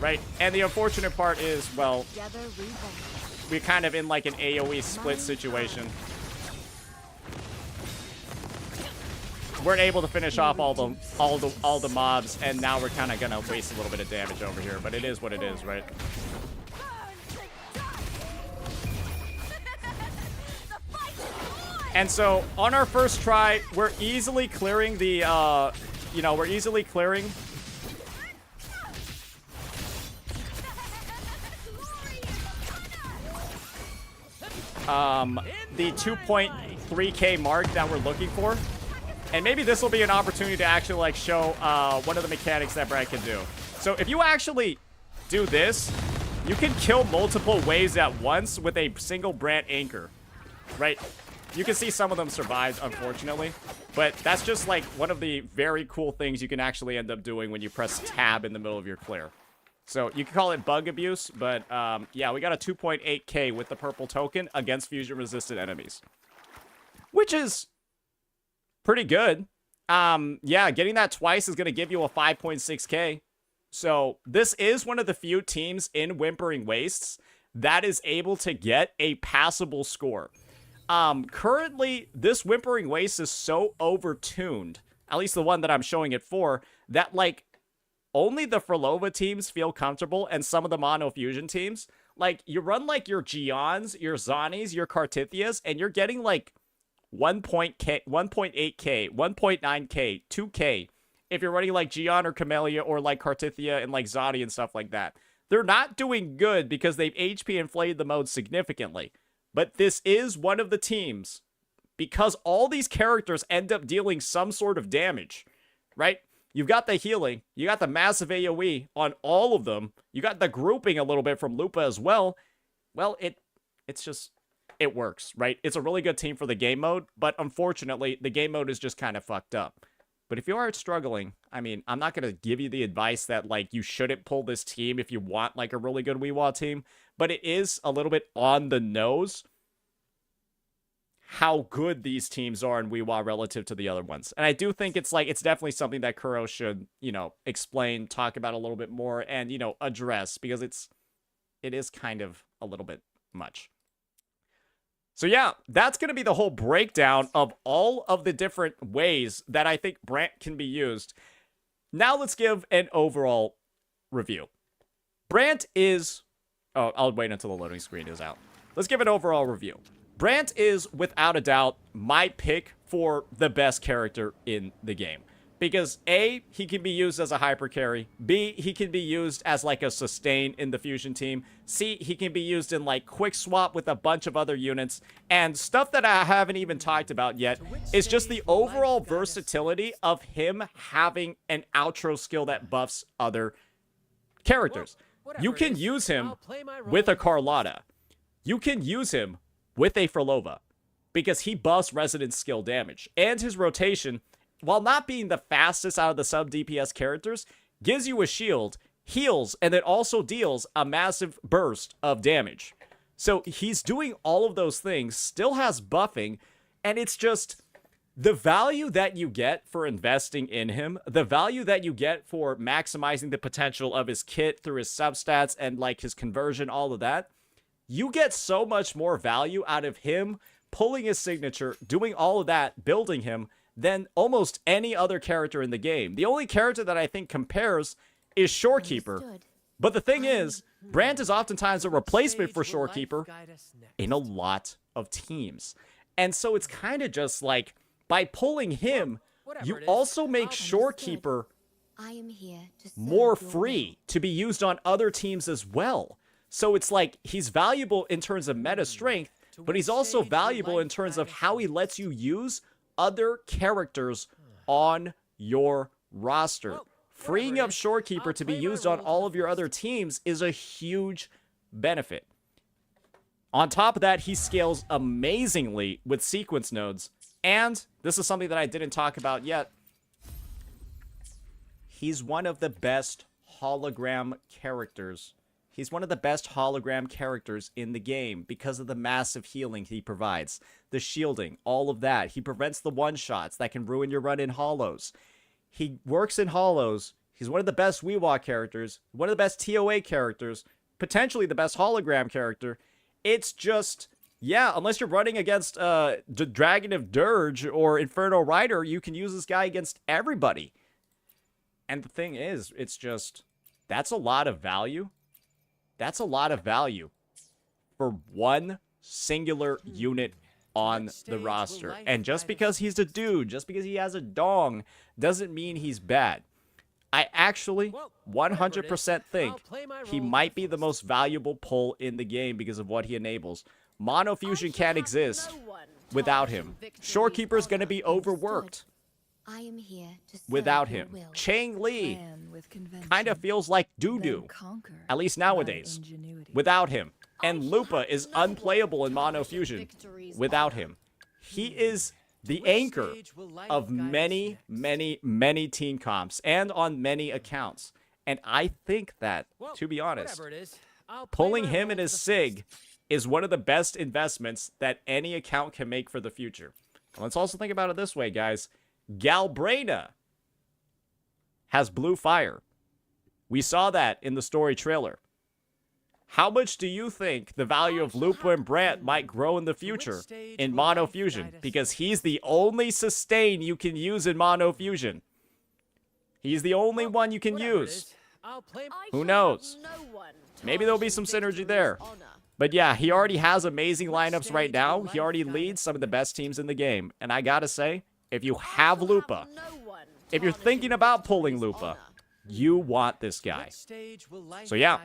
right? And the unfortunate part is, well, we're kind of in, like, an AoE split situation. Weren't able to finish off all the mobs, and now we're kind of gonna waste a little bit of damage over here, but it is what it is, right? And so, on our first try, we're easily clearing the, we're easily clearing the 2.3k mark that we're looking for. And maybe this will be an opportunity to actually, like, show one of the mechanics that Brant can do. So, if you actually do this, you can kill multiple waves at once with a single Brant anchor, right? You can see some of them survived, unfortunately. But that's just, like, one of the very cool things you can actually end up doing when you press tab in the middle of your clear. So, you can call it bug abuse, but, yeah, we got a 2.8k with the purple token against fusion-resistant enemies. Which is pretty good. Yeah, getting that twice is going to give you a 5.6k. So, this is one of the few teams in Whimpering Wastes that is able to get a passable score. Currently, this Whimpering Waste is so overtuned, at least the one that I'm showing it for, that, like, only the Frolova teams feel comfortable, and some of the Mono Fusion teams. Like, you run, like, your Gions, your Zanis, your Cartithias, and you're getting, like, 1.8k, 1.9k, 2k, if you're running, like, Gion or Camellia or, like, Cartithia and, like, Zani and stuff like that. They're not doing good because they've HP inflated the mode significantly. But this is one of the teams, because all these characters end up dealing some sort of damage, right? You've got the healing, you got the massive AoE on all of them, you got the grouping a little bit from Lupa as well. Well, it's just, it works, right? It's a really good team for the game mode, but unfortunately, the game mode is just kind of fucked up. But if you are struggling, I mean, I'm not going to give you the advice that, like, you shouldn't pull this team if you want, like, a really good Wuwa team, but it is a little bit on the nose how good these teams are in Wuwa relative to the other ones. And I do think it's, like, it's definitely something that Kuro should, you know, explain, talk about a little bit more, and, you know, address, because it is kind of a little bit much. So yeah, that's going to be the whole breakdown of all of the different ways that I think Brant can be used. Now let's give an overall review. Brant is... Oh, I'll wait until the loading screen is out. Let's give an overall review. Brant is, without a doubt, my pick for the best character in the game. Because A, he can be used as a hyper carry. B, he can be used as, like, a sustain in the fusion team. C, he can be used in, like, quick swap with a bunch of other units. And stuff that I haven't even talked about yet is just the overall versatility of him having an outro skill that buffs other characters. You can use him with a Carlotta. You can use him with a Frolova, because he buffs Resident skill damage. And his rotation, while not being the fastest out of the sub-DPS characters, gives you a shield, heals, and then also deals a massive burst of damage. So he's doing all of those things, still has buffing, and it's just the value that you get for investing in him, the value that you get for maximizing the potential of his kit through his substats and, like, his conversion, all of that. You get so much more value out of him pulling his signature, doing all of that, building him, than almost any other character in the game. The only character that I think compares is Shorekeeper. But the thing is, Brant is oftentimes a replacement for Shorekeeper in a lot of teams. And so it's kind of just like, by pulling him, you also make Shorekeeper more free to be used on other teams as well. So it's like, he's valuable in terms of meta strength, but he's also valuable in terms of how he lets you use other characters on your roster. Freeing up Shorekeeper to be used on all of your other teams is a huge benefit. On top of that, he scales amazingly with sequence nodes. And this is something that I didn't talk about yet. He's one of the best hologram characters. He's one of the best hologram characters in the game because of the massive healing he provides, the shielding, all of that. He prevents the one-shots that can ruin your run in holos. He works in holos. He's one of the best Wuwa characters, one of the best TOA characters, potentially the best hologram character. It's just, yeah, unless you're running against Dragon of Dirge or Inferno Rider, you can use this guy against everybody. And the thing is, it's just, that's a lot of value. That's a lot of value for one singular unit on the roster. And just because he's a dude, just because he has a dong, doesn't mean he's bad. I actually 100% think he might be the most valuable pull in the game because of what he enables. Mono Fusion can't exist without him. Shorekeeper's going to be overworked I am here to without him. Chang Li kind of feels like doo-doo, at least nowadays, without him. And Lupa is unplayable in Mono Fusion without him. He is the anchor of many, many, many team comps and on many accounts. And I think that, to be honest, pulling him in his SIG is one of the best investments that any account can make for the future. And let's also think about it this way, guys. Galbrena has blue fire. We saw that in the story trailer. How much do you think the value of Lupa and Brant might grow in the future in Mono Fusion? Because he's the only sustain you can use in Mono Fusion. He's the only one you can use. Who knows? Maybe there'll be some synergy there. But yeah, he already has amazing lineups right now. He already leads some of the best teams in the game. And I gotta say, if you have Lupa, if you're thinking about pulling Lupa, you want this guy. So yeah,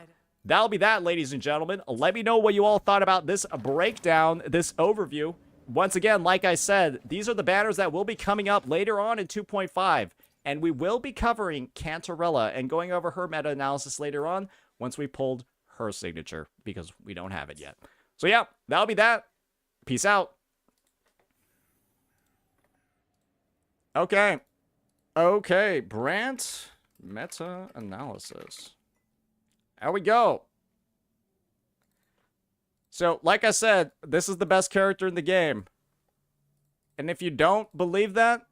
that'll be that, ladies and gentlemen. Let me know what you all thought about this breakdown, this overview. Once again, like I said, these are the banners that will be coming up later on in 2.5. And we will be covering Cantarella and going over her meta-analysis later on once we pulled her signature, because we don't have it yet. So yeah, that'll be that. Peace out. Okay, Brant meta-analysis. There we go. So, like I said, this is the best character in the game. And if you don't believe that,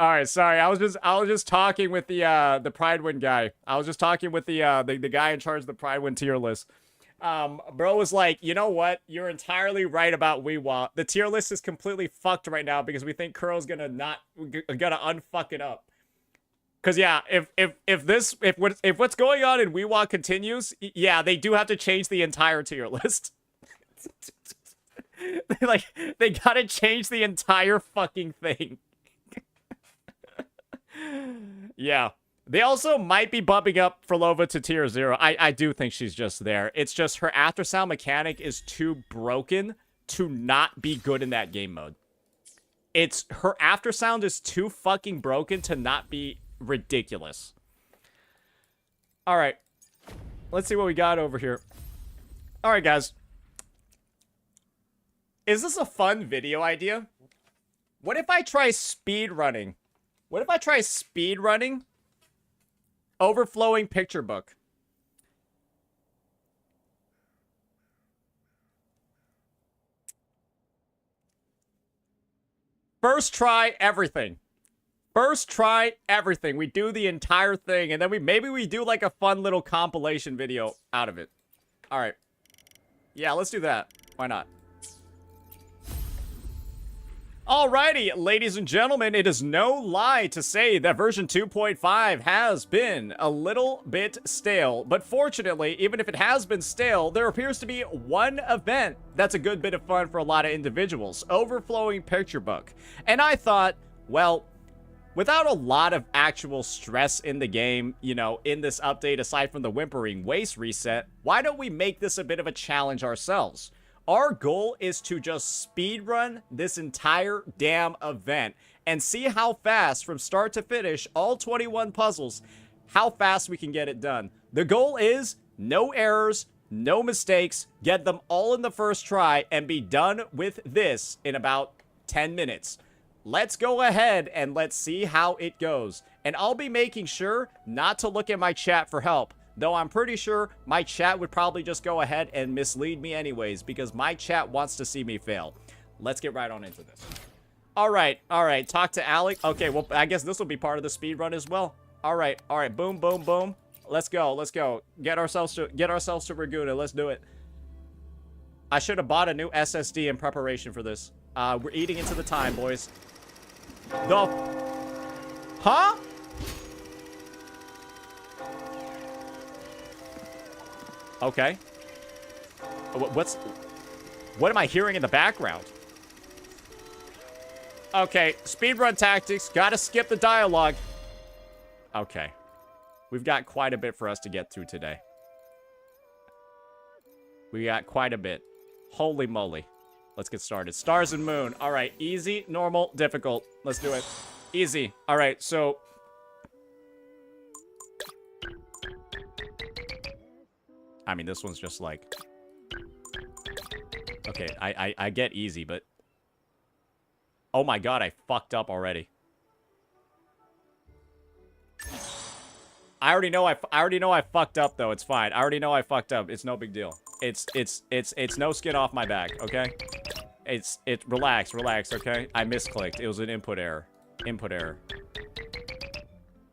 all right, sorry. I was just talking with the Prydwen guy. I was just talking with the guy in charge of the Prydwen tier list. Bro was like, you know what? You're entirely right about Wuwa. The tier list is completely fucked right now because we think Kuro's gonna unfuck it up. Cause yeah, if what's going on in Wuwa continues, yeah, they do have to change the entire tier list. They gotta change the entire fucking thing. Yeah. They also might be bumping up Frolova to tier 0. I do think she's just there. It's just her after-sound mechanic is too broken to not be good in that game mode. Her after-sound is too fucking broken to not be ridiculous. Alright. Let's see what we got over here. Alright, guys. Is this a fun video idea? What if I try speed running? What if I try speed running Overflowing Picture Book? First try everything. First try everything. We do the entire thing, and then maybe we do like a fun little compilation video out of it. All right. Yeah, let's do that. Why not? Alrighty, ladies and gentlemen, it is no lie to say that version 2.5 has been a little bit stale. But fortunately, even if it has been stale, there appears to be one event that's a good bit of fun for a lot of individuals. Overflowing Picture Book. And I thought, well, without a lot of actual stress in the game, you know, in this update, aside from the Whimpering Waste reset, why don't we make this a bit of a challenge ourselves? Our goal is to just speedrun this entire damn event and see how fast, from start to finish, all 21 puzzles, how fast we can get it done. The goal is no errors, no mistakes, get them all in the first try, and be done with this in about 10 minutes. Let's go ahead and let's see how it goes. And I'll be making sure not to look at my chat for help. Though I'm pretty sure my chat would probably just go ahead and mislead me anyways, because my chat wants to see me fail. Let's get right on into this. All right. Talk to Alec. Okay, well, I guess this will be part of the speed run as well. All right. Boom, boom, boom. Let's go. Get ourselves to Raguna. Let's do it. I should have bought a new SSD in preparation for this. We're eating into the time, boys. Huh? Okay. What am I hearing in the background? Okay, speedrun tactics. Gotta skip the dialogue. Okay. We've got quite a bit for us to get through today. We got quite a bit. Holy moly. Let's get started. Stars and Moon. All right, easy, normal, difficult. Let's do it. Easy. All right, so... I mean, this one's just like... Okay, I get easy, but... Oh my god, I fucked up already. I already know I fucked up, though. It's fine. I already know I fucked up. It's no big deal. It's no skin off my back, okay? Relax, okay? I misclicked. It was an input error.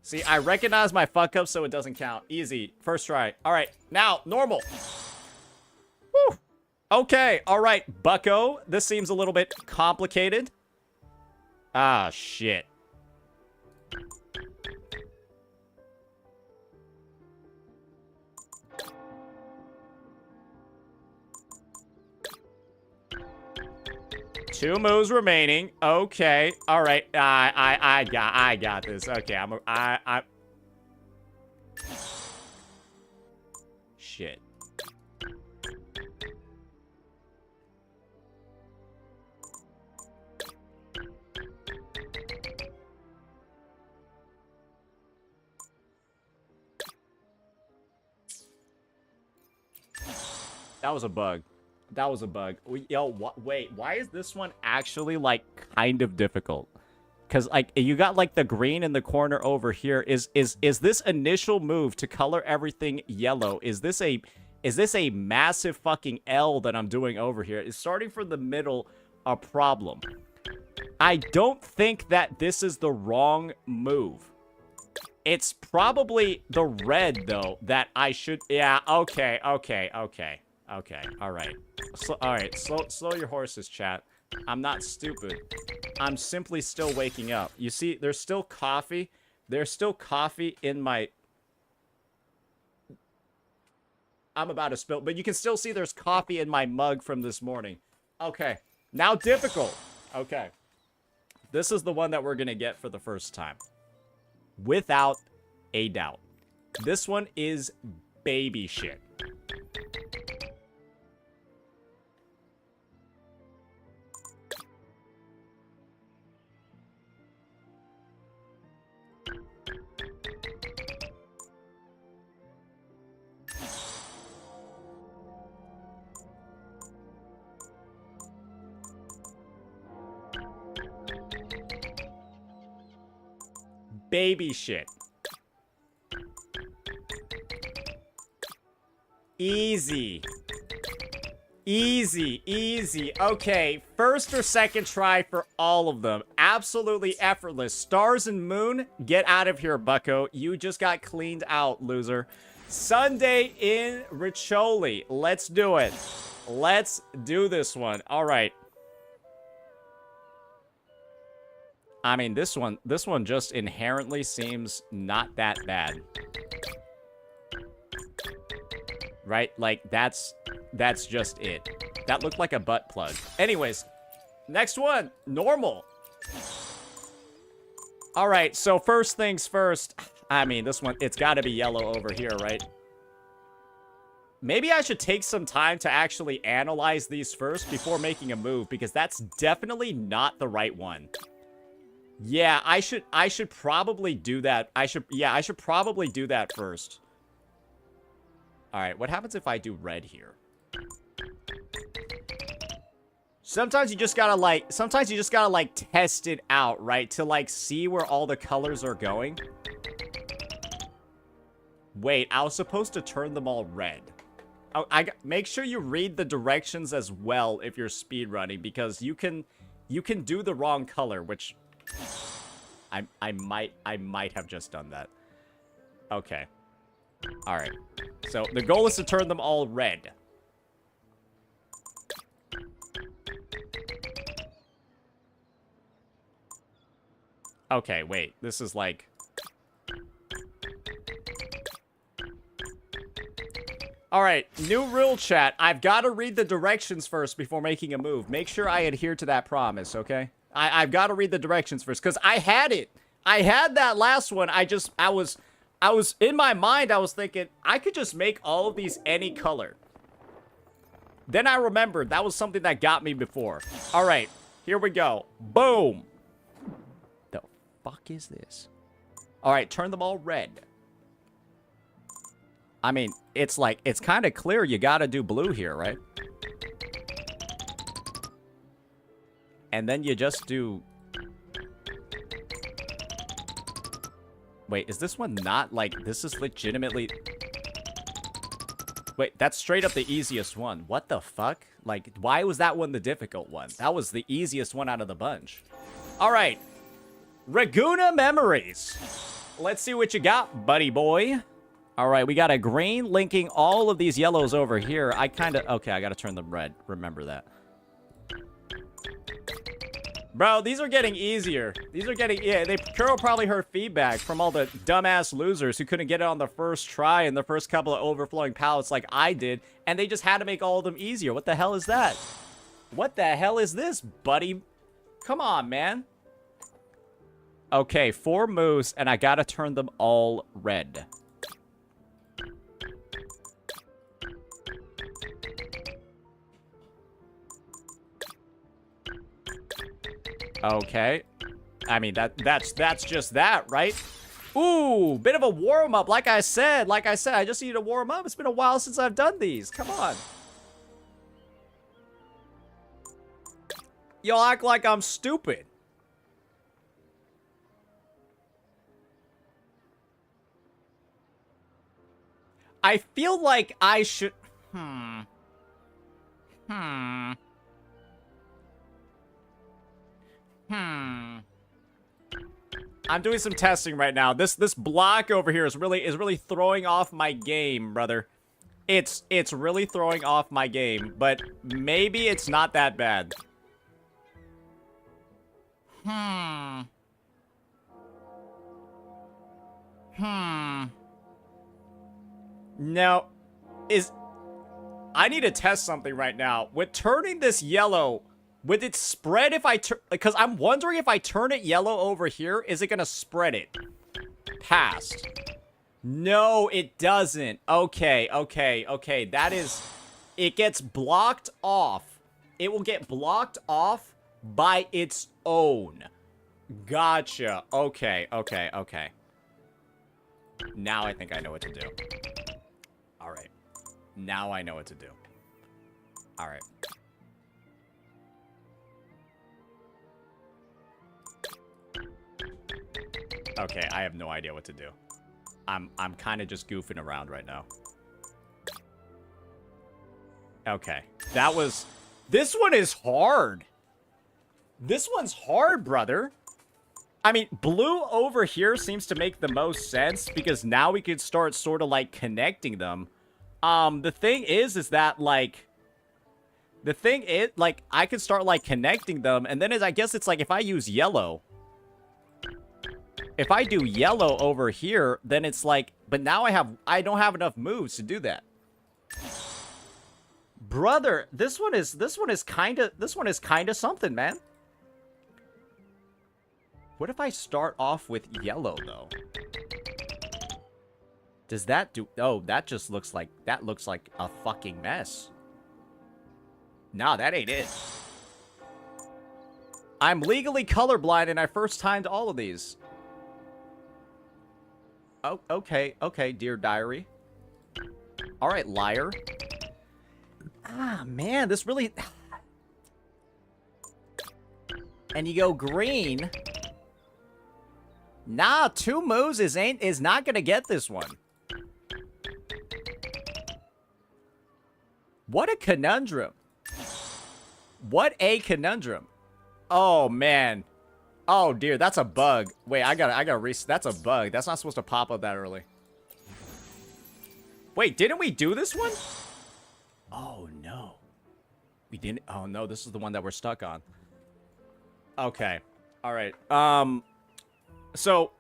See, I recognize my fuck up, so it doesn't count. Easy. First try. All right. Now, normal. Woo. Okay. All right, bucko. This seems a little bit complicated. Ah, shit. Two moves remaining. Okay. All right. I got this. Okay. Shit. That was a bug. That was a bug. Wait, why is this one actually, like, kind of difficult? Because, like, you got, like, the green in the corner over here. Is this initial move to color everything yellow? Is this a massive fucking L that I'm doing over here? Is starting from the middle a problem? I don't think that this is the wrong move. It's probably the red, though, that I should... Yeah, okay. Okay, all right. Slow your horses, chat. I'm not stupid. I'm simply still waking up. You see, there's still coffee. There's still coffee in my... I'm about to spill, but you can still see there's coffee in my mug from this morning. Okay, now difficult. Okay. This is the one that we're gonna get for the first time. Without a doubt. This one is baby shit. Baby shit. Easy. Okay, first or second try for all of them. Absolutely effortless. Stars and Moon, get out of here, bucko. You just got cleaned out, loser. Sunday in Riccioli. Let's do it. Let's do this one. All right. I mean, this one just inherently seems not that bad. Right? Like, that's just it. That looked like a butt plug. Anyways, next one. Normal. All right, so first things first. I mean, this one, it's got to be yellow over here, right? Maybe I should take some time to actually analyze these first before making a move, because that's definitely not the right one. Yeah, I should probably do that. I should probably do that first. All right, what happens if I do red here? Sometimes you just gotta like test it out, right? To like see where all the colors are going. Wait, I was supposed to turn them all red. Oh, make sure you read the directions as well if you're speedrunning, because you can do the wrong color, which I might have just done that. Okay. All right. So the goal is to turn them all red. Okay, wait. This is like... Alright, new rule, chat. I've got to read the directions first before making a move. Make sure I adhere to that promise, okay? I've got to read the directions first, because I had it. I had that last one. I was in my mind, I was thinking, I could just make all of these any color. Then I remembered that was something that got me before. Alright, here we go. Boom! The fuck is this? Alright, turn them all red. I mean, it's like, it's kind of clear you gotta do blue here, right? And then you just do... Wait, is this one not, like, this is legitimately... Wait, that's straight up the easiest one. What the fuck? Like, why was that one the difficult one? That was the easiest one out of the bunch. Alright. Raguna Memories. Let's see what you got, buddy boy. Alright, we got a green linking all of these yellows over here. I kind of... Okay, I gotta turn them red. Remember that. Bro, these are getting easier. These are getting... Yeah, Kuro probably heard feedback from all the dumbass losers who couldn't get it on the first try in the first couple of overflowing palettes like I did, and they just had to make all of them easier. What the hell is that? What the hell is this, buddy? Come on, man. Okay, 4 moves, and I gotta turn them all red. Okay. I mean, that's just that, right? Ooh, bit of a warm-up. Like I said, I just need to warm up. It's been a while since I've done these. Come on. Y'all act like I'm stupid. I feel like I should... I'm doing some testing right now. This block over here is really throwing off my game, brother. It's really throwing off my game, but maybe it's not that bad. No, I need to test something right now. With turning this yellow, would it spread if I turn... Because I'm wondering if I turn it yellow over here, is it going to spread it? Past. No, it doesn't. Okay. That is... It gets blocked off. It will get blocked off by its own. Gotcha. Okay. Now I think I know what to do. Alright. Now I know what to do. Alright. Okay, I have no idea what to do. I'm kind of just goofing around right now. Okay. That was... This one is hard. This one's hard, brother. I mean, blue over here seems to make the most sense because now we could start sort of like connecting them. The thing is that like... The thing is, like, I could start like connecting them, and then I guess it's like if I use yellow... If I do yellow over here, then it's like, but now I don't have enough moves to do that. Brother, this one is kind of something, man. What if I start off with yellow though? Does that do... Oh, that just looks like... That looks like a fucking mess. Nah, that ain't it. I'm legally colorblind and I first timed all of these. Oh, okay. Okay, dear diary. Alright, liar. Ah, man, this really... And you go green. Nah, 2 moves is not gonna get this one. What a conundrum. What a conundrum. Oh, man. Oh, dear, that's a bug. Wait, I gotta reset. That's a bug. That's not supposed to pop up that early. Wait, didn't we do this one? Oh, no. We didn't. Oh, no, this is the one that we're stuck on. Okay. All right. So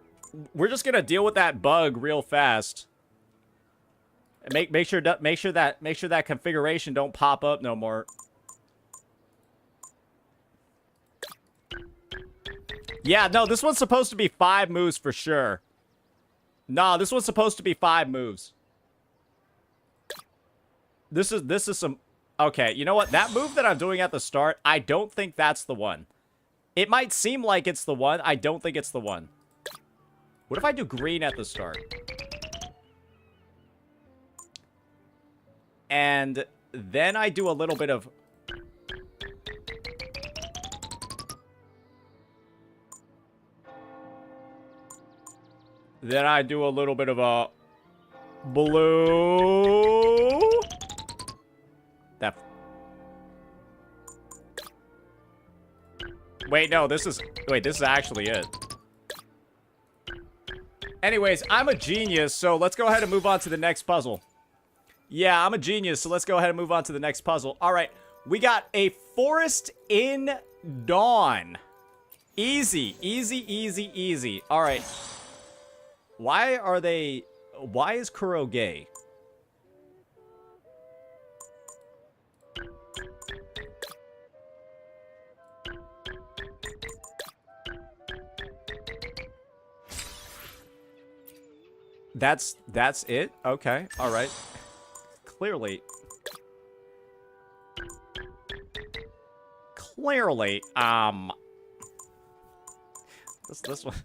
we're just gonna deal with that bug real fast. Make sure that configuration don't pop up no more. Yeah, no, this one's supposed to be 5 moves for sure. No, this one's supposed to be 5 moves. This is some... Okay, you know what? That move that I'm doing at the start, I don't think that's the one. It might seem like it's the one. I don't think it's the one. What if I do green at the start? And then I do a little bit of... Then I do a little bit of a blue. That. Wait, no, this is actually it. Anyways, I'm a genius, so let's go ahead and move on to the next puzzle. Yeah, I'm a genius, so let's go ahead and move on to the next puzzle. All right, we got a forest in dawn. Easy, easy, easy, easy. All right. Why is Kuro gay? That's it? Okay, all right. Clearly, this one.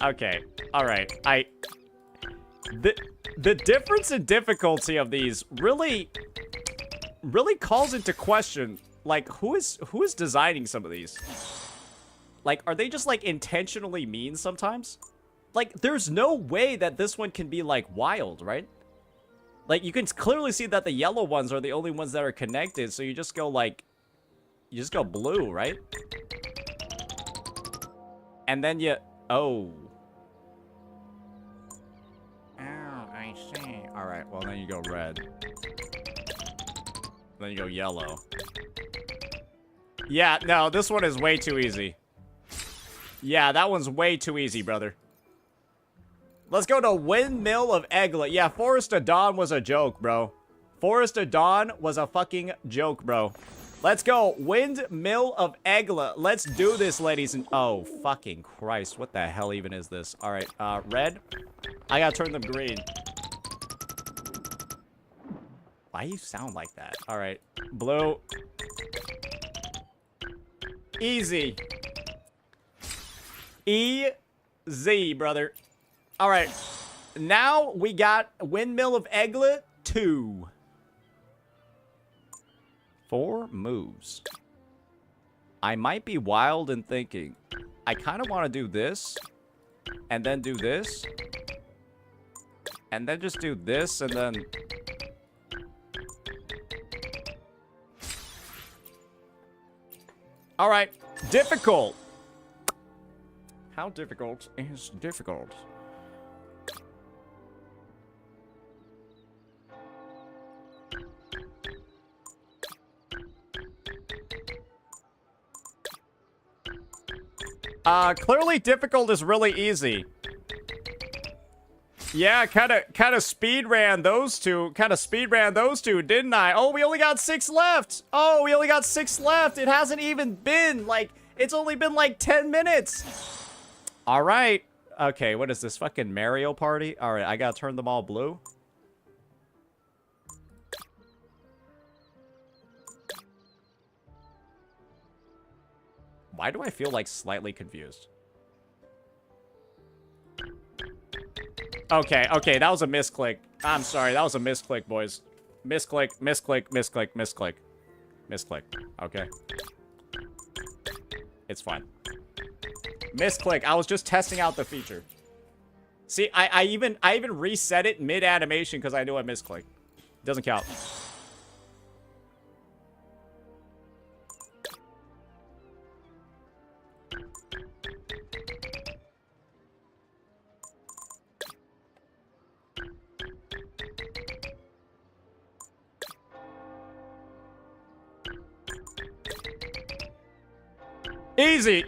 Okay, all right. The difference in difficulty of these really calls into question, like, who is designing some of these? Like, are they just like intentionally mean sometimes? Like, there's no way that this one can be like wild, right? Like, you can clearly see that the yellow ones are the only ones that are connected, so you just go like, you just go blue, right? And then you, oh. I see. All right, well, then you go red. Then you go yellow. Yeah, no, this one is way too easy. Yeah, that one's way too easy, brother. Let's go to Windmill of Eglet. Yeah, Forest of Dawn was a joke, bro. Forest of Dawn was a fucking joke, bro. Let's go. Windmill of Eglet. Let's do this, ladies and... Oh, fucking Christ. What the hell even is this? All right, red. I gotta turn them green. Why you sound like that? All right, blue. Easy. Easy, brother. All right, now we got Windmill of Eglet 2. 4 moves. I might be wild in thinking. I kind of want to do this, and then do this, and then just do this, and then... All right, difficult. How difficult is difficult? Clearly difficult is really easy. Yeah, kind of speed ran those two. Didn't I? Oh, we only got 6 left. Oh, we only got 6 left. It hasn't even been like, it's only been like 10 minutes. All right. Okay, what is this? Fucking Mario Party? Alright, I gotta turn them all blue. Why do I feel like slightly confused? Okay, okay, that was a misclick. I'm sorry, that was a misclick, boys. Misclick, misclick, misclick, misclick. Misclick. Okay. It's fine. Misclick. I was just testing out the feature. See, I even reset it mid-animation because I knew I misclicked. Doesn't count. Easy.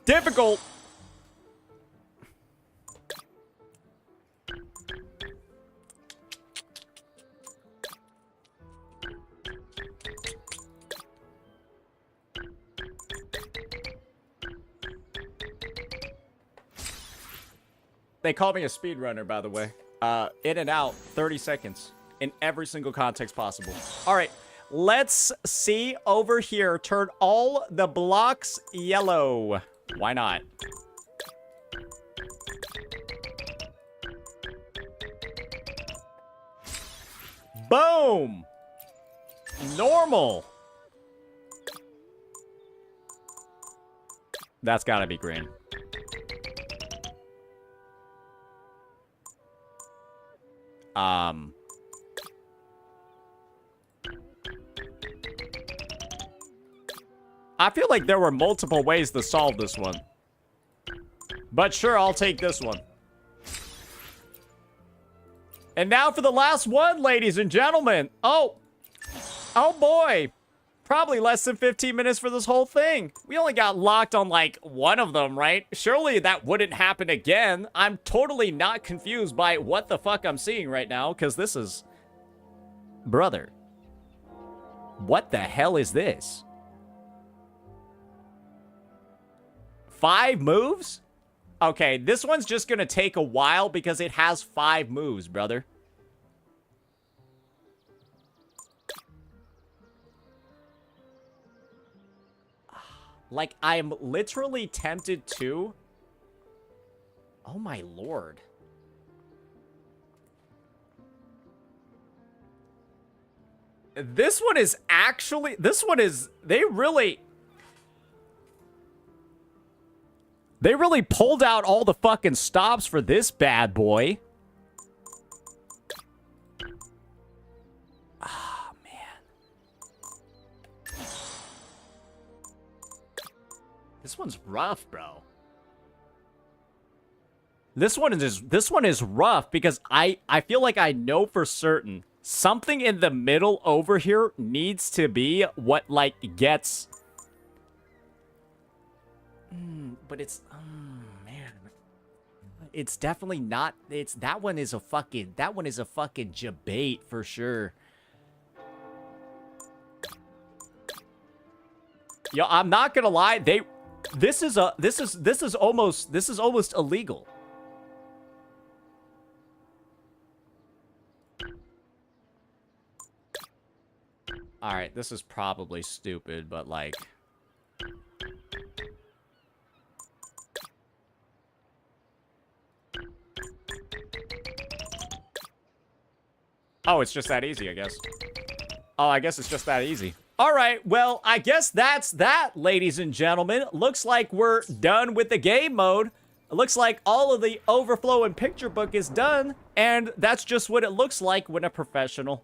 Difficult. They call me a speedrunner, by the way. In and out, 30 seconds. In every single context possible. All right. Let's see over here. Turn all the blocks yellow. Why not? Boom! Normal. That's gotta be green. I feel like there were multiple ways to solve this one. But sure, I'll take this one. And now for the last one, ladies and gentlemen. Oh boy. Probably less than 15 minutes for this whole thing. We only got locked on like one of them, right? Surely that wouldn't happen again. I'm totally not confused by what the fuck I'm seeing right now, because this is... Brother. What the hell is this? 5 moves? Okay, this one's just gonna take a while because it has 5 moves, brother. Like, I'm literally tempted to... Oh my lord. This one is actually... This one is... They really pulled out all the fucking stops for this bad boy. Ah, man. This one's rough, bro. This one is rough because I feel like I know for certain something in the middle over here needs to be what like gets but it's man. It's definitely not. That one is a fucking debate for sure. Yo, I'm not gonna lie, this is almost illegal. All right, this is probably stupid, but like oh, it's just that easy, I guess. Oh, I guess it's just that easy. All right, well, I guess that's that, ladies and gentlemen. Looks like we're done with the game mode. It looks like all of the overflow and picture book is done, and that's just what it looks like when a professional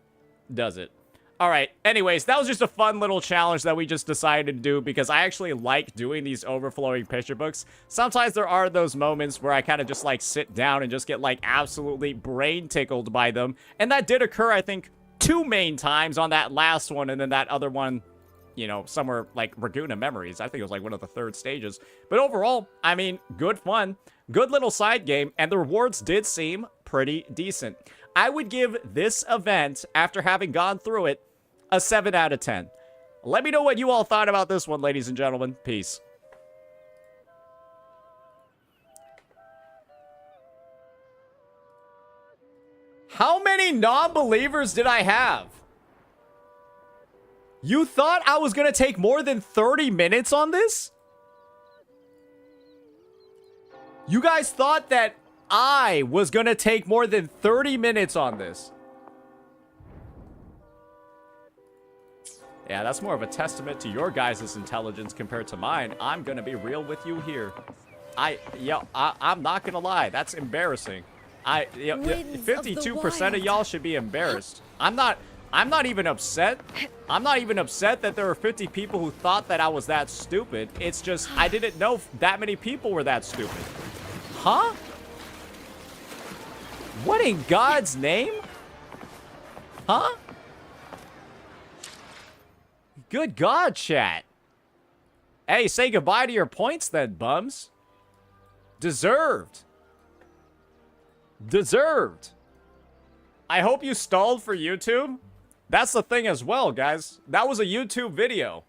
does it. All right, anyways, that was just a fun little challenge that we just decided to do because I actually like doing these overflowing picture books. Sometimes there are those moments where I kind of just like sit down and just get like absolutely brain tickled by them. And that did occur, I think, 2 main times on that last one, and then that other one, you know, somewhere like Raguna Memories. I think it was like one of the 3rd stages. But overall, I mean, good fun, good little side game, and the rewards did seem pretty decent. I would give this event, after having gone through it, a 7 out of 10. Let me know what you all thought about this one, ladies and gentlemen. Peace. How many non-believers did I have? You thought I was gonna take more than 30 minutes on this? You guys thought that I was gonna take more than 30 minutes on this? Yeah, that's more of a testament to your guys' intelligence compared to mine. I'm gonna be real with you here. I'm not gonna lie. That's embarrassing. 52% of y'all should be embarrassed. I'm not even upset. I'm not even upset that there were 50 people who thought that I was that stupid. It's just I didn't know that many people were that stupid. Huh? What in God's name? Huh? Good God, chat. Hey, say goodbye to your points then, bums. Deserved. Deserved. I hope you stalled for YouTube. That's the thing as well, guys. That was a YouTube video.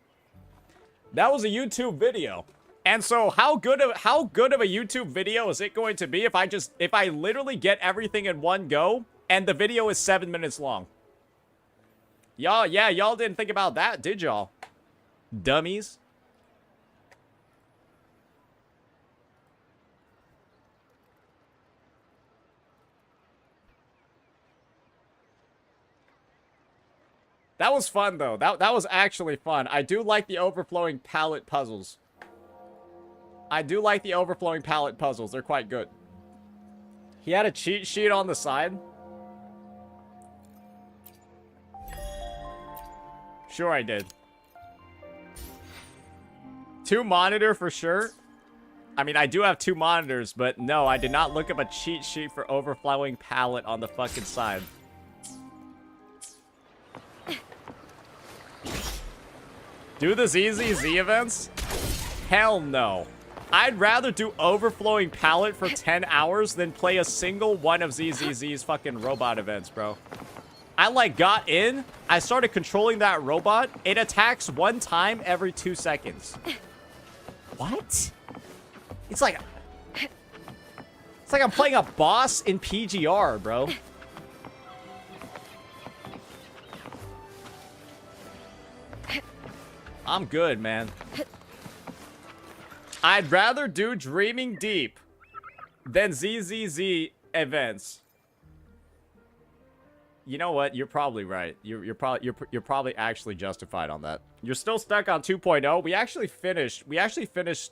That was a YouTube video. And so how good of a YouTube video is it going to be if I literally get everything in one go and the video is 7 minutes long? Y'all didn't think about that, did y'all? Dummies. That was fun, though. That was actually fun. I do like the overflowing palette puzzles. I do like the overflowing palette puzzles. They're quite good. He had a cheat sheet on the side. Sure I did. 2 monitor for sure. I mean, I do have 2 monitors, but no, I did not look up a cheat sheet for overflowing palette on the fucking side. Do the ZZZ events? Hell no. I'd rather do overflowing palette for 10 hours than play a single one of ZZZ's fucking robot events, bro. I like got in, I started controlling that robot. It attacks 1 time every 2 seconds. What? It's like I'm playing a boss in PGR, bro. I'm good, man. I'd rather do Dreaming Deep than ZZZ events. You know what? You're probably right. You're probably actually justified on that. You're still stuck on 2.0. We actually finished ZZZ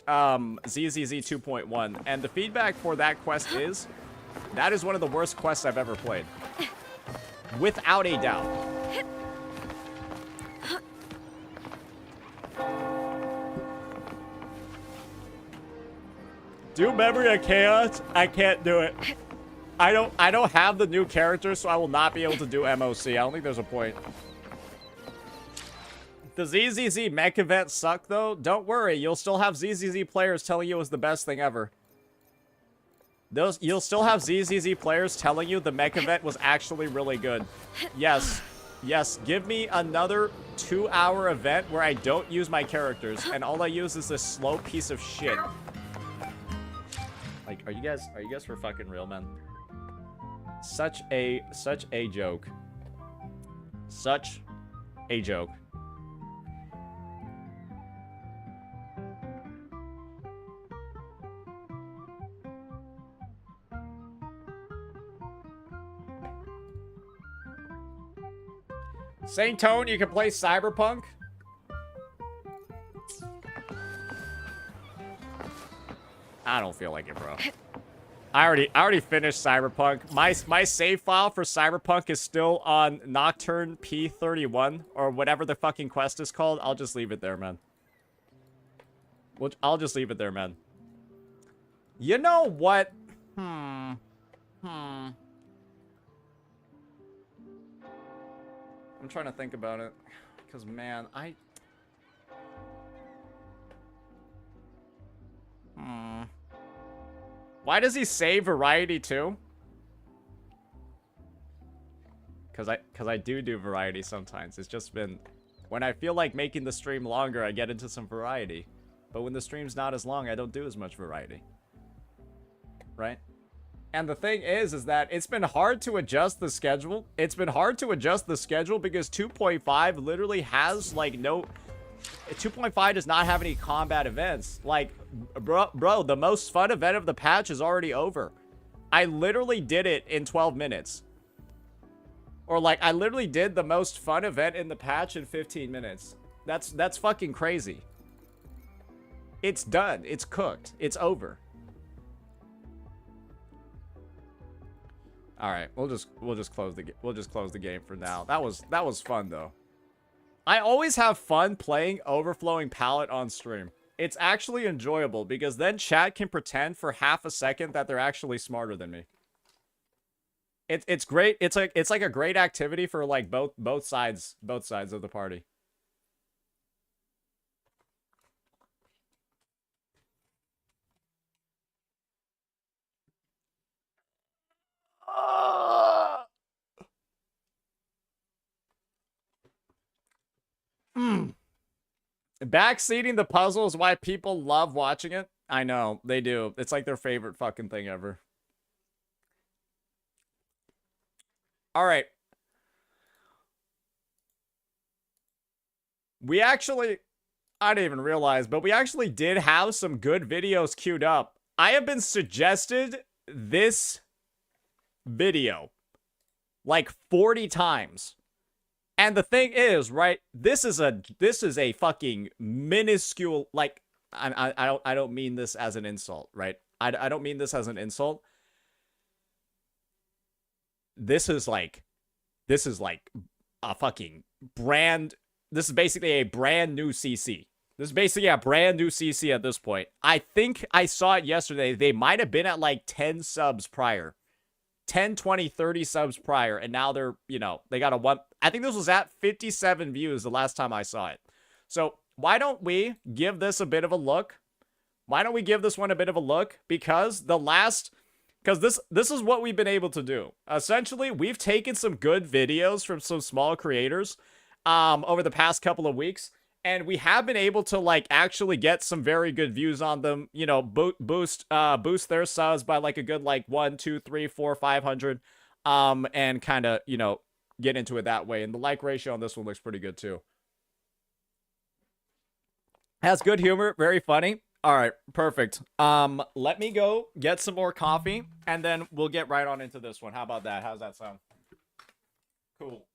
2.1, and the feedback for that quest is that is one of the worst quests I've ever played. Without a doubt. Do Memory of Chaos? I can't do it. I don't have the new characters, so I will not be able to do MOC. I don't think there's a point. The ZZZ mech event suck, though? Don't worry, you'll still have ZZZ players telling you it was the best thing ever. You'll still have ZZZ players telling you the mech event was actually really good. Yes. Yes, give me another 2-hour event where I don't use my characters, and all I use is this slow piece of shit. Like, are you guys for fucking real, man? Such a joke. Such a joke. Same tone, you can play Cyberpunk. I don't feel like it, bro. I already finished Cyberpunk. My save file for Cyberpunk is still on Nocturne P31 or whatever the fucking quest is called. I'll just leave it there, man. I'll just leave it there, man. You know what? I'm trying to think about it. Because, man, Why does he say variety too? Because I do variety sometimes. It's just been When I feel like making the stream longer, I get into some variety. But when the stream's not as long, I don't do as much variety. Right? And the thing is that it's been hard to adjust the schedule. It's been hard to adjust the schedule because 2.5 literally has, like, no... 2.5 does not have any combat events. Like, bro, the most fun event of the patch is already over. I literally did it in 12 minutes. Or, like, I literally did the most fun event in the patch in 15 minutes. That's fucking crazy. It's done. It's cooked. It's over. All right, we'll just close the game for now. That was fun though. I always have fun playing Overflowing Palette on stream. It's actually enjoyable because then chat can pretend for half a second that they're actually smarter than me. It's great. It's like a great activity for like both sides of the party. Backseating the puzzle is why people love watching it. I know, they do. It's like their favorite fucking thing ever. Alright. We actually... I didn't even realize, but we actually did have some good videos queued up. I have been suggested this video like 40 times. And the thing is, right, this is a fucking minuscule, like, I don't mean this as an insult, right? I don't mean this as an insult. This is like a fucking brand, this is basically a brand new CC. This is basically a brand new CC at this point. I think I saw it yesterday. They might have been at like 10 subs prior. 10, 20, 30 subs prior, and now they're, you know, they got a one. I think this was at 57 views the last time I saw it. So why don't we give this a bit of a look? Why don't we give this one a bit of a look? Because this is what we've been able to do. Essentially, we've taken some good videos from some small creators over the past couple of weeks, and we have been able to like actually get some very good views on them, you know, boost their subs by like a good like 1, 2, 3, 4, 500 and kind of, you know, get into it that way. And the like ratio on this one looks pretty good too. Has good humor, very funny. All right, perfect. Let me go get some more coffee and then we'll get right on into this one. How about that? How's that sound? Cool.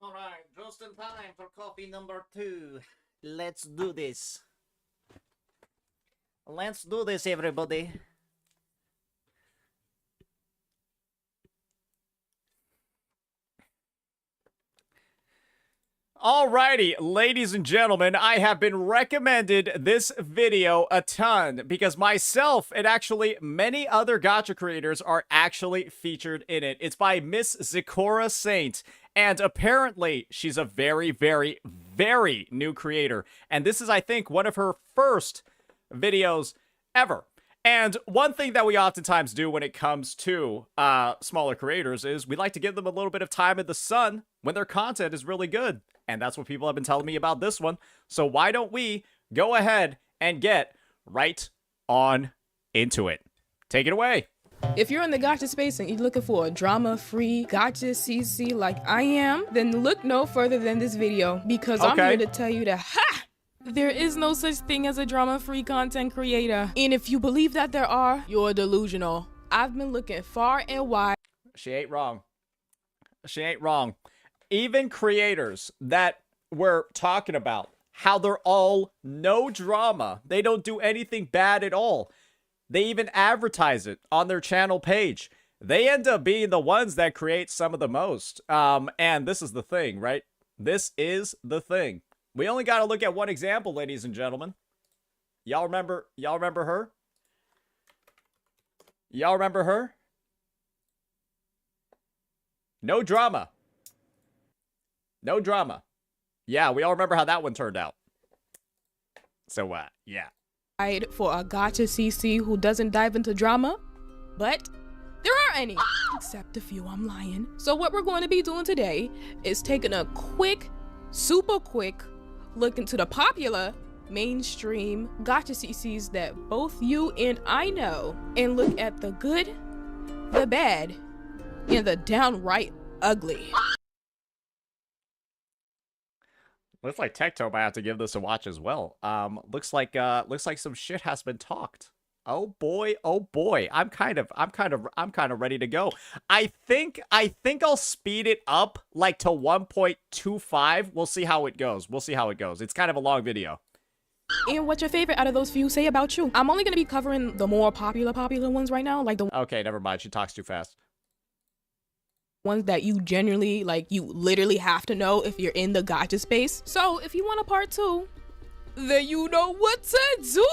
All right, just in time for coffee number 2. Let's do this. Let's do this, everybody. Alrighty, ladies and gentlemen, I have been recommended this video a ton because myself and actually many other gacha creators are actually featured in it. It's by Miss Zikora Saint, and apparently she's a very, very, very new creator. And this is, I think, one of her first videos ever. And one thing that we oftentimes do when it comes to smaller creators is we like to give them a little bit of time in the sun when their content is really good. And that's what people have been telling me about this one. So why don't we go ahead and get right on into it? Take it away. If you're in the gacha space and you're looking for a drama-free gacha CC like I am, then look no further than this video, because I'm here to tell you that, there is no such thing as a drama-free content creator. And if you believe that there are, you're delusional. I've been looking far and wide. She ain't wrong. She ain't wrong. Even creators that we're talking about, how they're all no drama. They don't do anything bad at all. They even advertise it on their channel page. They end up being the ones that create some of the most. And this is the thing, right? This is the thing. We only got to look at one example, ladies and gentlemen. Y'all remember her? Y'all remember her? No drama. No drama. Yeah, we all remember how that one turned out. So, yeah. For a gacha CC who doesn't dive into drama, but there aren't any, except a few. I'm lying. So what we're going to be doing today is taking a quick, super quick look into the popular mainstream gacha CCs that both you and I know, and look at the good, the bad, and the downright ugly. Looks like Tecto might have to give this a watch as well. Looks like some shit has been talked. Oh boy, I'm kind of ready to go. I think I'll speed it up like to 1.25. We'll see how it goes. It's kind of a long video. And what's your favorite out of those few say about you? I'm only gonna be covering the more popular ones right now, like the Okay, never mind. She talks too fast. ones that you genuinely, like, you literally have to know if you're in the gacha space. So if you want a part 2, then you know what to do.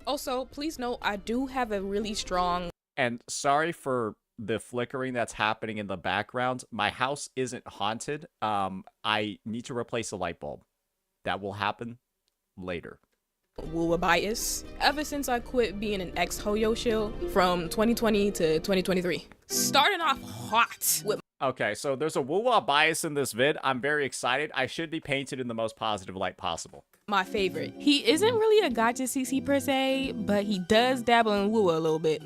Also, please note, I do have a really strong... And sorry for the flickering that's happening in the background. My house isn't haunted. I need to replace a light bulb. That will happen later. Wuwa bias ever since I quit being an ex-Hoyo shill from 2020 to 2023. Starting off hot with... Okay, so there's a Wuwa bias in this vid. I'm very excited. I should be painted in the most positive light possible. My favorite. He isn't really a gacha CC per se, but he does dabble in Wuwa a little bit.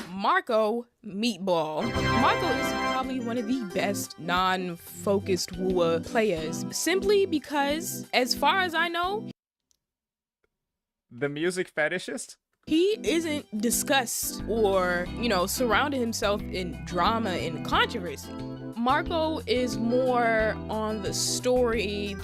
Marco Meatball. Marco is probably one of the best non-focused Wuwa players, simply because, as far as I know, The music fetishist? he isn't discussed or, surrounded himself in drama and controversy. Marco is more on the story,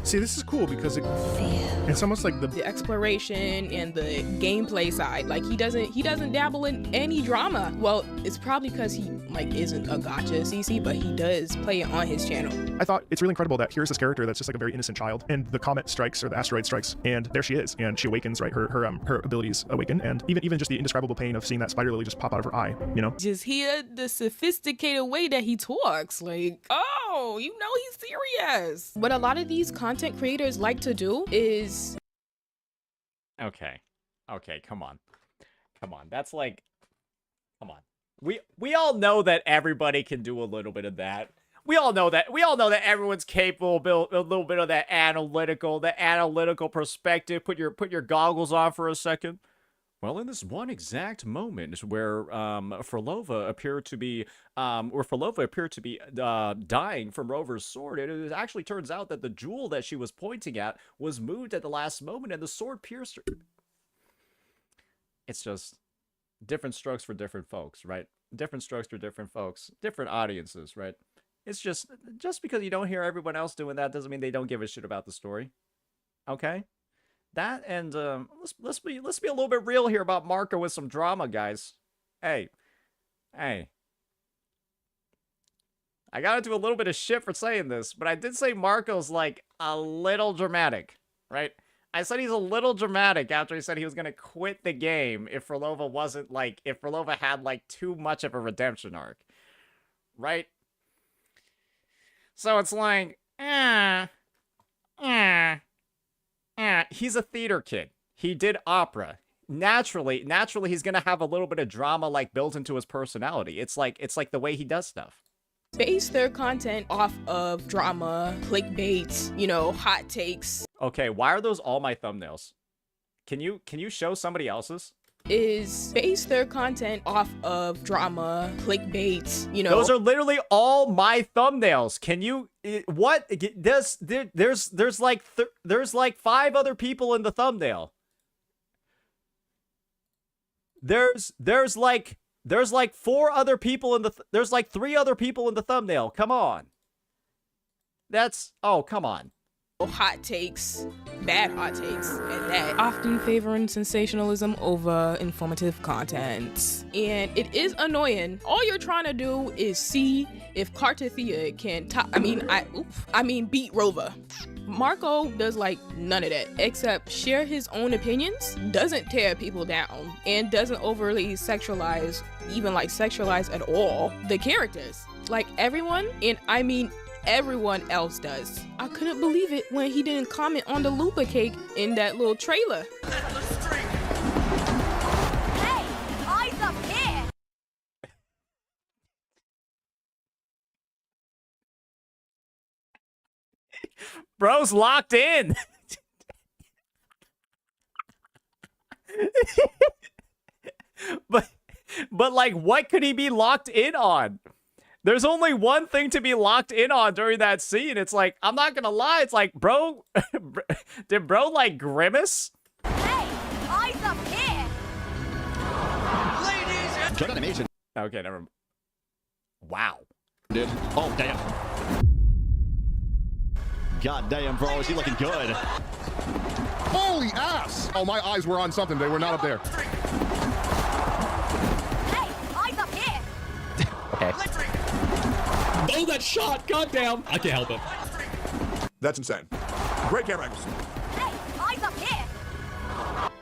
See, this is cool because it's almost like the exploration and the gameplay side. Like, he doesn't dabble in any drama. Well, it's probably because he isn't a gacha CC, but he does play it on his channel. I thought it's really incredible that here's this character that's just like a very innocent child, and the comet strikes or the asteroid strikes, and there she is, and she awakens, right? Her abilities awaken, and even just the indescribable pain of seeing that spider lily just pop out of her eye, Just hear the sophisticated way that he talks. Like, oh, he's serious. What a lot of these content creators like to do is... Okay, come on. That's like, come on. We all know that everybody can do a little bit of that. We all know that everyone's capable of a little bit of that analytical perspective. Put your goggles on for a second. Well, in this one exact moment where Frolova appeared to be dying from Rover's sword, it actually turns out that the jewel that she was pointing at was moved at the last moment, and the sword pierced her. It's just, different strokes for different folks, right? Different strokes for different folks, different audiences, right? It's just because you don't hear everyone else doing that doesn't mean they don't give a shit about the story. Okay? That and let's be a little bit real here about Marco with some drama, guys. Hey. I got into a little bit of shit for saying this, but I did say Marco's like a little dramatic, right? I said he's a little dramatic after he said he was gonna quit the game if Ferlova had like too much of a redemption arc, right? So it's like, he's a theater kid. He did opera. Naturally, he's gonna have a little bit of drama like built into his personality. It's like the way he does stuff. Base their content off of drama, clickbait, you know, hot takes. Okay, why are those all my thumbnails? Can you show somebody else's? Is base their content off of drama, clickbait, you know. Those are literally all my thumbnails. Can you what? There's like 5 other people in the thumbnail. There's like 4 other people in the there's like 3 other people in the thumbnail. Come on. Oh, come on. Hot takes, bad hot takes, and that often favoring sensationalism over informative content. And it is annoying. All you're trying to do is see if Cartathea can beat Rova. Marco does like none of that except share his own opinions, doesn't tear people down, and doesn't overly sexualize at all the characters. Like everyone, and I mean everyone else does. I couldn't believe it when he didn't comment on the Lupa cake in that little trailer. Hey, eyes up here! Bro's locked in. But like, what could he be locked in on? There's only one thing to be locked in on during that scene. It's like, I'm not gonna lie, it's like, bro, did bro like grimace? Hey, eyes up here! Ladies and Good animation. Okay, never mind. Wow. Dude. Oh, damn. God damn, bro, is he looking good? Holy ass! Oh, my eyes were on something. They were not up there. Hey, eyes up here! Okay. Oh, that shot! Goddamn! I can't help it. That's insane. Great camera angles. Hey, eyes up here!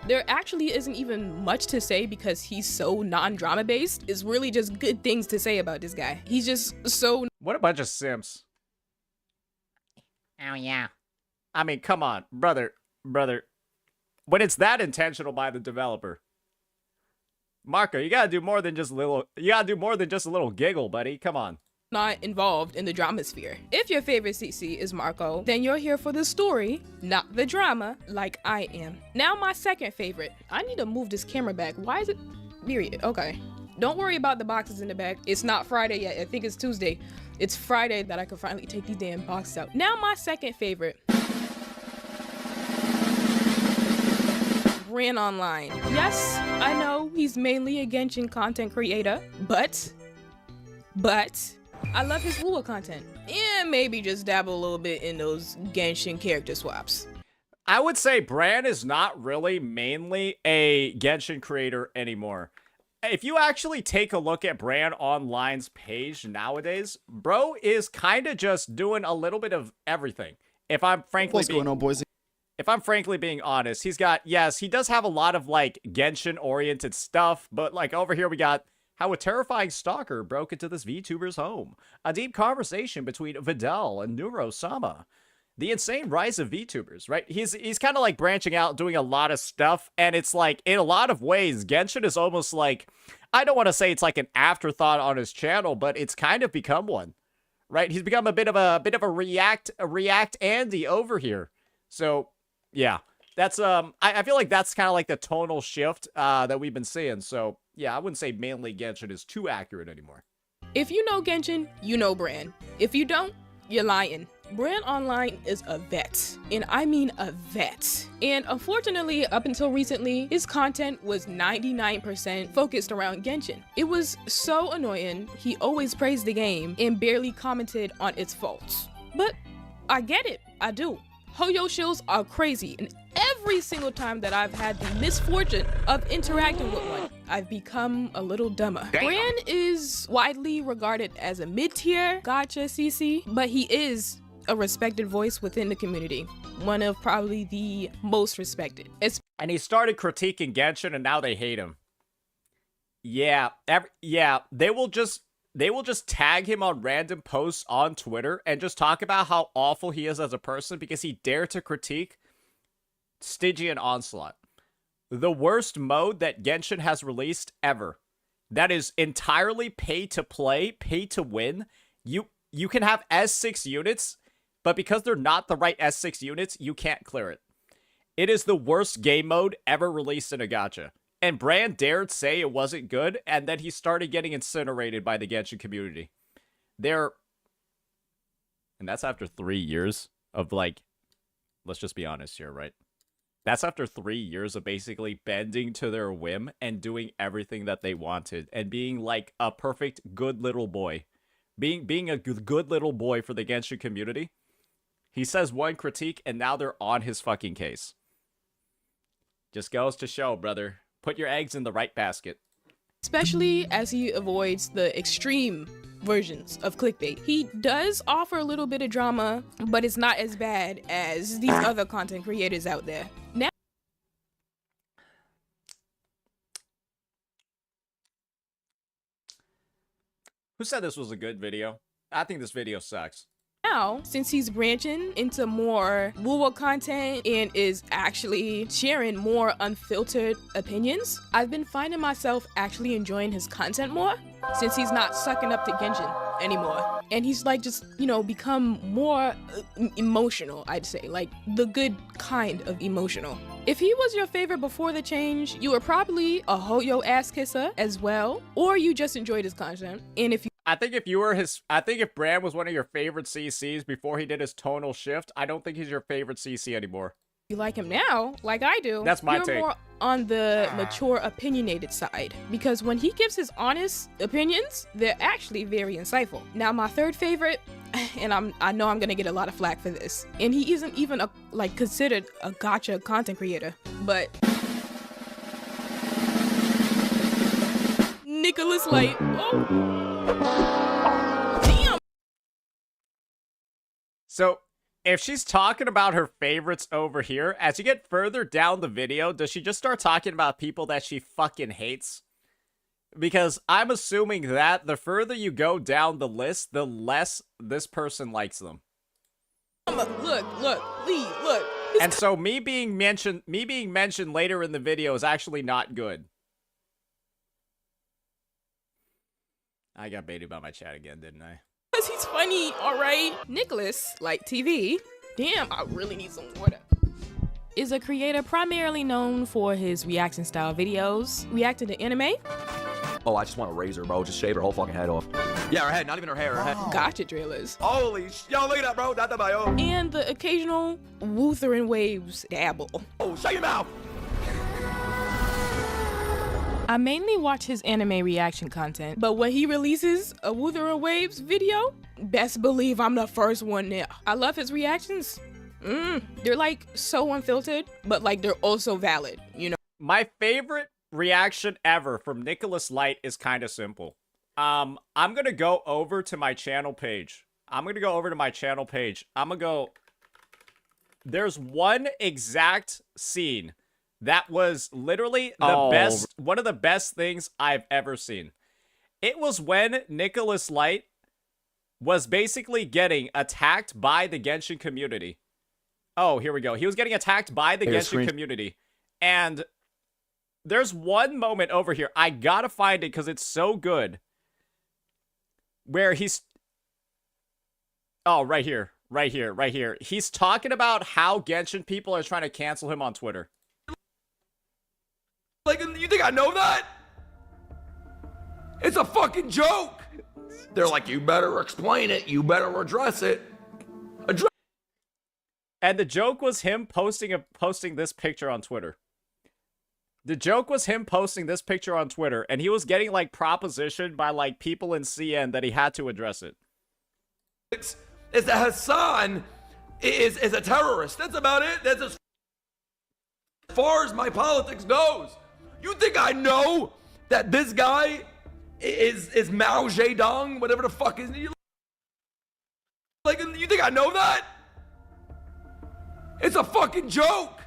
There actually isn't even much to say because he's so non-drama based. It's really just good things to say about this guy. He's just so... What a bunch of simps. Oh, yeah. I mean, come on, brother. When it's that intentional by the developer. Marco, you gotta do more than just a little giggle, buddy. Come on. not involved in the drama sphere. If your favorite CC is Marco, then you're here for the story, not the drama, like I am. Now my second favorite. I need to move this camera back. Why is it... Period. Okay. Don't worry about the boxes in the back. It's not Friday yet. I think it's Tuesday. It's Friday that I can finally take these damn boxes out. Now my second favorite. Ran Online. Yes, I know he's mainly a Genshin content creator, but I love his Wuwa content. And maybe just dabble a little bit in those Genshin character swaps. I would say Bran is not really mainly a Genshin creator anymore. If you actually take a look at Bran Online's page nowadays, bro is kind of just doing a little bit of everything. If I'm frankly If I'm frankly being honest, he's got, yes, he does have a lot of, like, Genshin-oriented stuff, but, like, over here we got how a terrifying stalker broke into this VTuber's home, a deep conversation between Vidal and Neuro-sama, the insane rise of VTubers, right? He's kind of, like, branching out, doing a lot of stuff, and it's, like, in a lot of ways, Genshin is almost, like, I don't want to say it's, like, an afterthought on his channel, but it's kind of become one, right? He's become a bit of a React Andy over here, so... yeah, that's, I feel like that's kind of like the tonal shift, that we've been seeing. So, yeah, I wouldn't say mainly Genshin is too accurate anymore. If you know Genshin, you know Bran. If you don't, you're lying. Brand Online is a vet, and I mean a vet. And unfortunately, up until recently, his content was 99% focused around Genshin. It was so annoying. He always praised the game and barely commented on its faults. But I get it, I do. Hoyo shills are crazy, and every single time that I've had the misfortune of interacting with one, I've become a little dumber. Bran is widely regarded as a mid-tier Gacha CC, but he is a respected voice within the community. One of probably the most respected. And he started critiquing Genshin, and now they hate him. Yeah, they will just tag him on random posts on Twitter and just talk about how awful he is as a person because he dared to critique Stygian Onslaught, the worst mode that Genshin has released ever. That is entirely pay to play, pay to win. You can have S6 units, but because they're not the right S6 units, you can't clear it. It is the worst game mode ever released in a gacha. And Bran dared say it wasn't good, and then he started getting incinerated by the Genshin community. And that's after 3 years of, like, let's just be honest here, right? That's after 3 years of basically bending to their whim and doing everything that they wanted and being like a perfect good little boy. Being a good little boy for the Genshin community. He says one critique, and now they're on his fucking case. Just goes to show, brother. Put your eggs in the right basket. Especially as he avoids the extreme versions of clickbait. He does offer a little bit of drama, but it's not as bad as these other content creators out there. Now, who said this was a good video? I think this video sucks. since he's branching into more Wuwa content and is actually sharing more unfiltered opinions, I've been finding myself actually enjoying his content more since he's not sucking up to Genshin anymore. And he's like just, you know, become more emotional, I'd say, like the good kind of emotional. If he was your favorite before the change, you were probably a Hoyo ass kisser as well, or you just enjoyed his content. And if I think if Bran was one of your favorite CCs before he did his tonal shift, I don't think he's your favorite CC anymore. You like him now, like I do. That's my You're take. More on the mature, opinionated side, because when he gives his honest opinions, they're actually very insightful. Now, my third favorite, and I know I'm gonna get a lot of flack for this, and he isn't even considered a gacha content creator, but Nicholas Light. Damn. So, if she's talking about her favorites over here, as you get further down the video, does she just start talking about people that she fucking hates? Because I'm assuming that the further you go down the list, the less this person likes them. Look, Lee, look. And so me being mentioned later in the video is actually not good. I got baited by my chat again, didn't I? Because he's funny, alright? Nicholas, like TV, damn, I really need some water, is a creator primarily known for his reaction style videos, reacting to anime. Oh, I just want a razor, bro. Just shave her whole fucking head off. Yeah, her head, not even her hair, her head. Gacha trailers. Holy yo, look at that, bro. That's about yo. And the occasional Wuthering Waves dabble. Oh, shut your mouth. I mainly watch his anime reaction content, but when he releases a Wuthering Waves video, best believe I'm the first one there. I love his reactions. They're like so unfiltered, but like they're also valid, you know? My favorite reaction ever from Nicholas Light is kind of simple. I'm gonna go over to my channel page. There's one exact scene that was literally one of the best things I've ever seen. It was when Nicholas Light was basically getting attacked by the Genshin community. Oh, here we go. He was getting attacked by the Genshin community. And there's one moment over here. I gotta find it because it's so good. Where he's... Oh, right here. He's talking about how Genshin people are trying to cancel him on Twitter. Like, you think I know that? It's a fucking joke. They're like, you better explain it. You better address it. Address And the joke was him posting this picture on Twitter. The joke was him posting this picture on Twitter, and he was getting like propositioned by like people in CN that he had to address it. Is that Hassan is a terrorist. That's about it. That's as far as my politics goes. You think I know that this guy is Mao Zedong, whatever the fuck is he? Like, you think I know that? It's a fucking joke.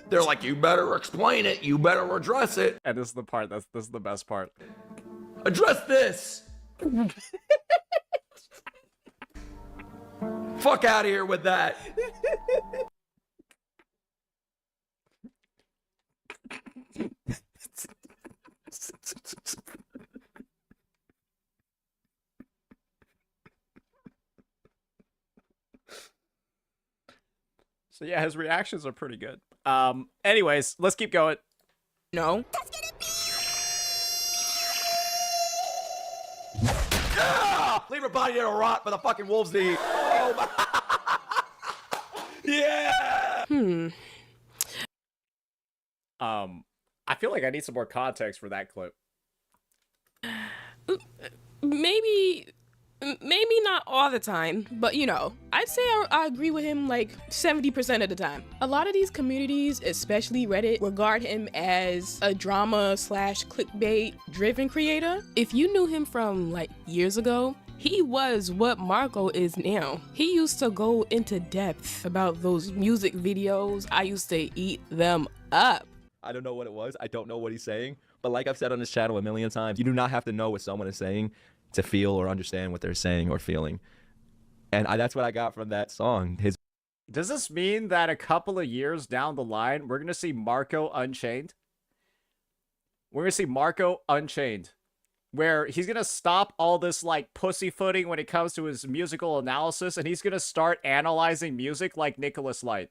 They're like, you better explain it. You better address it. And this is the part. This is the best part. Address this. Fuck out of here with that. So yeah, his reactions are pretty good. Anyways, let's keep going. No. Yeah! Leave her body there to rot for the fucking wolves to eat. Oh my. Yeah. I feel like I need some more context for that clip. Maybe not all the time, but you know, I'd say I agree with him like 70% of the time. A lot of these communities, especially Reddit, regard him as a drama / clickbait driven creator. If you knew him from like years ago, he was what Marco is now. He used to go into depth about those music videos. I used to eat them up. I don't know what it was. I don't know what he's saying. But like I've said on this channel a million times, you do not have to know what someone is saying to feel or understand what they're saying or feeling. And that's what I got from that song. Does this mean that a couple of years down the line, we're going to see Marco Unchained? We're going to see Marco Unchained, where he's going to stop all this like pussyfooting when it comes to his musical analysis, and he's going to start analyzing music like Nicholas Light.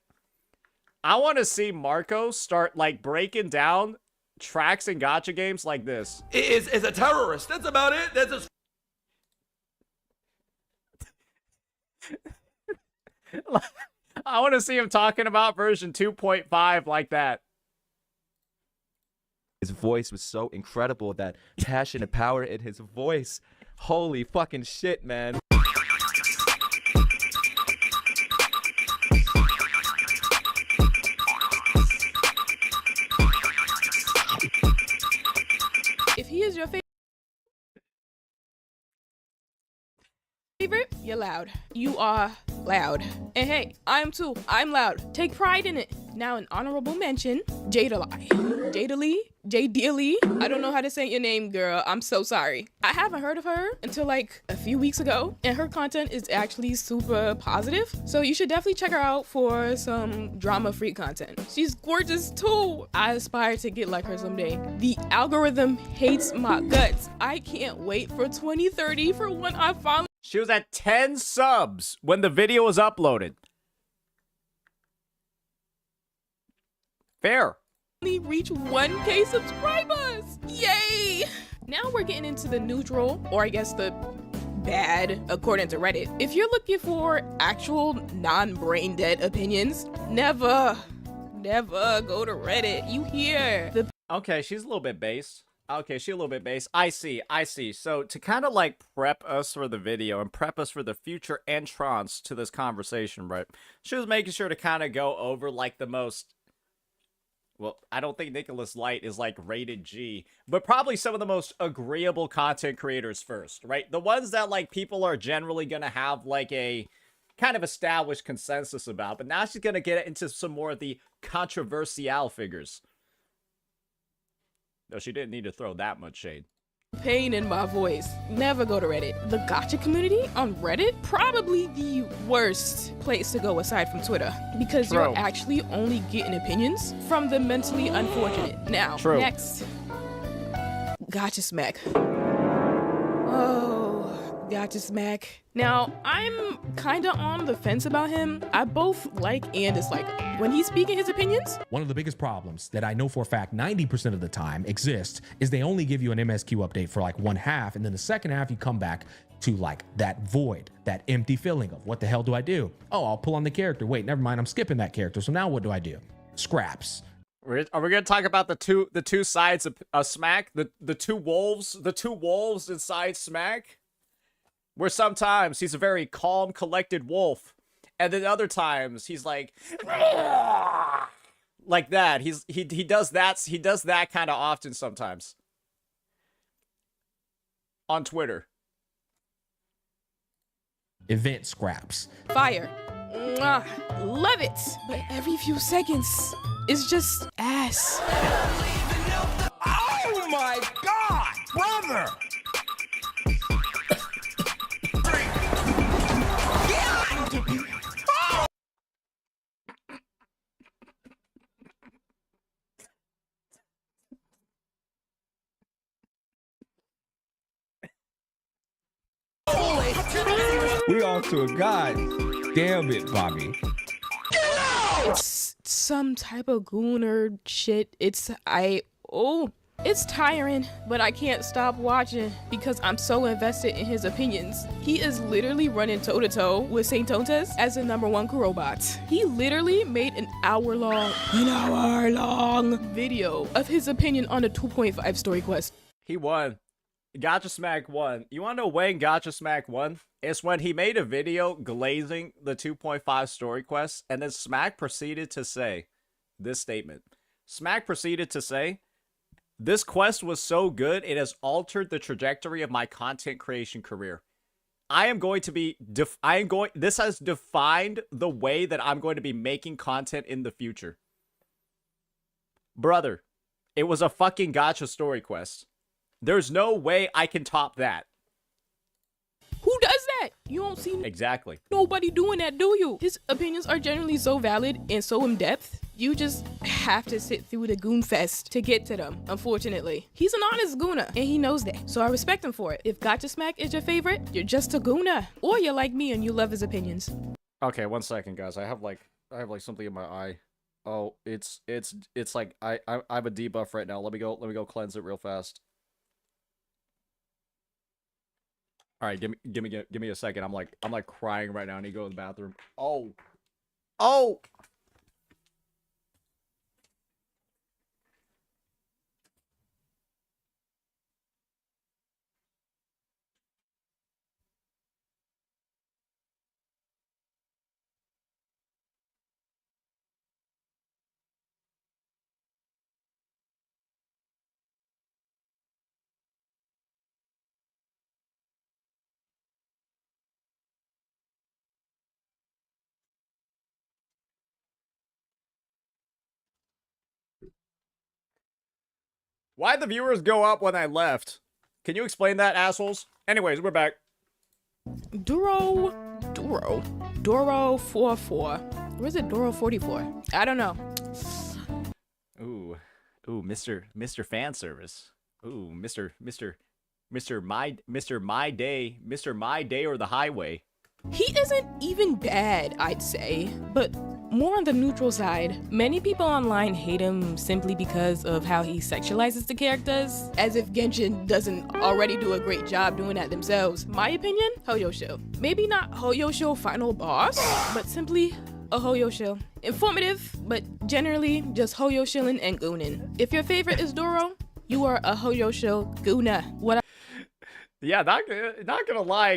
I want to see Marco start like breaking down tracks and gacha games like this. Is a terrorist. That's about it. That's a... I want to see him talking about version 2.5 like that. His voice was so incredible, that passion and power in his voice. Holy fucking shit, man. If he is your favorite, you're loud. You are loud. And hey, I am too. I'm loud. Take pride in it. Now an honorable mention, Jadali. Jadili. I don't know how to say your name, girl. I'm so sorry. I haven't heard of her until like a few weeks ago, and her content is actually super positive. So you should definitely check her out for some drama-free content. She's gorgeous too. I aspire to get like her someday. The algorithm hates my guts. I can't wait for 2030 for when I finally... She was at 10 subs when the video was uploaded. Fair. Reach 1K subscribers. Yay! Now we're getting into the neutral, or I guess the bad, according to Reddit. If you're looking for actual non-brain dead opinions, never go to Reddit. You hear? Okay, she's a little bit based. Okay, she's a little bit based. I see. So to kind of like prep us for the video and prep us for the future entrance to this conversation, right? She was making sure to kind of go over like the most... Well, I don't think Nicholas Light is like rated G, but probably some of the most agreeable content creators first, right? The ones that like people are generally going to have like a kind of established consensus about, but now she's going to get into some more of the controversial figures. No, she didn't need to throw that much shade. Pain in my voice. Never go to Reddit. The gacha community on Reddit, probably the worst place to go aside from Twitter, because you're actually only getting opinions from the mentally unfortunate. Now, next, gacha smack. Oh, Gacha Smack. Now, I'm kinda on the fence about him. I both like and dislike him. When he's speaking his opinions, One of the biggest problems that I know for a fact 90% of the time exists is they only give you an MSQ update for like one half, and then the second half you come back to like that void, that empty feeling of what the hell do I do? Oh, I'll pull on the character. Wait, never mind, I'm skipping that character. So now what do I do? Scraps. Are we gonna talk about the two sides of Smack? The two wolves inside Smack? Where sometimes he's a very calm, collected wolf, and then other times he's like that. He does that kind of often sometimes on Twitter. Event scraps. fire. Mwah. Love it. But every few seconds, it's just ass. Oh my god, brother! We off to a god damn it, Bobby. It's some type of gooner shit. It's tiring, but I can't stop watching because I'm so invested in his opinions. He is literally running toe-to-toe with Saint Tontes as the #1 Kurobot. He literally made an hour-long video of his opinion on the 2.5 story quest. He won. Gacha Smack won. You wanna know when Gacha Smack won? It's when he made a video glazing the 2.5 story quest, and then Smack proceeded to say this statement. Smack proceeded to say, "This quest was so good, it has altered the trajectory of my content creation career. This has defined the way that I'm going to be making content in the future." Brother, it was a fucking gacha story quest. There's no way I can top that. Who does that? You don't see Exactly. nobody doing that, do you? His opinions are generally so valid and so in-depth, you just have to sit through the goon fest to get to them, unfortunately. He's an honest gooner, and he knows that, so I respect him for it. If Gacha Smack is your favorite, you're just a gooner. Or you're like me and you love his opinions. Okay, 1 second, guys. I have like something in my eye. Oh, it's like I have a debuff right now. Let me go cleanse it real fast. All right, give me a second. I'm like crying right now. I need to go to the bathroom. Oh. Why'd the viewers go up when I left? Can you explain that, assholes? Anyways, we're back. Duro 44. Where's it Duro 44? I don't know. Ooh, Mr. Fan Service. Ooh, Mr. My Day or the Highway. He isn't even bad, I'd say, but more on the neutral side. Many people online hate him simply because of how he sexualizes the characters, as if Genshin doesn't already do a great job doing that themselves. My opinion, Hoyosho. Maybe not Hoyosho final boss, but simply a Hoyosho. Informative, but generally just Hoyoshilling and goonin. If your favorite is Doro, you are a Hoyosho Guna. Yeah, not gonna lie,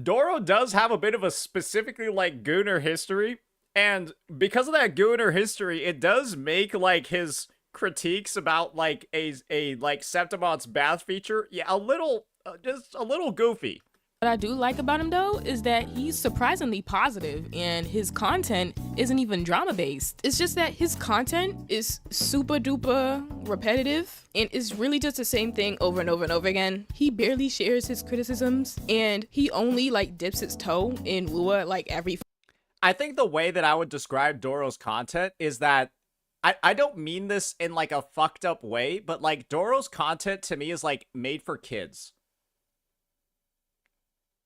Doro does have a bit of a specifically like gooner history, and because of that gooner history, it does make like his critiques about like a like Septimon's bath feature, yeah, just a little goofy. What I do like about him though is that he's surprisingly positive and his content isn't even drama based. It's just that his content is super duper repetitive and is really just the same thing over and over and over again. He barely shares his criticisms and he only like dips his toe in Wuwa like every. I think the way that I would describe Doro's content is that I don't mean this in like a fucked up way, but like Doro's content to me is like made for kids.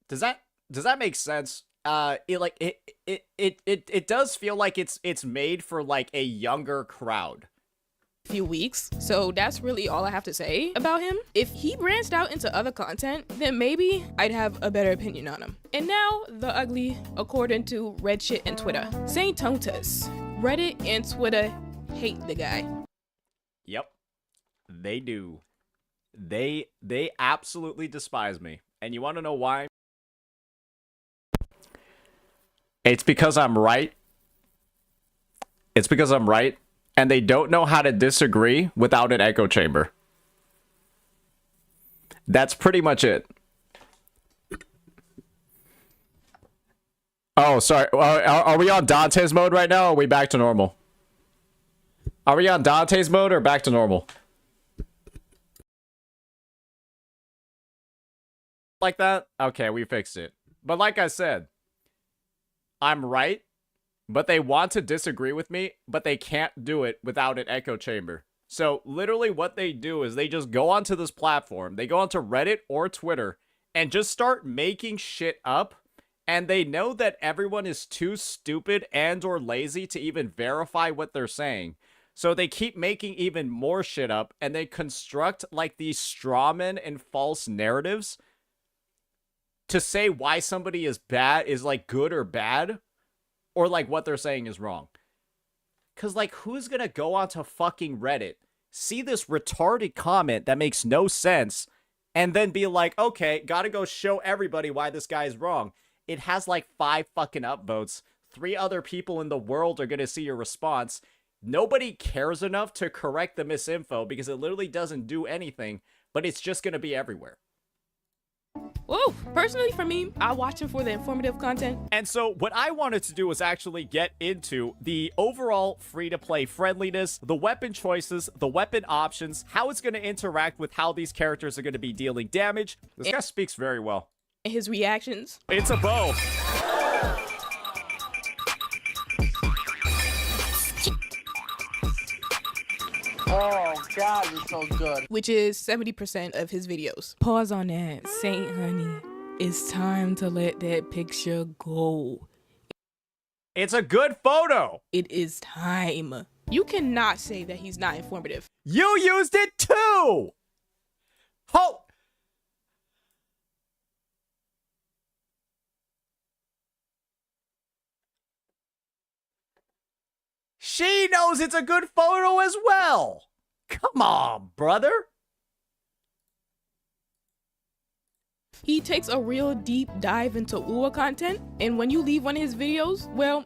Does that make sense? It does feel like it's made for like a younger crowd. Few weeks, so that's really all I have to say about him. If he branched out into other content, then maybe I'd have a better opinion on him. And now the ugly, according to Reddit and Twitter. Saint Tontus, Reddit and Twitter hate the guy. Yep, they do. They absolutely despise me. And you want to know why? It's because I'm right. It's because I'm right. And they don't know how to disagree without an echo chamber. That's pretty much it. Oh, sorry. Are we on Dante's mode right now, or are we back to normal? Are we on Dante's mode or back to normal? Like that? Okay, we fixed it. But like I said, I'm right. But they want to disagree with me, but they can't do it without an echo chamber. So literally what they do is they just go onto this platform, they go onto Reddit or Twitter, and just start making shit up. And they know that everyone is too stupid and or lazy to even verify what they're saying. So they keep making even more shit up, and they construct like these strawmen and false narratives to say why somebody is bad, is like good or bad. Or, like, what they're saying is wrong. Because, like, who's gonna go onto fucking Reddit, see this retarded comment that makes no sense, and then be like, okay, gotta go show everybody why this guy is wrong. It has, like, 5 fucking upvotes. 3 other people in the world are gonna see your response. Nobody cares enough to correct the misinfo because it literally doesn't do anything, but it's just gonna be everywhere. Whoa, personally for me, I watch him for the informative content. And so what I wanted to do was actually get into the overall free-to-play friendliness, the weapon choices, the weapon options, how it's going to interact with how these characters are going to be dealing damage. This guy speaks very well. His reactions. It's a bow. Oh, God, it's so good. Which is 70% of his videos. Pause on that. Saint Honey, it's time to let that picture go. It's a good photo. It is time. You cannot say that he's not informative. You used it too. Ho! She knows it's a good photo as well. Come on, brother. He takes a real deep dive into Wuwa content, and when you leave one of his videos, well,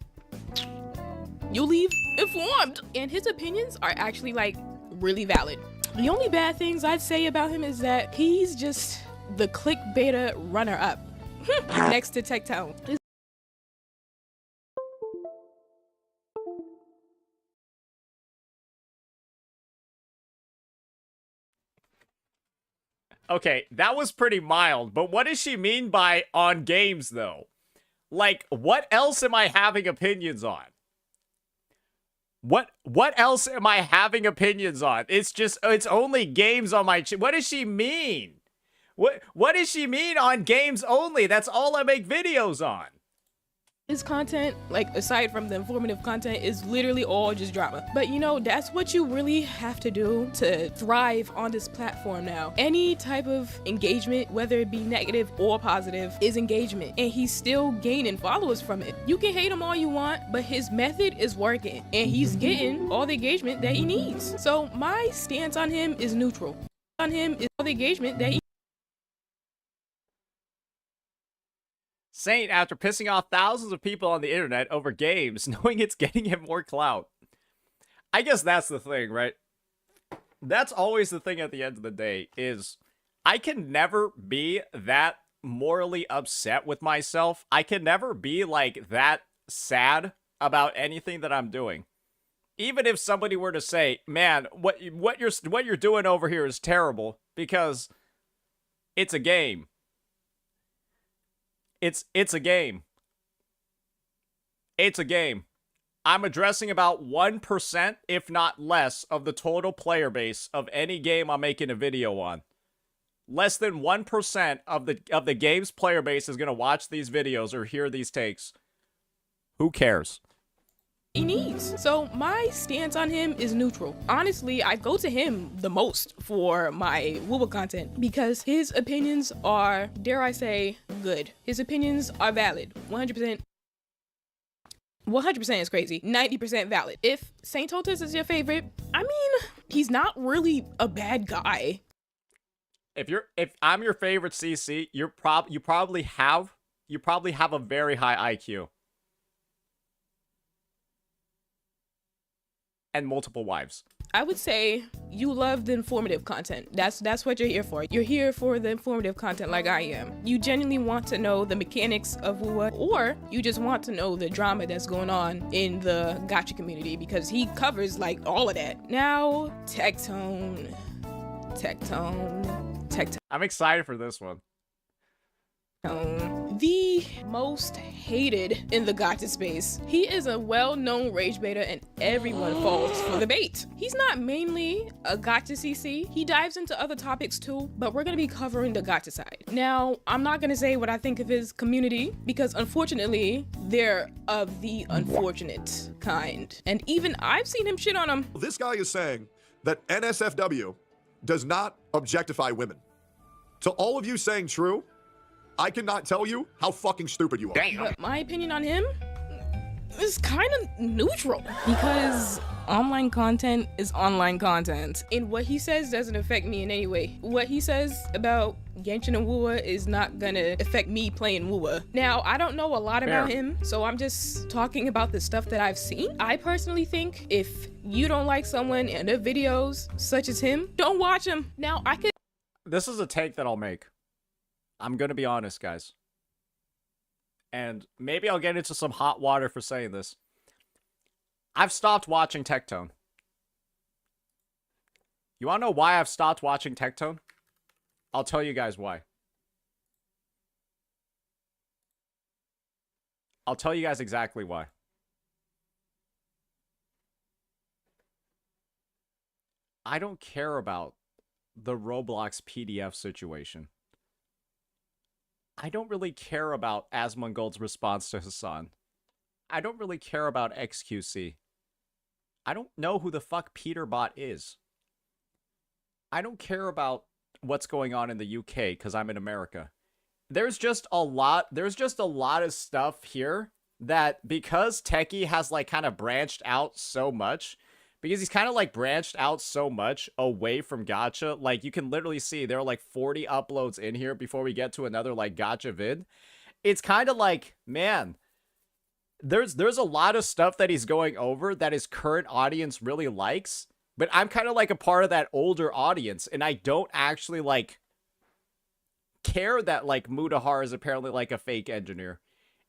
you leave informed. And his opinions are actually, like, really valid. The only bad things I'd say about him is that he's just the clickbait runner-up next to Tectone. Okay, that was pretty mild, but what does she mean by on games, though? Like, what else am I having opinions on? What else am I having opinions on? It's only games on my what does she mean? What does she mean on games only? That's all I make videos on. His content, like, aside from the informative content, is literally all just drama. But you know, that's what you really have to do to thrive on this platform now. Any type of engagement, whether it be negative or positive, is engagement. And he's still gaining followers from it. You can hate him all you want, but his method is working. And he's getting all the engagement that he needs. So my stance on him is neutral. On him is all the engagement that he Saint, after pissing off thousands of people on the internet over games, knowing it's getting him more clout. I guess that's the thing, right? That's always the thing at the end of the day, is I can never be that morally upset with myself. I can never be, like, that sad about anything that I'm doing. Even if somebody were to say, man, what you're doing over here is terrible, because it's a game. It's a game. It's a game. I'm addressing about 1%, if not less, of the total player base of any game I'm making a video on. less than 1% of the game's player base is going to watch these videos or hear these takes. Who cares? He needs. So my stance on him is neutral. Honestly, I go to him the most for my Wuwa content because his opinions are, dare I say, good. His opinions are valid. 100%. 100% is crazy. 90% valid. If Saint Totus is your favorite, I mean, he's not really a bad guy. If I'm your favorite CC, you probably have a very high IQ. And multiple wives. I would say you love the informative content. That's what you're here for. You're here for the informative content like I am. You genuinely want to know the mechanics of Wuwa, or you just want to know the drama that's going on in the Gacha community because he covers like all of that. Now, Tectone. I'm excited for this one. The most hated in the Gacha space. He is a well-known rage baiter and everyone falls for the bait. He's not mainly a Gacha CC. He dives into other topics too, but we're gonna be covering the Gacha side. Now, I'm not gonna say what I think of his community because unfortunately, they're of the unfortunate kind. And even I've seen him shit on him. This guy is saying that NSFW does not objectify women. To all of you saying true, I cannot tell you how fucking stupid you are. Damn. But my opinion on him is kind of neutral because online content is online content. And what he says doesn't affect me in any way. What he says about Genshin and Wuwa is not gonna affect me playing Wuwa. Now, I don't know a lot about him, so I'm just talking about the stuff that I've seen. I personally think if you don't like someone and their videos, such as him, don't watch him. Now, I could... This is a take that I'll make. I'm gonna be honest, guys. And maybe I'll get into some hot water for saying this. I've stopped watching Tectone. You wanna know why I've stopped watching Tectone? I'll tell you guys why. I'll tell you guys exactly why. I don't care about the Roblox PDF situation. I don't really care about Asmongold's response to Hassan. I don't really care about XQC. I don't know who the fuck Peterbot is. I don't care about what's going on in the UK because I'm in America. There's just a lot of stuff here that because Techie has like kind of branched out so much, because he's kind of like branched out so much away from Gacha, like you can literally see there are like 40 uploads in here before we get to another like Gacha vid. It's kind of like, man, there's a lot of stuff that he's going over that his current audience really likes, but I'm kind of like a part of that older audience, and I don't actually like care that like Mudahar is apparently like a fake engineer.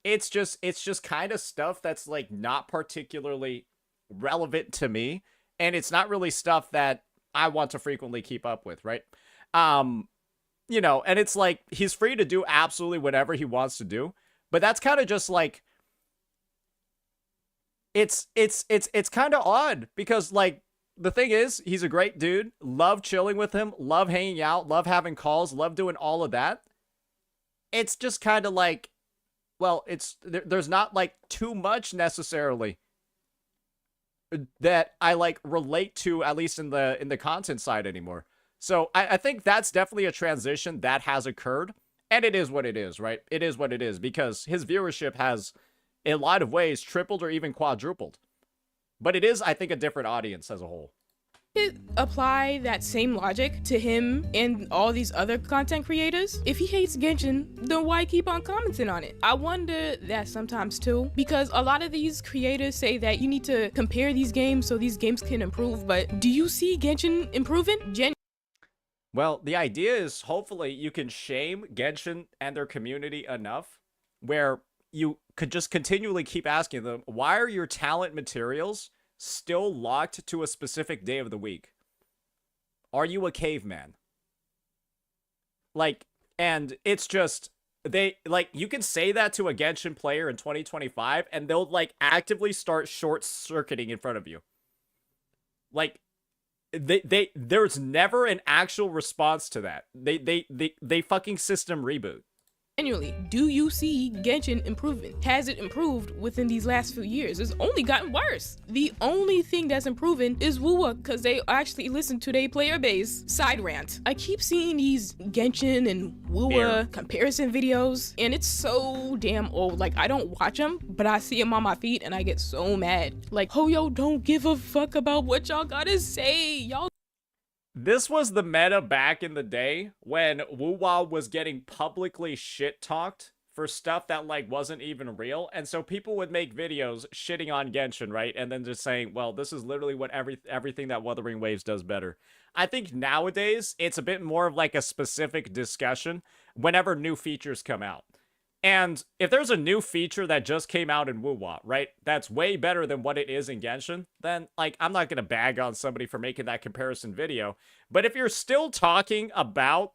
It's just kind of stuff that's like not particularly relevant to me, and it's not really stuff that I want to frequently keep up with, right? You know, and it's like he's free to do absolutely whatever he wants to do, but that's kind of just like it's kind of odd because like the thing is he's a great dude, love chilling with him, love hanging out, love having calls, love doing all of that. It's just kind of like, well, there's not like too much necessarily that I like relate to, at least in the content side anymore. So I think that's definitely a transition that has occurred, and it is what it is, right? It is what it is because his viewership has, in a lot of ways, tripled or even quadrupled. But it is, I think, a different audience as a whole. Apply that same logic to him and all these other content creators. If he hates Genshin, then why keep on commenting on it? I wonder that sometimes too, because a lot of these creators say that you need to compare these games so these games can improve, but do you see Genshin improving? Well, the idea is hopefully you can shame Genshin and their community enough where you could just continually keep asking them, why are your talent materials still locked to a specific day of the week? Are you a caveman? Like, and it's just, they, like, you can say that to a Genshin player in 2025, and they'll, like, actively start short-circuiting in front of you. Like, there's never an actual response to that. They fucking system reboot. Annually, do you see Genshin improving? Has it improved within these last few years? It's only gotten worse. The only thing that's improving is Wuwa, because they actually listen to their player base. Side rant. I keep seeing these Genshin and Wuwa comparison videos, and it's so damn old. Like, I don't watch them, but I see them on my feed, and I get so mad. Like, Hoyo don't give a fuck about what y'all gotta say. Y'all. This was the meta back in the day when Wuwa was getting publicly shit-talked for stuff that, like, wasn't even real. And so people would make videos shitting on Genshin, right? And then just saying, well, this is literally what everything that Wuthering Waves does better. I think nowadays, it's a bit more of, like, a specific discussion whenever new features come out. And if there's a new feature that just came out in Wuwa, right, that's way better than what it is in Genshin, then, like, I'm not going to bag on somebody for making that comparison video. But if you're still talking about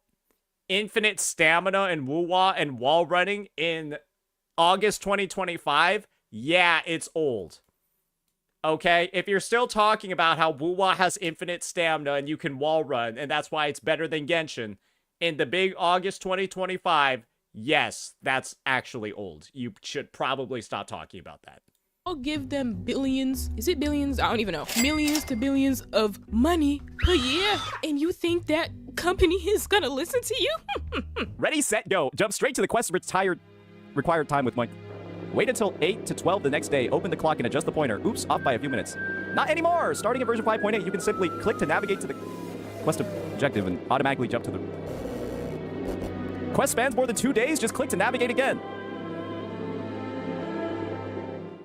infinite stamina in Wuwa and wall running in August 2025, yeah, it's old. Okay? If you're still talking about how Wuwa has infinite stamina and you can wall run, and that's why it's better than Genshin, in the big August 2025, yes, that's actually old. You should probably stop talking about that. I'll give them billions. Is it billions? I don't even know. Millions to billions of money per year. And you think that company is gonna listen to you? Ready, set, go. Jump straight to the quest required time with Mike. Wait until 8 to 12 the next day. Open the clock and adjust the pointer. Oops, off by a few minutes. Not anymore! Starting at version 5.8, you can simply click to navigate to the quest objective and automatically jump to the... Quest spans more than 2 days, just click to navigate again.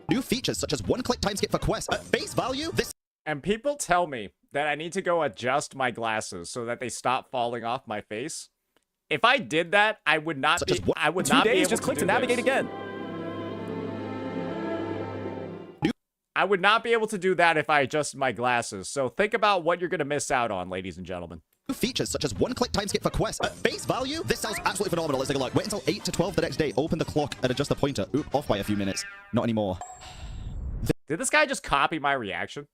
New features such as one-click time skip for quests. At face value, this... And people tell me that I need to go adjust my glasses so that they stop falling off my face. If I did that, I would not be... I would not be able to just click to navigate again. I would not be able to do that if I adjusted my glasses. So think about what you're going to miss out on, ladies and gentlemen. New features such as one-click time skip for quests. At face value, this sounds absolutely phenomenal. Let's take a look. Wait until 8 to 12 the next day. Open the clock and adjust the pointer. Oop, off by a few minutes. Not anymore. Did this guy just copy my reaction?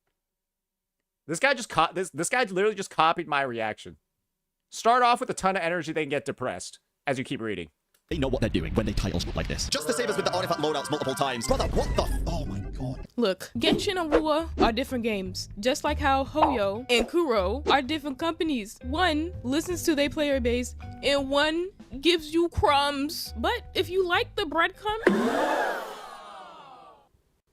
This guy just this guy literally just copied my reaction. Start off with a ton of energy, then get depressed as you keep reading. They know what they're doing when they title like this. Just the same as with the artifact loadouts multiple times. Brother, what the... Oh my god. Look, Genshin and Wuwa are different games. Just like how Hoyo and Kuro are different companies. One listens to their player base, and one gives you crumbs. But if you like the breadcrumb...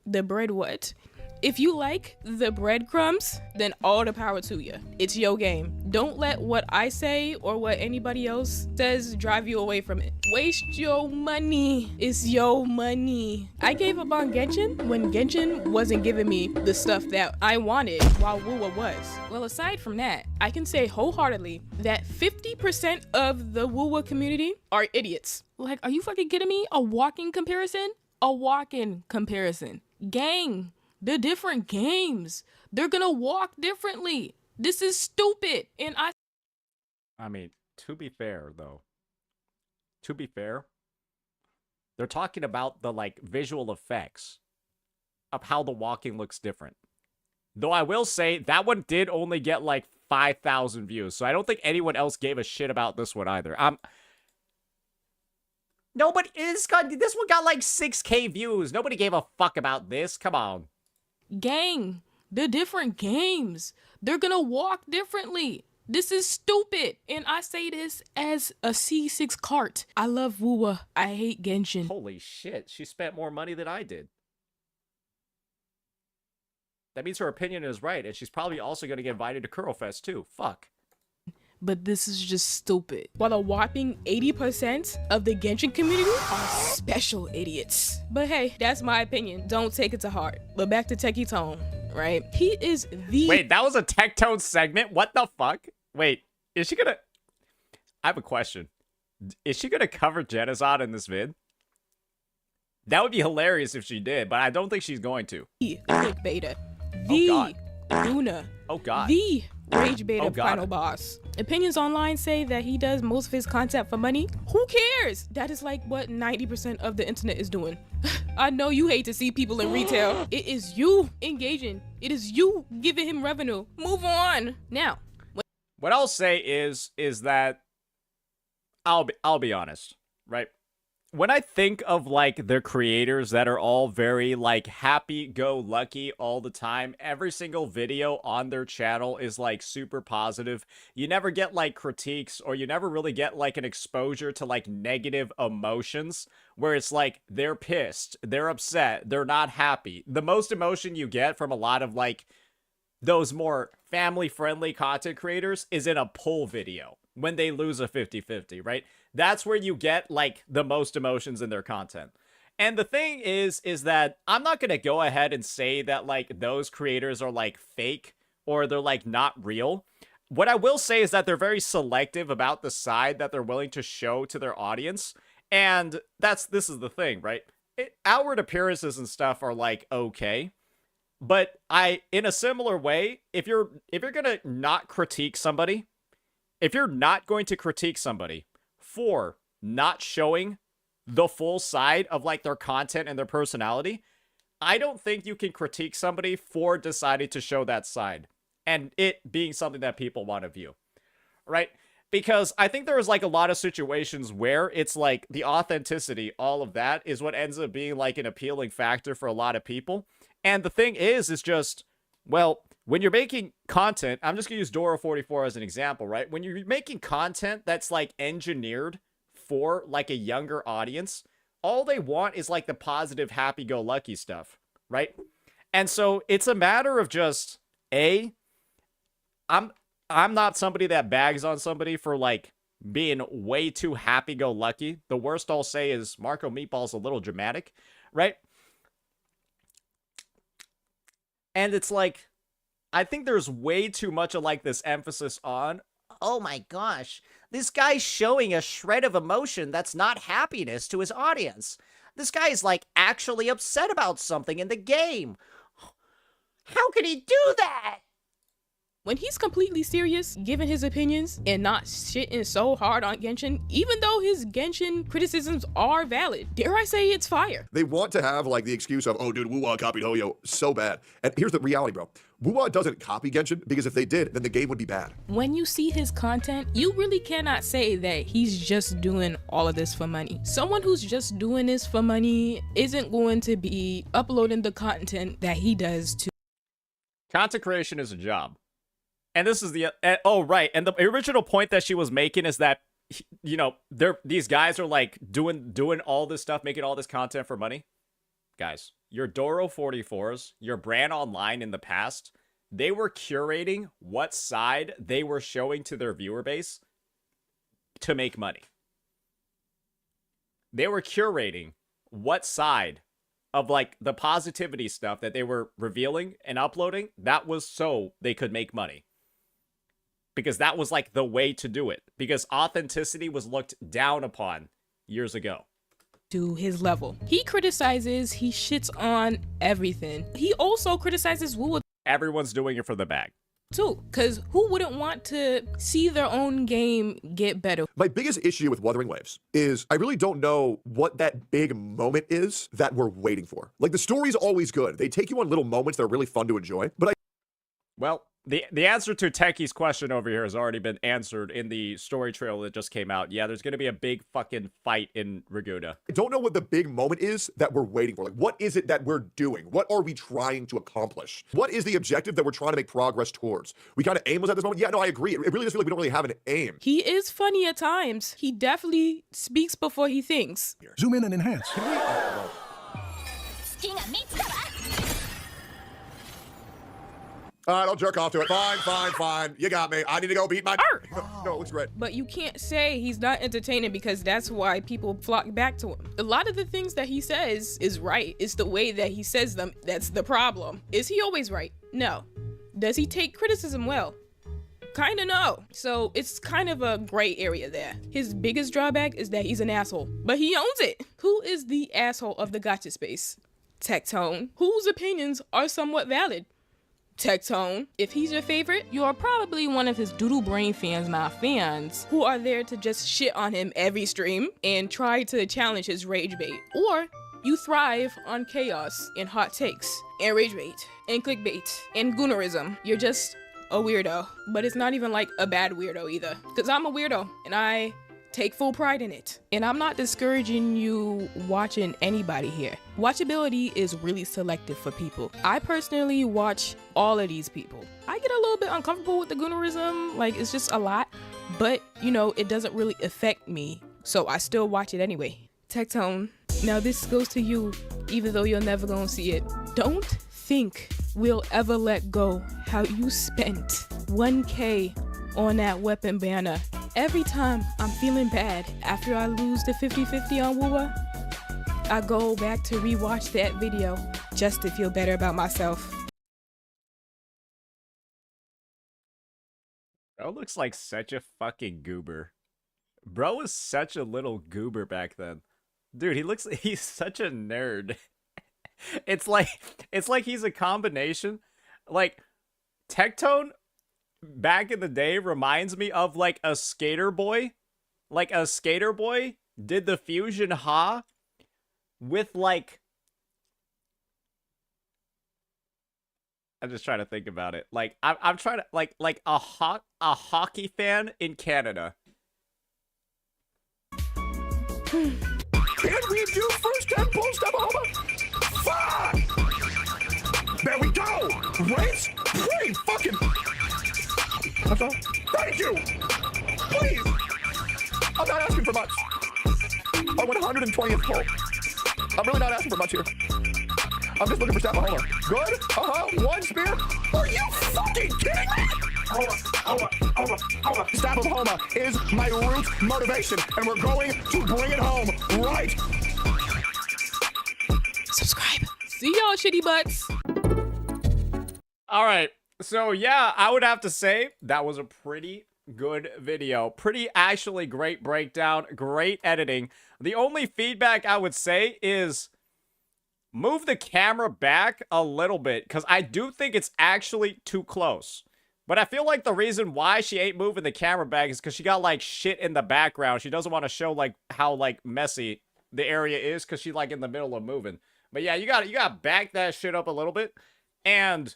The bread what? If you like the breadcrumbs, then all the power to you. It's your game. Don't let what I say or what anybody else says drive you away from it. Waste your money. It's your money. I gave up on Genshin when Genshin wasn't giving me the stuff that I wanted while Wuwa was. Well, aside from that, I can say wholeheartedly that 50% of the Wuwa community are idiots. Like, are you fucking kidding me? A walking comparison? A walk-in comparison. Gang. They're different games. They're gonna walk differently. This is stupid. And I mean, to be fair, though. To be fair, they're talking about the, like, visual effects of how the walking looks different. Though I will say, that one did only get, like, 5,000 views. So I don't think anyone else gave a shit about this one either. Nobody... This one got, like, 6K views. Nobody gave a fuck about this. Come on. Gang, they're different games. They're gonna walk differently. This is stupid. And I say this as a C6 cart. I love Wuwa. I hate Genshin. Holy shit, she spent more money than I did. That means her opinion is right, and she's probably also gonna get invited to Kurofest too. Fuck. But this is just stupid. While a whopping 80% of the Genshin community are special idiots. But hey, that's my opinion. Don't take it to heart. But back to Techie Tone, right? He is the... Wait, that was a Tech Tone segment? What the fuck? Wait, is she gonna... I have a question. Is she gonna cover Genocide in this vid? That would be hilarious if she did, but I don't think she's going to. The Click Beta. The Luna. Oh god. The Rage Beta final boss. Opinions online say that he does most of his content for money. Who cares? That is like what 90% of the internet is doing. I know you hate to see people in retail. It is you engaging. It is you giving him revenue. Move on. Now, what I'll say is that I'll be honest, right? When I think of like the creators that are all very like happy-go-lucky all the time, every single video on their channel is like super positive. You never get like critiques, or you never really get like an exposure to like negative emotions where it's like they're pissed, they're upset, they're not happy. The most emotion you get from a lot of like those more family-friendly content creators is in a pull video when they lose a 50-50, right? That's where you get like the most emotions in their content. And the thing is that I'm not going to go ahead and say that like those creators are like fake or they're like not real. What I will say is that they're very selective about the side that they're willing to show to their audience. And this is the thing, right? Outward appearances and stuff are like okay. But in a similar way, if you're going to not critique somebody, if you're not going to critique somebody for not showing the full side of like their content and their personality, I don't think you can critique somebody for deciding to show that side and it being something that people want to view, right? Because I think there is like a lot of situations where it's like the authenticity, all of that is what ends up being like an appealing factor for a lot of people. And the thing is just, well, when you're making content, I'm just going to use Doro44 as an example, right? When you're making content that's like engineered for like a younger audience, all they want is like the positive, happy-go-lucky stuff, right? And so it's a matter of just, I'm not somebody that bags on somebody for like being way too happy-go-lucky. The worst I'll say is Marco Meatball's a little dramatic, right? And it's like, I think there's way too much of like this emphasis on, oh my gosh, this guy's showing a shred of emotion that's not happiness to his audience. This guy is like actually upset about something in the game. How could he do that? when he's completely serious, giving his opinions and not shitting so hard on Genshin, even though his Genshin criticisms are valid, dare I say it's fire. They want to have like the excuse of, oh dude, Wuwa copied Hoyo so bad. And here's the reality, bro. Wuwa doesn't copy Genshin because if they did, then the game would be bad. When you see his content, you really cannot say that he's just doing all of this for money. Someone who's just doing this for money isn't going to be uploading the content that he does to. Content creation is a job. And this is the, oh, right. And the original point that she was making is that, you know, these guys are like doing all this stuff, making all this content for money. Guys, your Doro44s, your brand online in the past, they were curating what side they were showing to their viewer base to make money. They were curating what side of like the positivity stuff that they were revealing and uploading, that was so they could make money. Because that was like the way to do it. Because authenticity was looked down upon years ago. To his level. He criticizes, he shits on everything. He also criticizes Wuwa. Everyone's doing it for the bag. Too, because who wouldn't want to see their own game get better? My biggest issue with Wuthering Waves is I really don't know what that big moment is that we're waiting for. Like, the story's always good. They take you on little moments that are really fun to enjoy, but Well, the answer to Techie's question over here has already been answered in the story trailer that just came out. Yeah, there's going to be a big fucking fight in Raguda. I don't know what the big moment is that we're waiting for. Like, what is it that we're doing? What are we trying to accomplish? What is the objective that we're trying to make progress towards? We kind of aimless at this moment? Yeah, no, I agree. It really does feel like we don't really have an aim. He is funny at times. He definitely speaks before he thinks. Zoom in and enhance. All right, I'll jerk off to it. Fine. You got me. I need to go beat my... No, it looks great. But you can't say he's not entertaining because that's why people flock back to him. A lot of the things that he says is right. It's the way that he says them that's the problem. Is he always right? No. Does he take criticism well? Kinda no. So it's kind of a gray area there. His biggest drawback is that he's an asshole, but he owns it. Who is the asshole of the gacha space? Tectone, whose opinions are somewhat valid. Tectone. If he's your favorite, you're probably one of his doodle brain fans, not fans, who are there to just shit on him every stream and try to challenge his rage bait. Or you thrive on chaos and hot takes and rage bait and clickbait and goonerism. You're just a weirdo, but it's not even like a bad weirdo either, because I'm a weirdo and I take full pride in it. And I'm not discouraging you watching anybody here. Watchability is really selective for people. I personally watch all of these people. I get a little bit uncomfortable with the goonerism, like it's just a lot, but you know, it doesn't really affect me, so I still watch it anyway. Tectone, now this goes to you, even though you're never gonna see it. Don't think we'll ever let go how you spent 1K on that weapon banner. Every time I'm feeling bad after I lose the 50-50 on Wuwa, I go back to rewatch that video just to feel better about myself. Bro looks like such a fucking goober. Bro was such a little goober back then. Dude, he's such a nerd. It's like he's a combination. Like, Tectone back in the day reminds me of like a skater boy. Like a skater boy did the fusion ha with like, I'm just trying to think about it. Like I'm trying to like a hockey fan in Canada. Can we do first 10 pulls, double homer? Fuck! There we go! Race? Pretty fucking... That's all. Thank you! Please! I'm not asking for much. I went 120th pull. I'm really not asking for much here. I'm just looking for Staff of Homer. Good? One spear? Are you fucking kidding me? Homer. Staff of Homer is my root motivation, and we're going to bring it home right. Subscribe. See y'all, shitty butts. All right. So, yeah, I would have to say that was a pretty good video. Pretty actually great breakdown. Great editing. The only feedback I would say is move the camera back a little bit, because I do think it's actually too close. But I feel like the reason why she ain't moving the camera back is because she got, like, shit in the background. She doesn't want to show, like, how, like, messy the area is, because she's, like, in the middle of moving. But yeah, you gotta back that shit up a little bit. And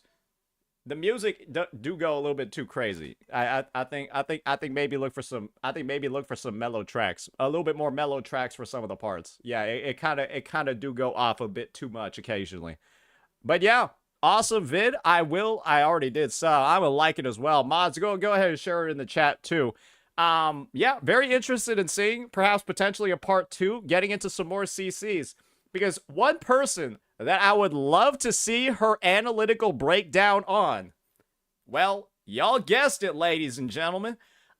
the music do go a little bit too crazy. I think maybe look for some mellow tracks. A little bit more mellow tracks for some of the parts. Yeah, it kind of do go off a bit too much occasionally. But yeah, awesome vid. I already did, so I will like it as well. Mods, go ahead and share it in the chat too. Yeah, very interested in seeing perhaps potentially a part 2, getting into some more CCs, because one person that I would love to see her analytical breakdown on, well, y'all guessed it, ladies and gentlemen.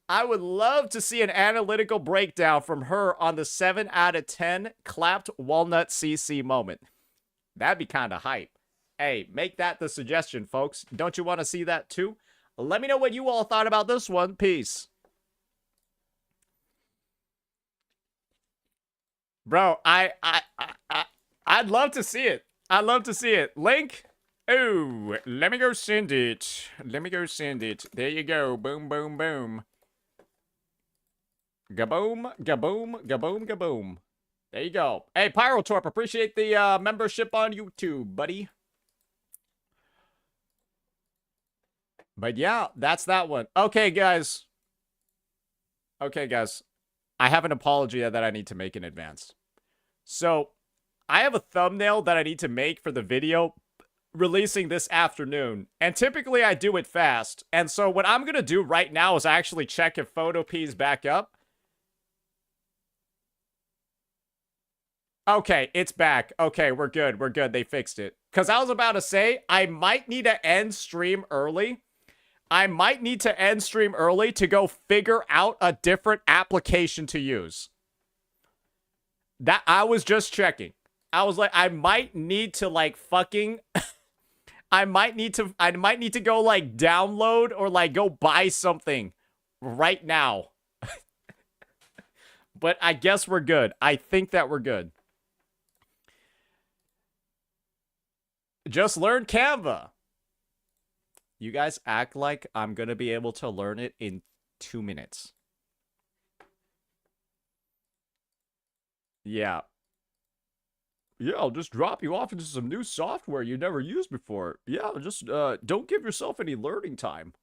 I would love to see an analytical breakdown from her on the 7 out of 10 clapped walnut CC moment. That'd be kind of hype. Hey, make that the suggestion, folks. Don't you want to see that too? Let me know what you all thought about this one. Peace. Bro, I'd love to see it. I'd love to see it. Link? Oh, let me go send it. Let me go send it. There you go. Boom, boom, boom. Gaboom, gaboom, gaboom, gaboom. There you go. Hey, Pyrotorp, appreciate the membership on YouTube, buddy. But yeah, that's that one. Okay, guys. Okay, guys. I have an apology that I need to make in advance. So, I have a thumbnail that I need to make for the video releasing this afternoon. And typically I do it fast. And so what I'm going to do right now is actually check if Photop's back up. Okay, it's back. Okay, we're good. We're good. They fixed it. Because I was about to say, I might need to end stream early. I might need to end stream early to go figure out a different application to use. That I was just checking. I was like, I might need to like fucking I might need to go like download or like go buy something right now. But I guess we're good. I think that we're good. Just learn Canva. You guys act like I'm gonna be able to learn it in 2 minutes. Yeah. Yeah, I'll just drop you off into some new software you never used before. Yeah, just don't give yourself any learning time.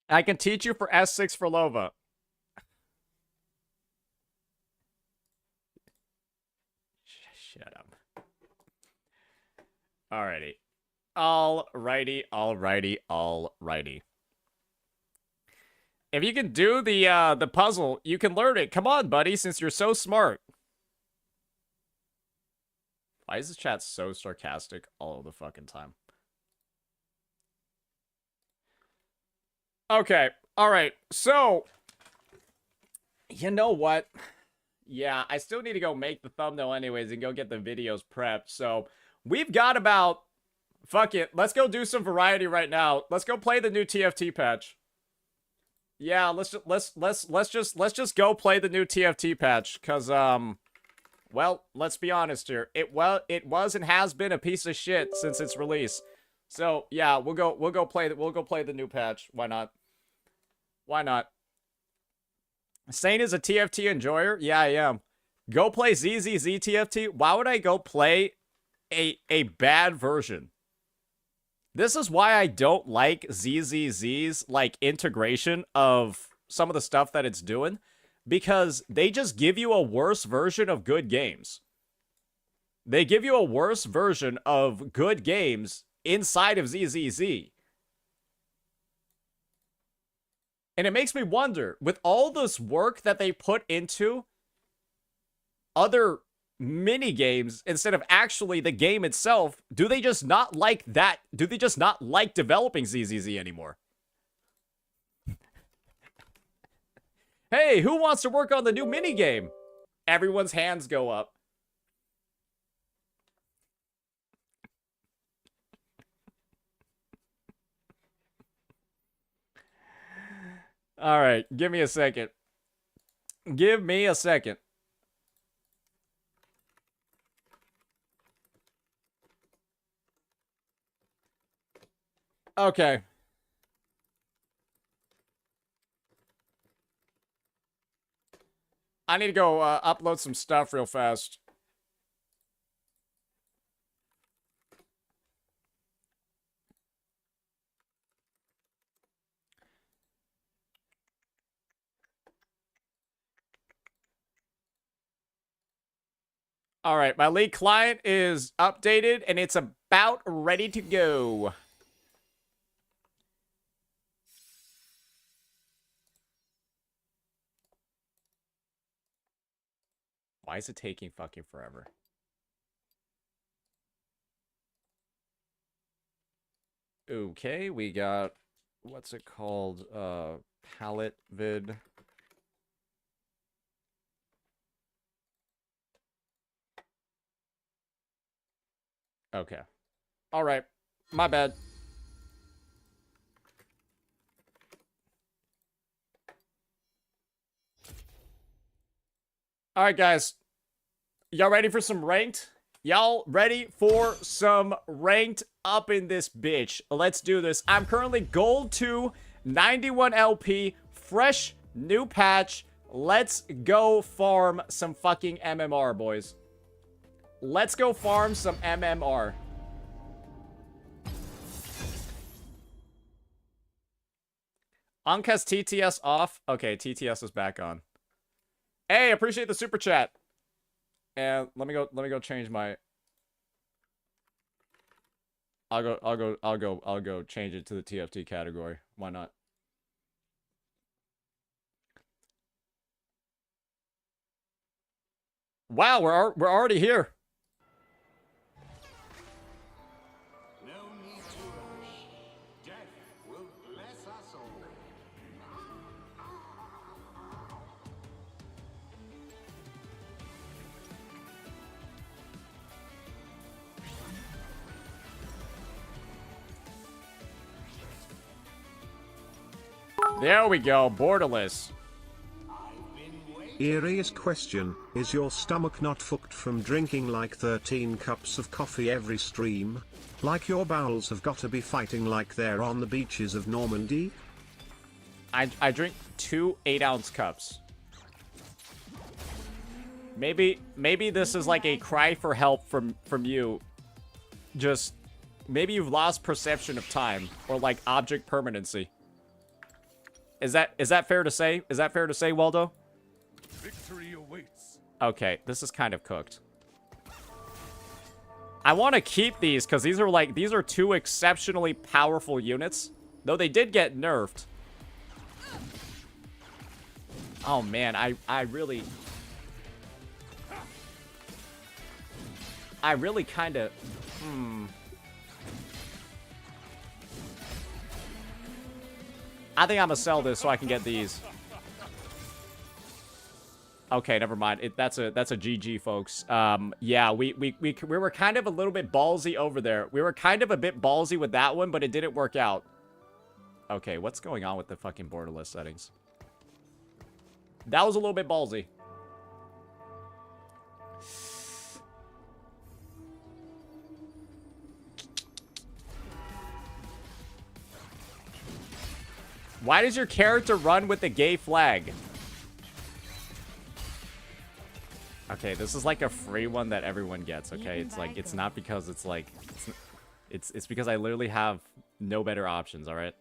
I can teach you for S6 for Lova. Shut up. Alrighty. Alrighty. If you can do the puzzle, you can learn it. Come on, buddy, since you're so smart. Why is this chat so sarcastic all the fucking time? Okay, alright, so... You know what? Yeah, I still need to go make the thumbnail anyways and go get the videos prepped, so... We've got about... Fuck it, let's go do some variety right now. Let's go play the new TFT patch. Yeah, let's just go play the new TFT patch, cause well, let's be honest here. It was and has been a piece of shit since its release. So yeah, we'll go play the new patch. Why not? Why not? Saint is a TFT enjoyer. Yeah, I am. Go play ZZZ TFT. Why would I go play a bad version? This is why I don't like ZZZ's, like, integration of some of the stuff that it's doing. Because they just give you a worse version of good games. They give you a worse version of good games inside of ZZZ. And it makes me wonder, with all this work that they put into other mini games instead of actually the game itself, do they just not like that? Do they just not like developing ZZZ anymore? Hey, who wants to work on the new mini game? Everyone's hands go up. All right, give me a second. Give me a second. Okay. I need to go upload some stuff real fast. All right, my League client is updated and it's about ready to go. Why is it taking fucking forever? Okay, we got, what's it called? Palette vid. Okay. All right. My bad. All right, guys. Y'all ready for some ranked? Y'all ready for some ranked up in this bitch? Let's do this. I'm currently gold 2, 91 LP, fresh new patch. Let's go farm some fucking MMR, boys. Let's go farm some MMR. Ankh has TTS off. Okay, TTS is back on. Hey, appreciate the super chat. And let me go change my I'll go change it to the TFT category. Why not? Wow, we're already here. There we go, borderless. I've been waiting. Eeriest question, is your stomach not fucked from drinking like 13 cups of coffee every stream? Like your bowels have got to be fighting like they're on the beaches of Normandy? I drink 2 8-ounce cups. Maybe this is like a cry for help from you. Just maybe you've lost perception of time or like object permanency. Is that fair to say? Is that fair to say, Waldo? Victory awaits. Okay, this is kind of cooked. I want to keep these because these are 2 exceptionally powerful units, though they did get nerfed. Oh man, I really kind of I think I'm gonna sell this so I can get these. Okay, never mind. That's a GG, folks. Yeah, we were kind of a little bit ballsy over there. We were kind of a bit ballsy with that one, but it didn't work out. Okay, what's going on with the fucking borderless settings? That was a little bit ballsy. Why does your character run with the gay flag? Okay, this is like a free one that everyone gets, okay? It's like, it's not because it's like, it's because I literally have no better options, alright?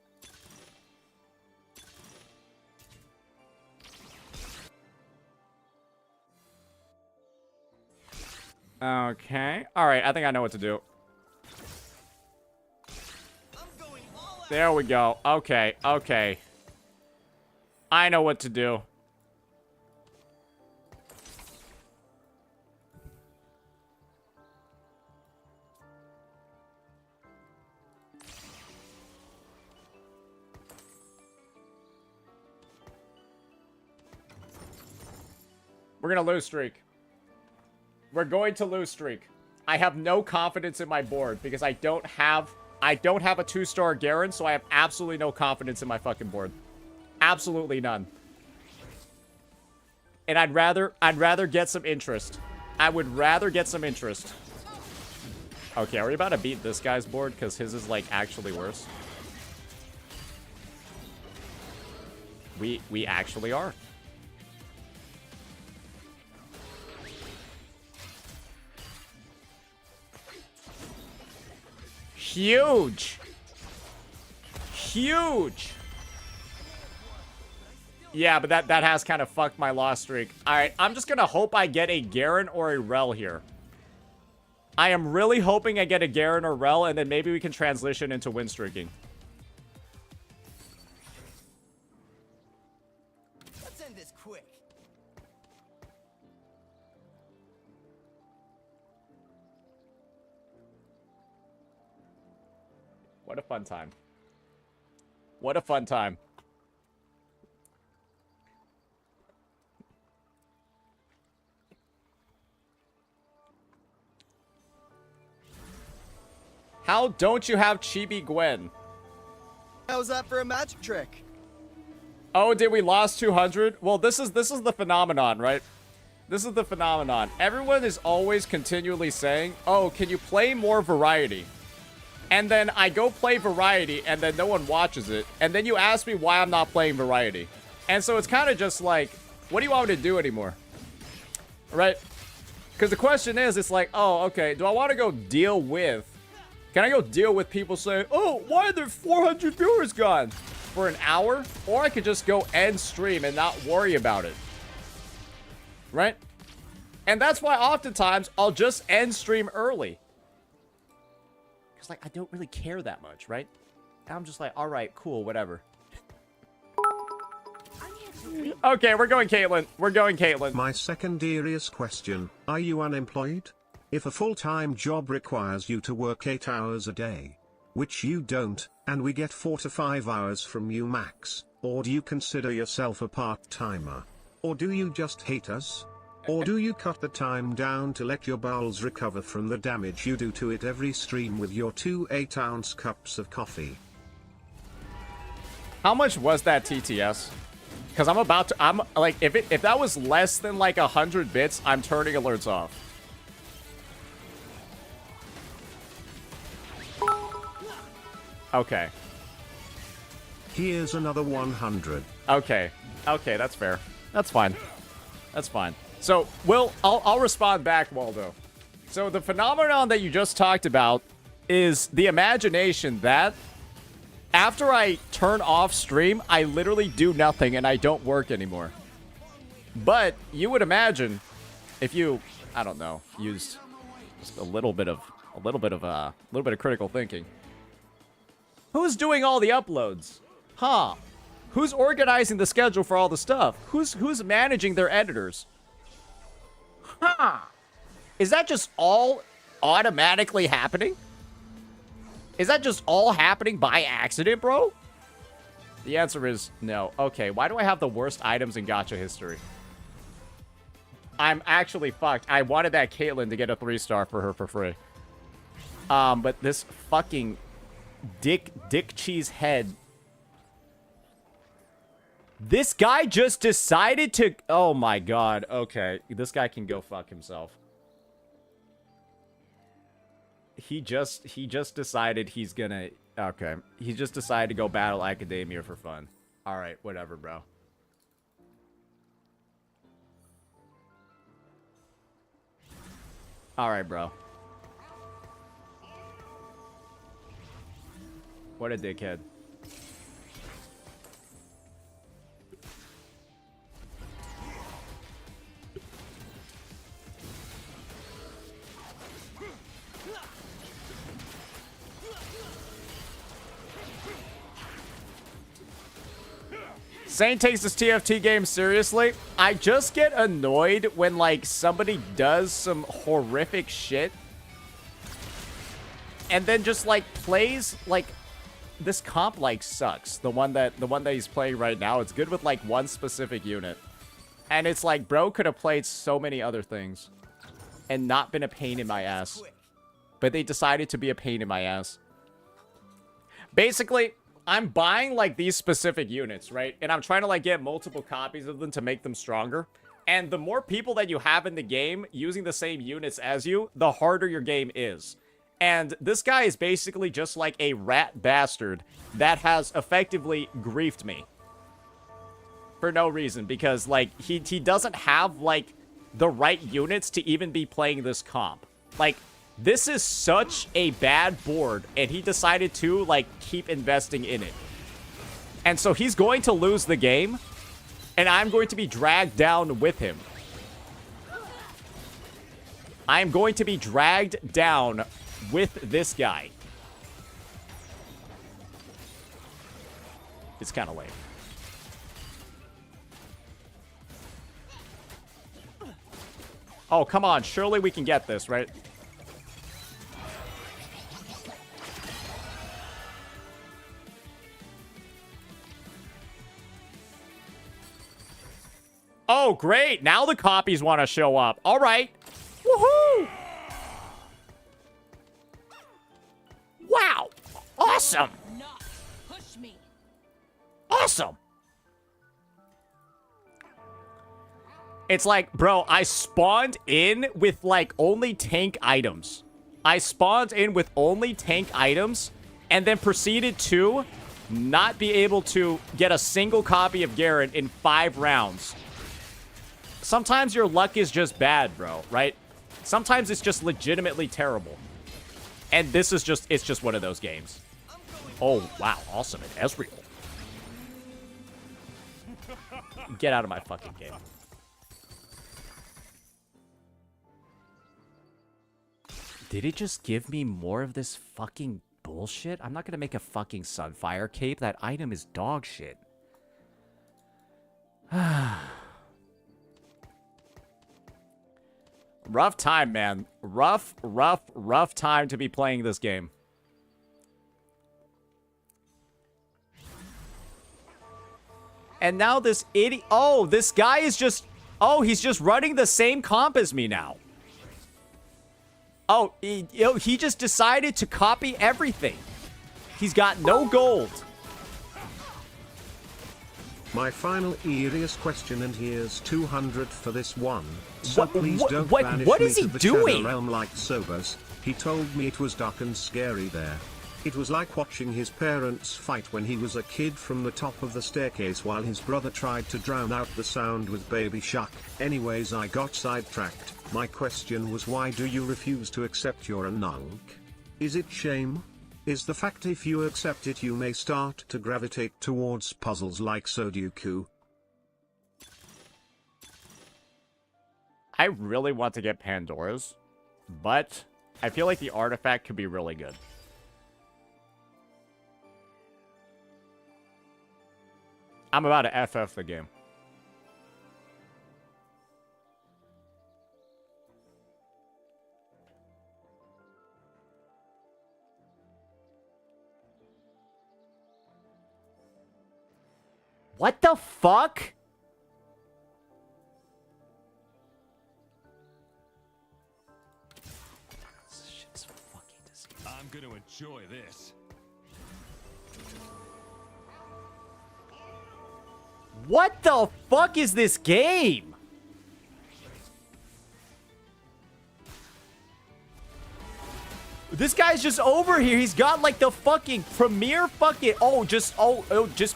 Okay. Alright, I think I know what to do. There we go. Okay, okay. I know what to do. We're gonna lose streak. We're going to lose streak. I have no confidence in my board because I don't have a 2-star Garen, so I have absolutely no confidence in my fucking board. Absolutely none. And I'd rather get some interest. I would rather get some interest. Okay, are we about to beat this guy's board? Because his is, like, actually worse. We actually are. Huge. Huge. Yeah, but that has kind of fucked my loss streak. Alright, I'm just gonna hope I get a Garen or a Rel here. I am really hoping I get a Garen or Rel, and then maybe we can transition into win streaking. Let's end this quick. What a fun time. What a fun time. How don't you have Chibi Gwen? How's that for a magic trick? Oh, did we lost 200? Well, this is the phenomenon, right? This is the phenomenon. Everyone is always continually saying, "Oh, can you play more variety?" And then I go play variety, and then no one watches it. And then you ask me why I'm not playing variety. And so it's kind of just like, what do you want me to do anymore? Right? Because the question is, it's like, oh, okay, do I want to go deal with... Can I go deal with people saying, oh, why are there 400 viewers gone for an hour? Or I could just go end stream and not worry about it. Right? And that's why oftentimes I'll just end stream early. Because, like, I don't really care that much, right? And I'm just like, all right, cool, whatever. Okay, we're going Caitlyn. We're going Caitlyn. My secondarious question, are you unemployed? If a full-time job requires you to work 8 hours a day, which you don't, and we get 4 to 5 hours from you max, or do you consider yourself a part-timer? Or do you just hate us? Or do you cut the time down to let your bowels recover from the damage you do to it every stream with your 2 8-ounce cups of coffee? How much was that TTS? Because I'm like, if that was less than like 100 bits, I'm turning alerts off. Okay. Here's another 100. Okay. Okay, that's fair. That's fine. That's fine. So, I'll respond back, Waldo. So the phenomenon that you just talked about is the imagination that after I turn off stream, I literally do nothing and I don't work anymore. But you would imagine if you, I don't know, used just a little bit of critical thinking. Who's doing all the uploads? Huh? Who's organizing the schedule for all the stuff? Who's managing their editors? Huh? Is that just all automatically happening? Is that just all happening by accident, bro? The answer is no. Okay, why do I have the worst items in Gacha history? I'm actually fucked. I wanted that Caitlyn to get a 3-star for her for free. But this fucking dick cheese head. This guy just decided to... Oh my god. Okay, this guy can go fuck himself. He just decided he's gonna... Okay. He just decided to go battle Academia for fun. Alright, whatever, bro. Alright, bro. What a dickhead. Saint takes this TFT game seriously. I just get annoyed when, like, somebody does some horrific shit and then just, like, plays, like, this comp, like, sucks. The one that he's playing right now, it's good with, like, one specific unit. And it's like, bro could have played so many other things and not been a pain in my ass. But they decided to be a pain in my ass. Basically, I'm buying, like, these specific units, right? And I'm trying to, like, get multiple copies of them to make them stronger. And the more people that you have in the game using the same units as you, the harder your game is. And this guy is basically just like a rat bastard that has effectively griefed me. For no reason, because, like, he doesn't have, like, the right units to even be playing this comp. Like, this is such a bad board, and he decided to, like, keep investing in it. And so he's going to lose the game, and I'm going to be dragged down with him. I'm going to be dragged down with this guy. It's kind of lame. Oh, come on. Surely we can get this, right? Oh, great. Now the copies want to show up. All right. Woohoo! Wow. Awesome. Push me. Awesome. It's like, bro, I spawned in with, like, only tank items. I spawned in with only tank items and then proceeded to not be able to get a single copy of Garen in 5 rounds. Sometimes your luck is just bad, bro, right? Sometimes it's just legitimately terrible. And this is just, it's just one of those games. Oh, wow, awesome. And Ezreal. Get out of my fucking game. Did it just give me more of this fucking bullshit? I'm not gonna make a fucking Sunfire cape. That item is dog shit. Rough time, man. Rough time to be playing this game. And now this idiot... Oh, this guy is just... Oh, he's just running the same comp as me now. Oh, he just decided to copy everything. He's got no gold. My final eeriest question, and here's 200 for this one. So please don't banish what me is to he the doing? Shadow Realm like Sobers. He told me it was dark and scary there. It was like watching his parents fight when he was a kid from the top of the staircase while his brother tried to drown out the sound with Baby Shark. Anyways, I got sidetracked. My question was, why do you refuse to accept you're a nunk? Is it shame? Is the fact if you accept it you may start to gravitate towards puzzles like Sudoku? I really want to get Pandora's, but I feel like the artifact could be really good. I'm about to FF the game. What the fuck? This shit's fucking disgusting. I'm gonna enjoy this. What the fuck is this game? This guy's just over here. He's got like the fucking premier fucking just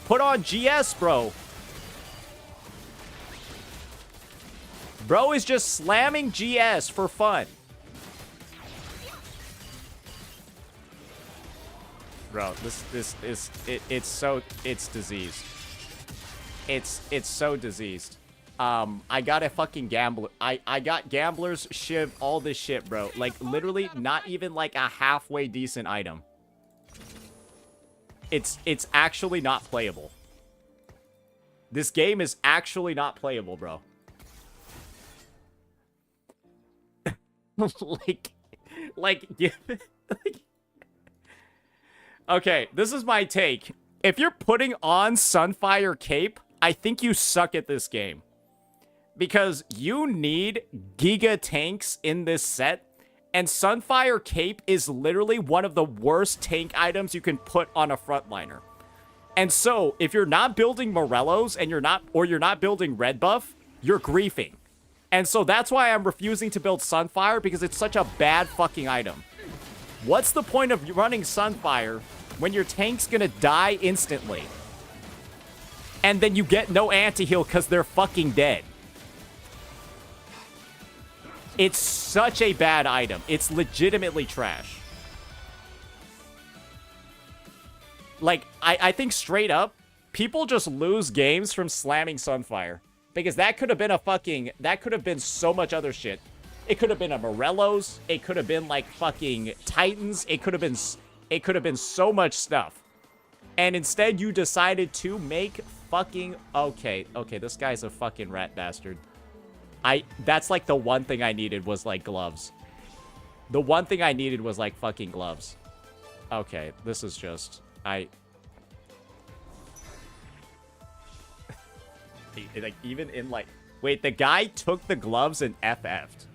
put on GS, bro. Bro is just slamming GS for fun. Bro, it's diseased. It's so diseased. I got a fucking gambler. I got gamblers, shiv, all this shit, bro. Like, literally not even like a halfway decent item. It's actually not playable. This game is actually not playable, bro. like, okay, this is my take. If you're putting on Sunfire Cape, I think you suck at this game. Because you need Giga tanks in this set, and Sunfire Cape is literally one of the worst tank items you can put on a frontliner. And so, if you're not building Morellos and you're not building Red Buff, you're griefing. And so that's why I'm refusing to build Sunfire, because it's such a bad fucking item. What's the point of running Sunfire when your tank's gonna die instantly? And then you get no anti-heal because they're fucking dead. It's such a bad item. It's legitimately trash. Like, I think straight up, people just lose games from slamming Sunfire. Because that could have been that could have been so much other shit. It could have been a Morellos. It could have been like fucking Titans. It could have been so much stuff. And instead you decided to make fucking, okay, this guy's a fucking rat bastard. That's like the one thing I needed was like gloves. The one thing I needed was like fucking gloves. Okay, this is just, like, even in like, wait, the guy took the gloves and FF'd.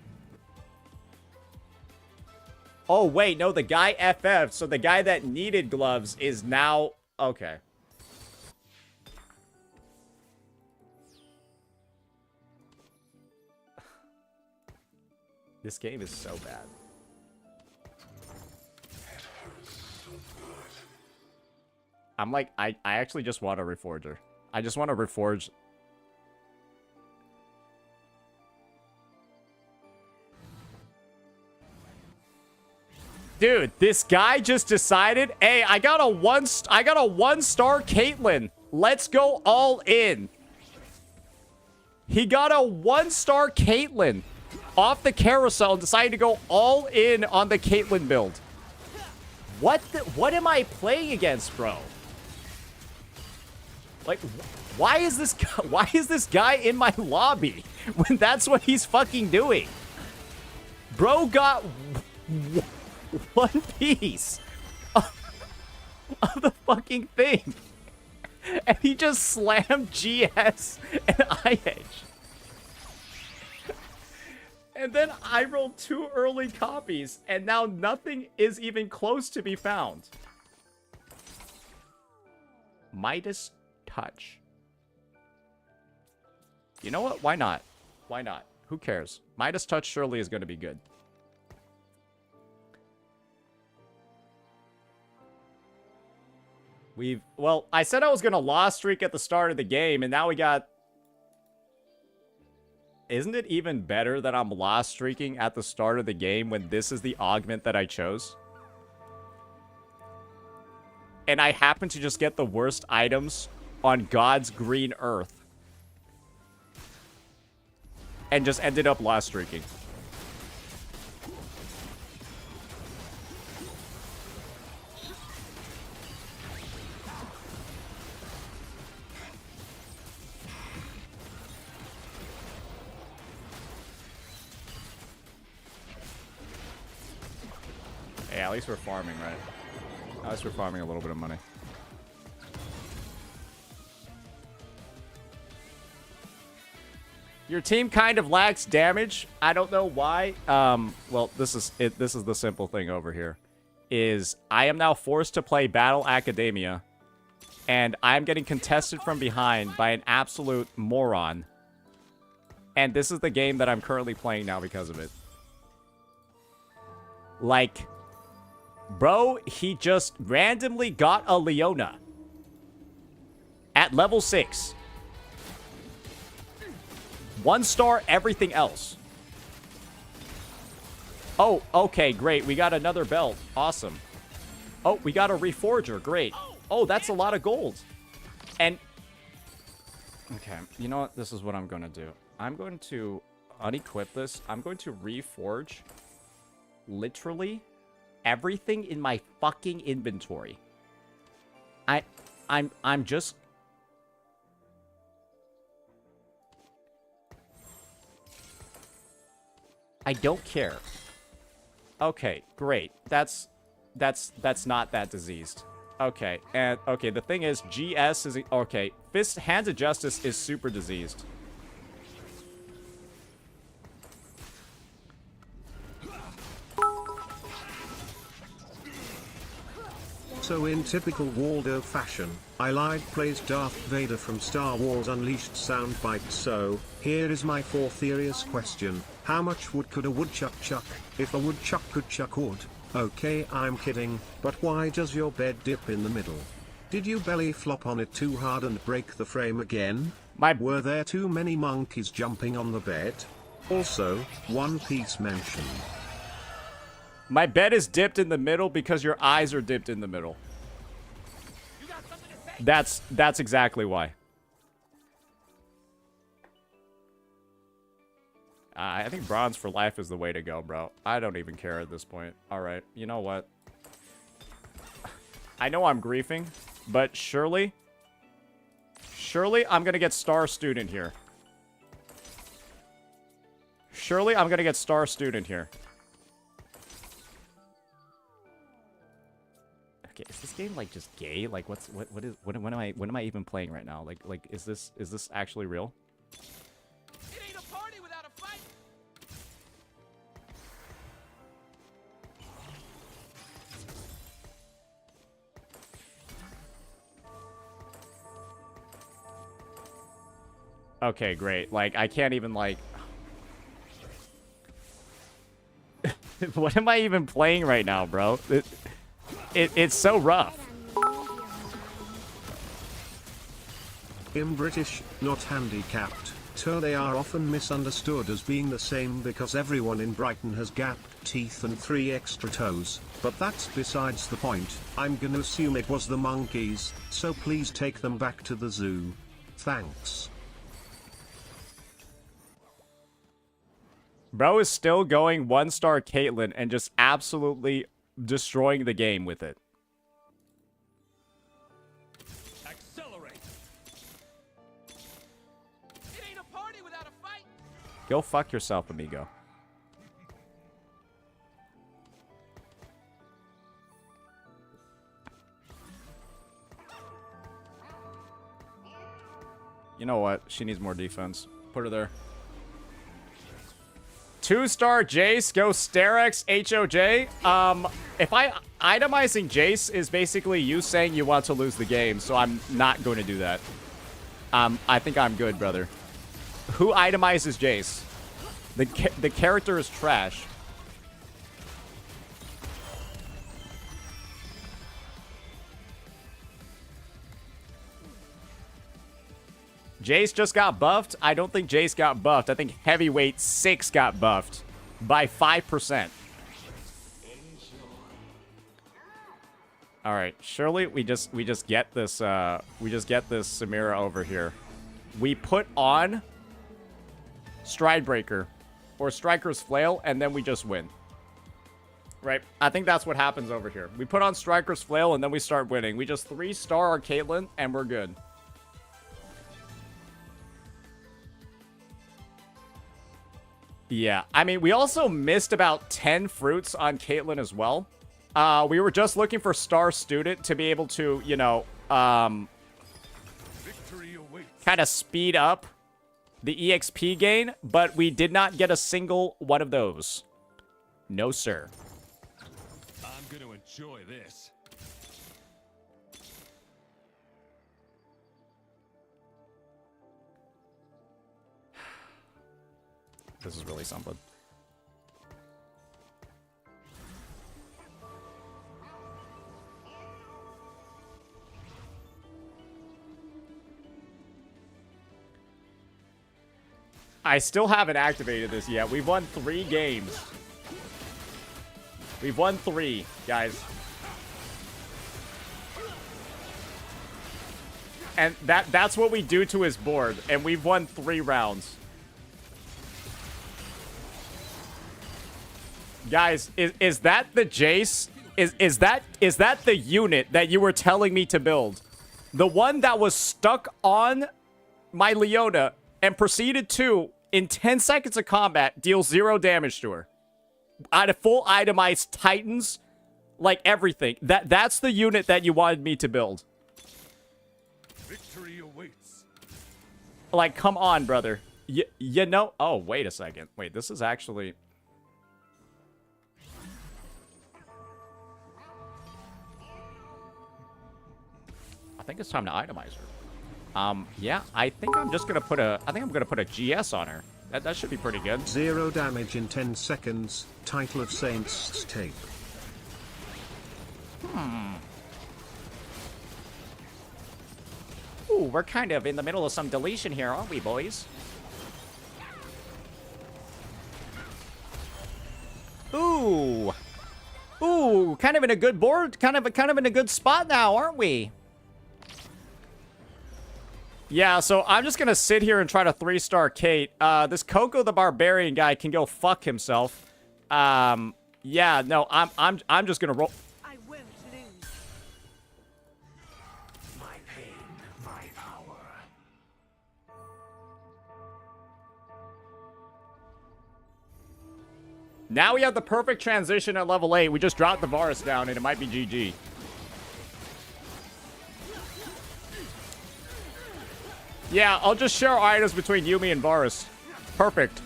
Oh, wait, no, the guy FF'd, so the guy that needed gloves is now, okay. This game is so bad. I'm like, I actually just want a Reforger. I just want to reforge. Dude, this guy just decided, hey, I got a one-star Caitlyn. Let's go all in. He got a 1-star Caitlyn off the carousel and decided to go all in on the Caitlyn build. What am I playing against, bro? Like, why is this guy in my lobby when that's what he's fucking doing? Bro got one piece of the fucking thing, and he just slammed GS and IH. And then I rolled 2 early copies, and now nothing is even close to be found. Midas Touch. You know what? Why not? Why not? Who cares? Midas Touch surely is going to be good. Well, I said I was going to loss streak at the start of the game, and now we got... Isn't it even better that I'm loss streaking at the start of the game when this is the augment that I chose? And I happen to just get the worst items on God's green earth. And just ended up loss streaking. Hey, at least we're farming, right? At least we're farming a little bit of money. Your team kind of lacks damage. I don't know why. Well, this is it. This is the simple thing over here. Is I am now forced to play Battle Academia, and I'm getting contested from behind by an absolute moron. And this is the game that I'm currently playing now because of it. Like, bro, he just randomly got a Leona at level 6. 1 star everything else. Oh, okay, great. We got another belt. Awesome. Oh, we got a Reforger. Great. Oh, that's a lot of gold. And... Okay, you know what? This is what I'm going to do. I'm going to unequip this. I'm going to reforge literally everything in my fucking inventory. I'm just... I don't care. Okay, great. That's not that diseased. Okay, and okay, the thing is, GS is okay. Hands of Justice is super diseased. So in typical Waldo fashion, I lied plays Darth Vader from Star Wars Unleashed soundbite. So, here is my 4 serious question. How much wood could a woodchuck chuck, if a woodchuck could chuck wood? Okay, I'm kidding, but why does your bed dip in the middle? Did you belly flop on it too hard and break the frame again? Were there too many monkeys jumping on the bed? Also, One Piece mentioned. My bed is dipped in the middle because your eyes are dipped in the middle. That's exactly why. I think bronze for life is the way to go, bro. I don't even care at this point. All right, you know what? I know I'm griefing, but surely I'm gonna get star student here. Surely I'm gonna get star student here. Okay, is this game like just gay? Like what am I even playing right now? Like is this actually real? It ain't a party without a fight. Okay, great. Like I can't even like what am I even playing right now, bro? It's so rough. In British, not handicapped, so they are often misunderstood as being the same because everyone in Brighton has gap teeth and 3 extra toes, but that's besides the point. I'm gonna assume it was the monkeys, so please take them back to the zoo. Thanks. Bro is still going 1-star Caitlyn and just absolutely destroying the game with it. Accelerate. It ain't a party without a fight. Go fuck yourself, amigo. You know what? She needs more defense. Put her there. 2-star Jace, go Sterex, HOJ. If itemizing Jace is basically you saying you want to lose the game, so I'm not going to do that. I think I'm good, brother. Who itemizes Jace? The character is trash. Jace just got buffed? I don't think Jace got buffed. I think Heavyweight 6 got buffed by 5%. All right, surely we just get this Samira over here. We put on Stridebreaker or Striker's Flail, and then we just win. Right? I think that's what happens over here. We put on Striker's Flail, and then we start winning. We just 3-star our Caitlyn, and we're good. Yeah, I mean, we also missed about 10 fruits on Caitlyn as well. We were just looking for Star Student to be able to, you know, kind of speed up the EXP gain, but we did not get a single one of those. No, sir. I'm going to enjoy this. This is really something. I still haven't activated this yet. We've won 3 games. We've won 3, guys. And that's what we do to his board. And we've won 3 rounds. Guys, is that the Jace? Is that the unit that you were telling me to build? The one that was stuck on my Leona and proceeded to, in 10 seconds of combat, deal 0 damage to her. I had full itemized Titans, like everything. That's the unit that you wanted me to build. Victory awaits. Like, come on, brother. You know... Oh, wait a second. Wait, this is actually... I think it's time to itemize her. Yeah, I think I'm just gonna put a... I think I'm gonna put a GS on her. That should be pretty good. 0 damage in 10 seconds. Title of Saints tape. Ooh, we're kind of in the middle of some deletion here, aren't we, boys? Ooh. Ooh, kind of in a good board, kind of in a good spot now, aren't we? Yeah, so I'm just gonna sit here and try to 3-star Kate. This Coco the Barbarian guy can go fuck himself. Yeah, no, I'm just gonna roll. I won't lose. My pain, my power. Now we have the perfect transition at level 8. We just dropped the Varus down and it might be GG. Yeah, I'll just share items between Yuumi and Varus. Perfect.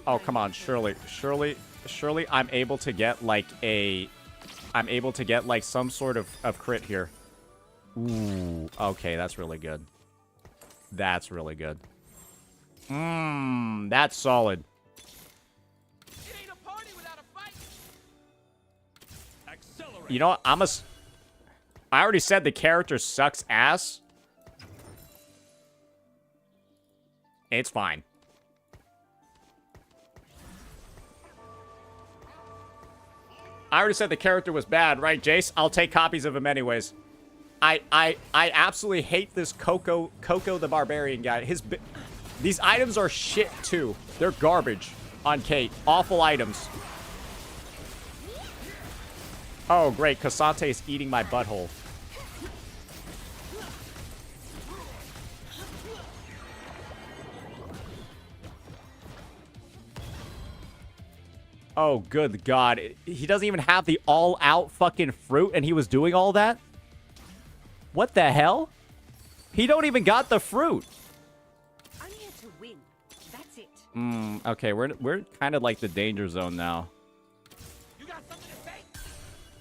Oh, come on, surely I'm able to get like some sort of crit here. Ooh, okay, that's really good. That's really good. That's solid. You know what? I already said the character sucks ass. It's fine. I already said the character was bad, right, Jace? I'll take copies of him anyways. I absolutely hate this Coco the Barbarian guy. These items are shit too. They're garbage on Kate. Awful items. Oh, great. Casante's eating my butthole. Oh, good God. He doesn't even have the all-out fucking fruit, and he was doing all that? What the hell? He don't even got the fruit. I'm here to win. That's it. Okay, we're kind of like the danger zone now. You got something to say?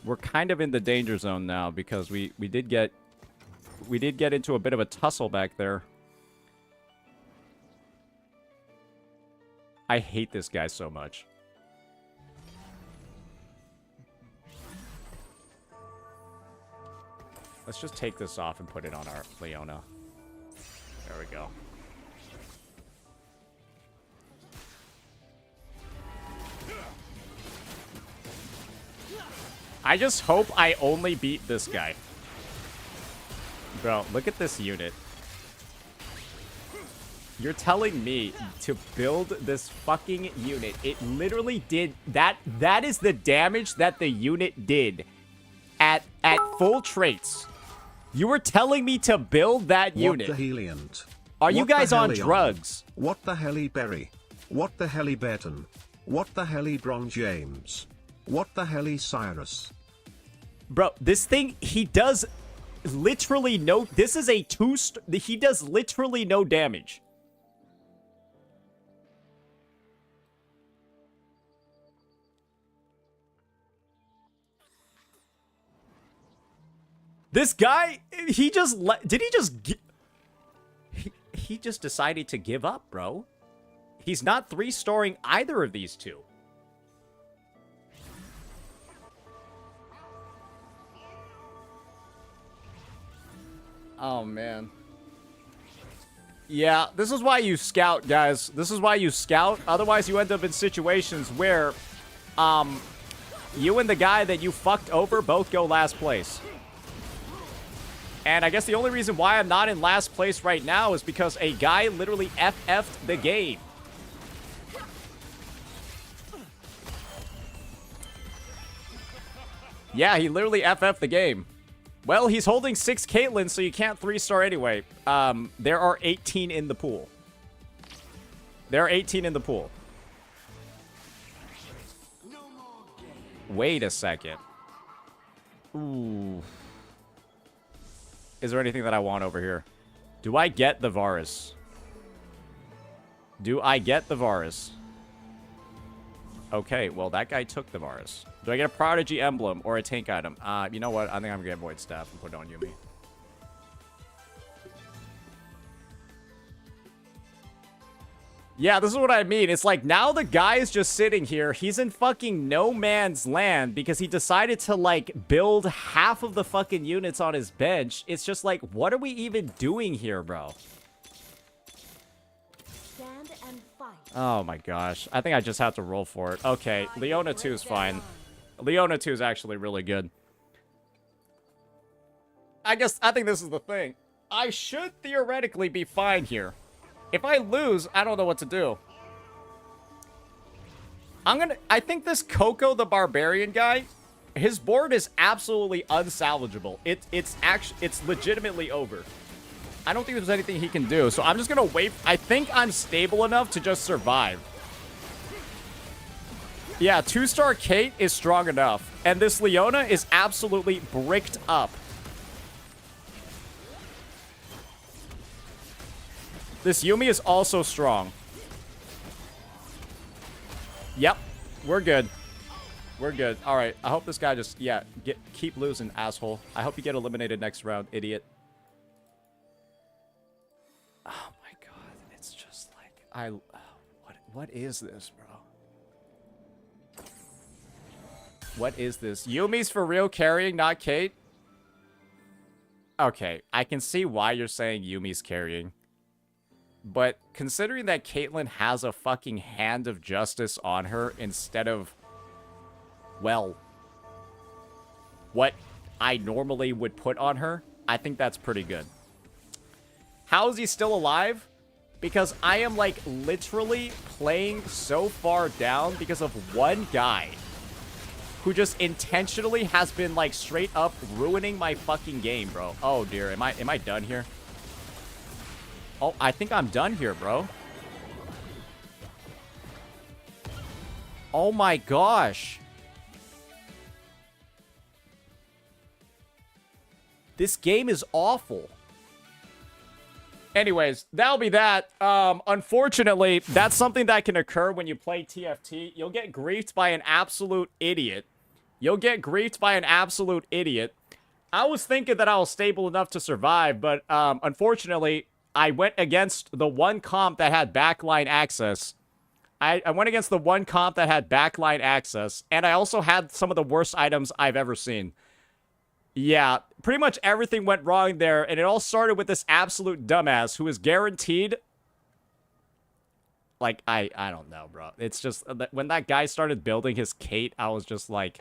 We're kind of in the danger zone now because we did get into a bit of a tussle back there. I hate this guy so much. Let's just take this off and put it on our Leona. There we go. I just hope I only beat this guy. Bro, look at this unit. You're telling me to build this fucking unit. It literally did that. That is the damage that the unit did at full traits. You were telling me to build that unit. What the Heliant? Are you guys on drugs? What the Helly Berry? What the Helly Beton? What the Helly Bron James? What the Helly Cyrus? Bro, this thing, he does literally no... This is a he does literally no damage. This guy, he just did he just he just decided to give up, bro. He's not 3-starring either of these two. Oh man. Yeah, this is why you scout, guys. This is why you scout. Otherwise, you end up in situations where you and the guy that you fucked over both go last place. And I guess the only reason why I'm not in last place right now is because a guy literally FF'd the game. Yeah, he literally FF'd the game. Well, he's holding 6 Caitlyn, so you can't 3-star anyway. There are 18 in the pool. There are 18 in the pool. Wait a second. Ooh. Is there anything that I want over here? Do I get the Varus? Do I get the Varus? Okay, well, that guy took the Varus. Do I get a Prodigy Emblem or a tank item? You know what? I think I'm going to get Void Staff and put it on Yuumi. Yeah, this is what I mean. It's like, now the guy is just sitting here. He's in fucking no man's land because he decided to, like, build half of the fucking units on his bench. It's just like, what are we even doing here, bro? Stand and fight. Oh my gosh. I think I just have to roll for it. Okay, Leona 2 is fine. Leona 2 is actually really good. I think this is the thing. I should theoretically be fine here. If I lose, I don't know what to do. I think this Coco the Barbarian guy, his board is absolutely unsalvageable. It's legitimately over. I don't think there's anything he can do, so I'm just gonna wait. I think I'm stable enough to just survive. Yeah, 2-star Kate is strong enough, and this Leona is absolutely bricked up. This Yuumi is also strong. Yep. We're good. We're good. All right. I hope this guy just, yeah, keep losing, asshole. I hope you get eliminated next round, idiot. Oh my god. It's just like, what is this, bro? What is this? Yumi's for real carrying, not Kate? Okay. I can see why you're saying Yumi's carrying. But considering that Caitlyn has a fucking hand of justice on her instead of, well, what I normally would put on her, I think that's pretty good. How is he still alive? Because I am, like, literally playing so far down because of one guy who just intentionally has been, like, straight up ruining my fucking game, bro. Oh, dear. Am I done here? Oh, I think I'm done here, bro. Oh my gosh. This game is awful. Anyways, that'll be that. Unfortunately, that's something that can occur when you play TFT. You'll get griefed by an absolute idiot. You'll get griefed by an absolute idiot. I was thinking that I was stable enough to survive, but unfortunately, I went against the one comp that had backline access. I went against the one comp that had backline access, and I also had some of the worst items I've ever seen. Yeah, pretty much everything went wrong there, and it all started with this absolute dumbass who is guaranteed... Like, I don't know, bro. It's just, when that guy started building his Kate, I was just like...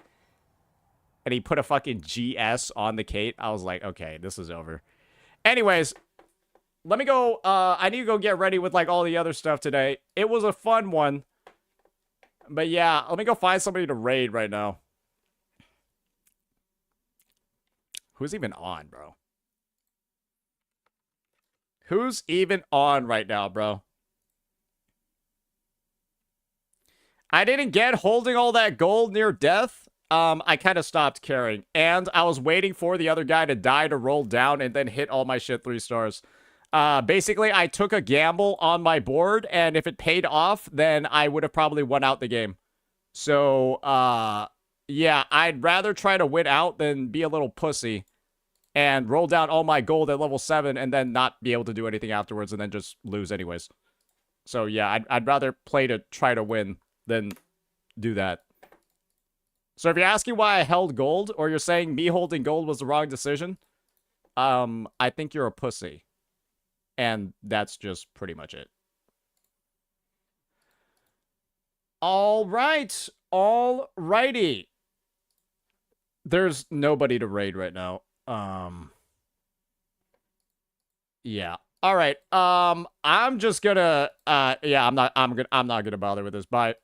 And he put a fucking GS on the Kate. I was like, okay, this is over. Anyways, let me go, I need to go get ready with, like, all the other stuff today. It was a fun one. But yeah, let me go find somebody to raid right now. Who's even on, bro? Who's even on right now, bro? I didn't get holding all that gold near death. I kind of stopped caring. And I was waiting for the other guy to die to roll down and then hit all my shit 3 stars. Basically, I took a gamble on my board, and if it paid off, then I would have probably won out the game. So, yeah, I'd rather try to win out than be a little pussy and roll down all my gold at level 7 and then not be able to do anything afterwards and then just lose anyways. So, yeah, I'd rather play to try to win than do that. So if you're asking why I held gold, or you're saying me holding gold was the wrong decision, I think you're a pussy. And that's just pretty much it. Alright. Alrighty. There's nobody to raid right now. Yeah. Alright. I'm just gonna yeah, I'm not gonna bother with this. Bye.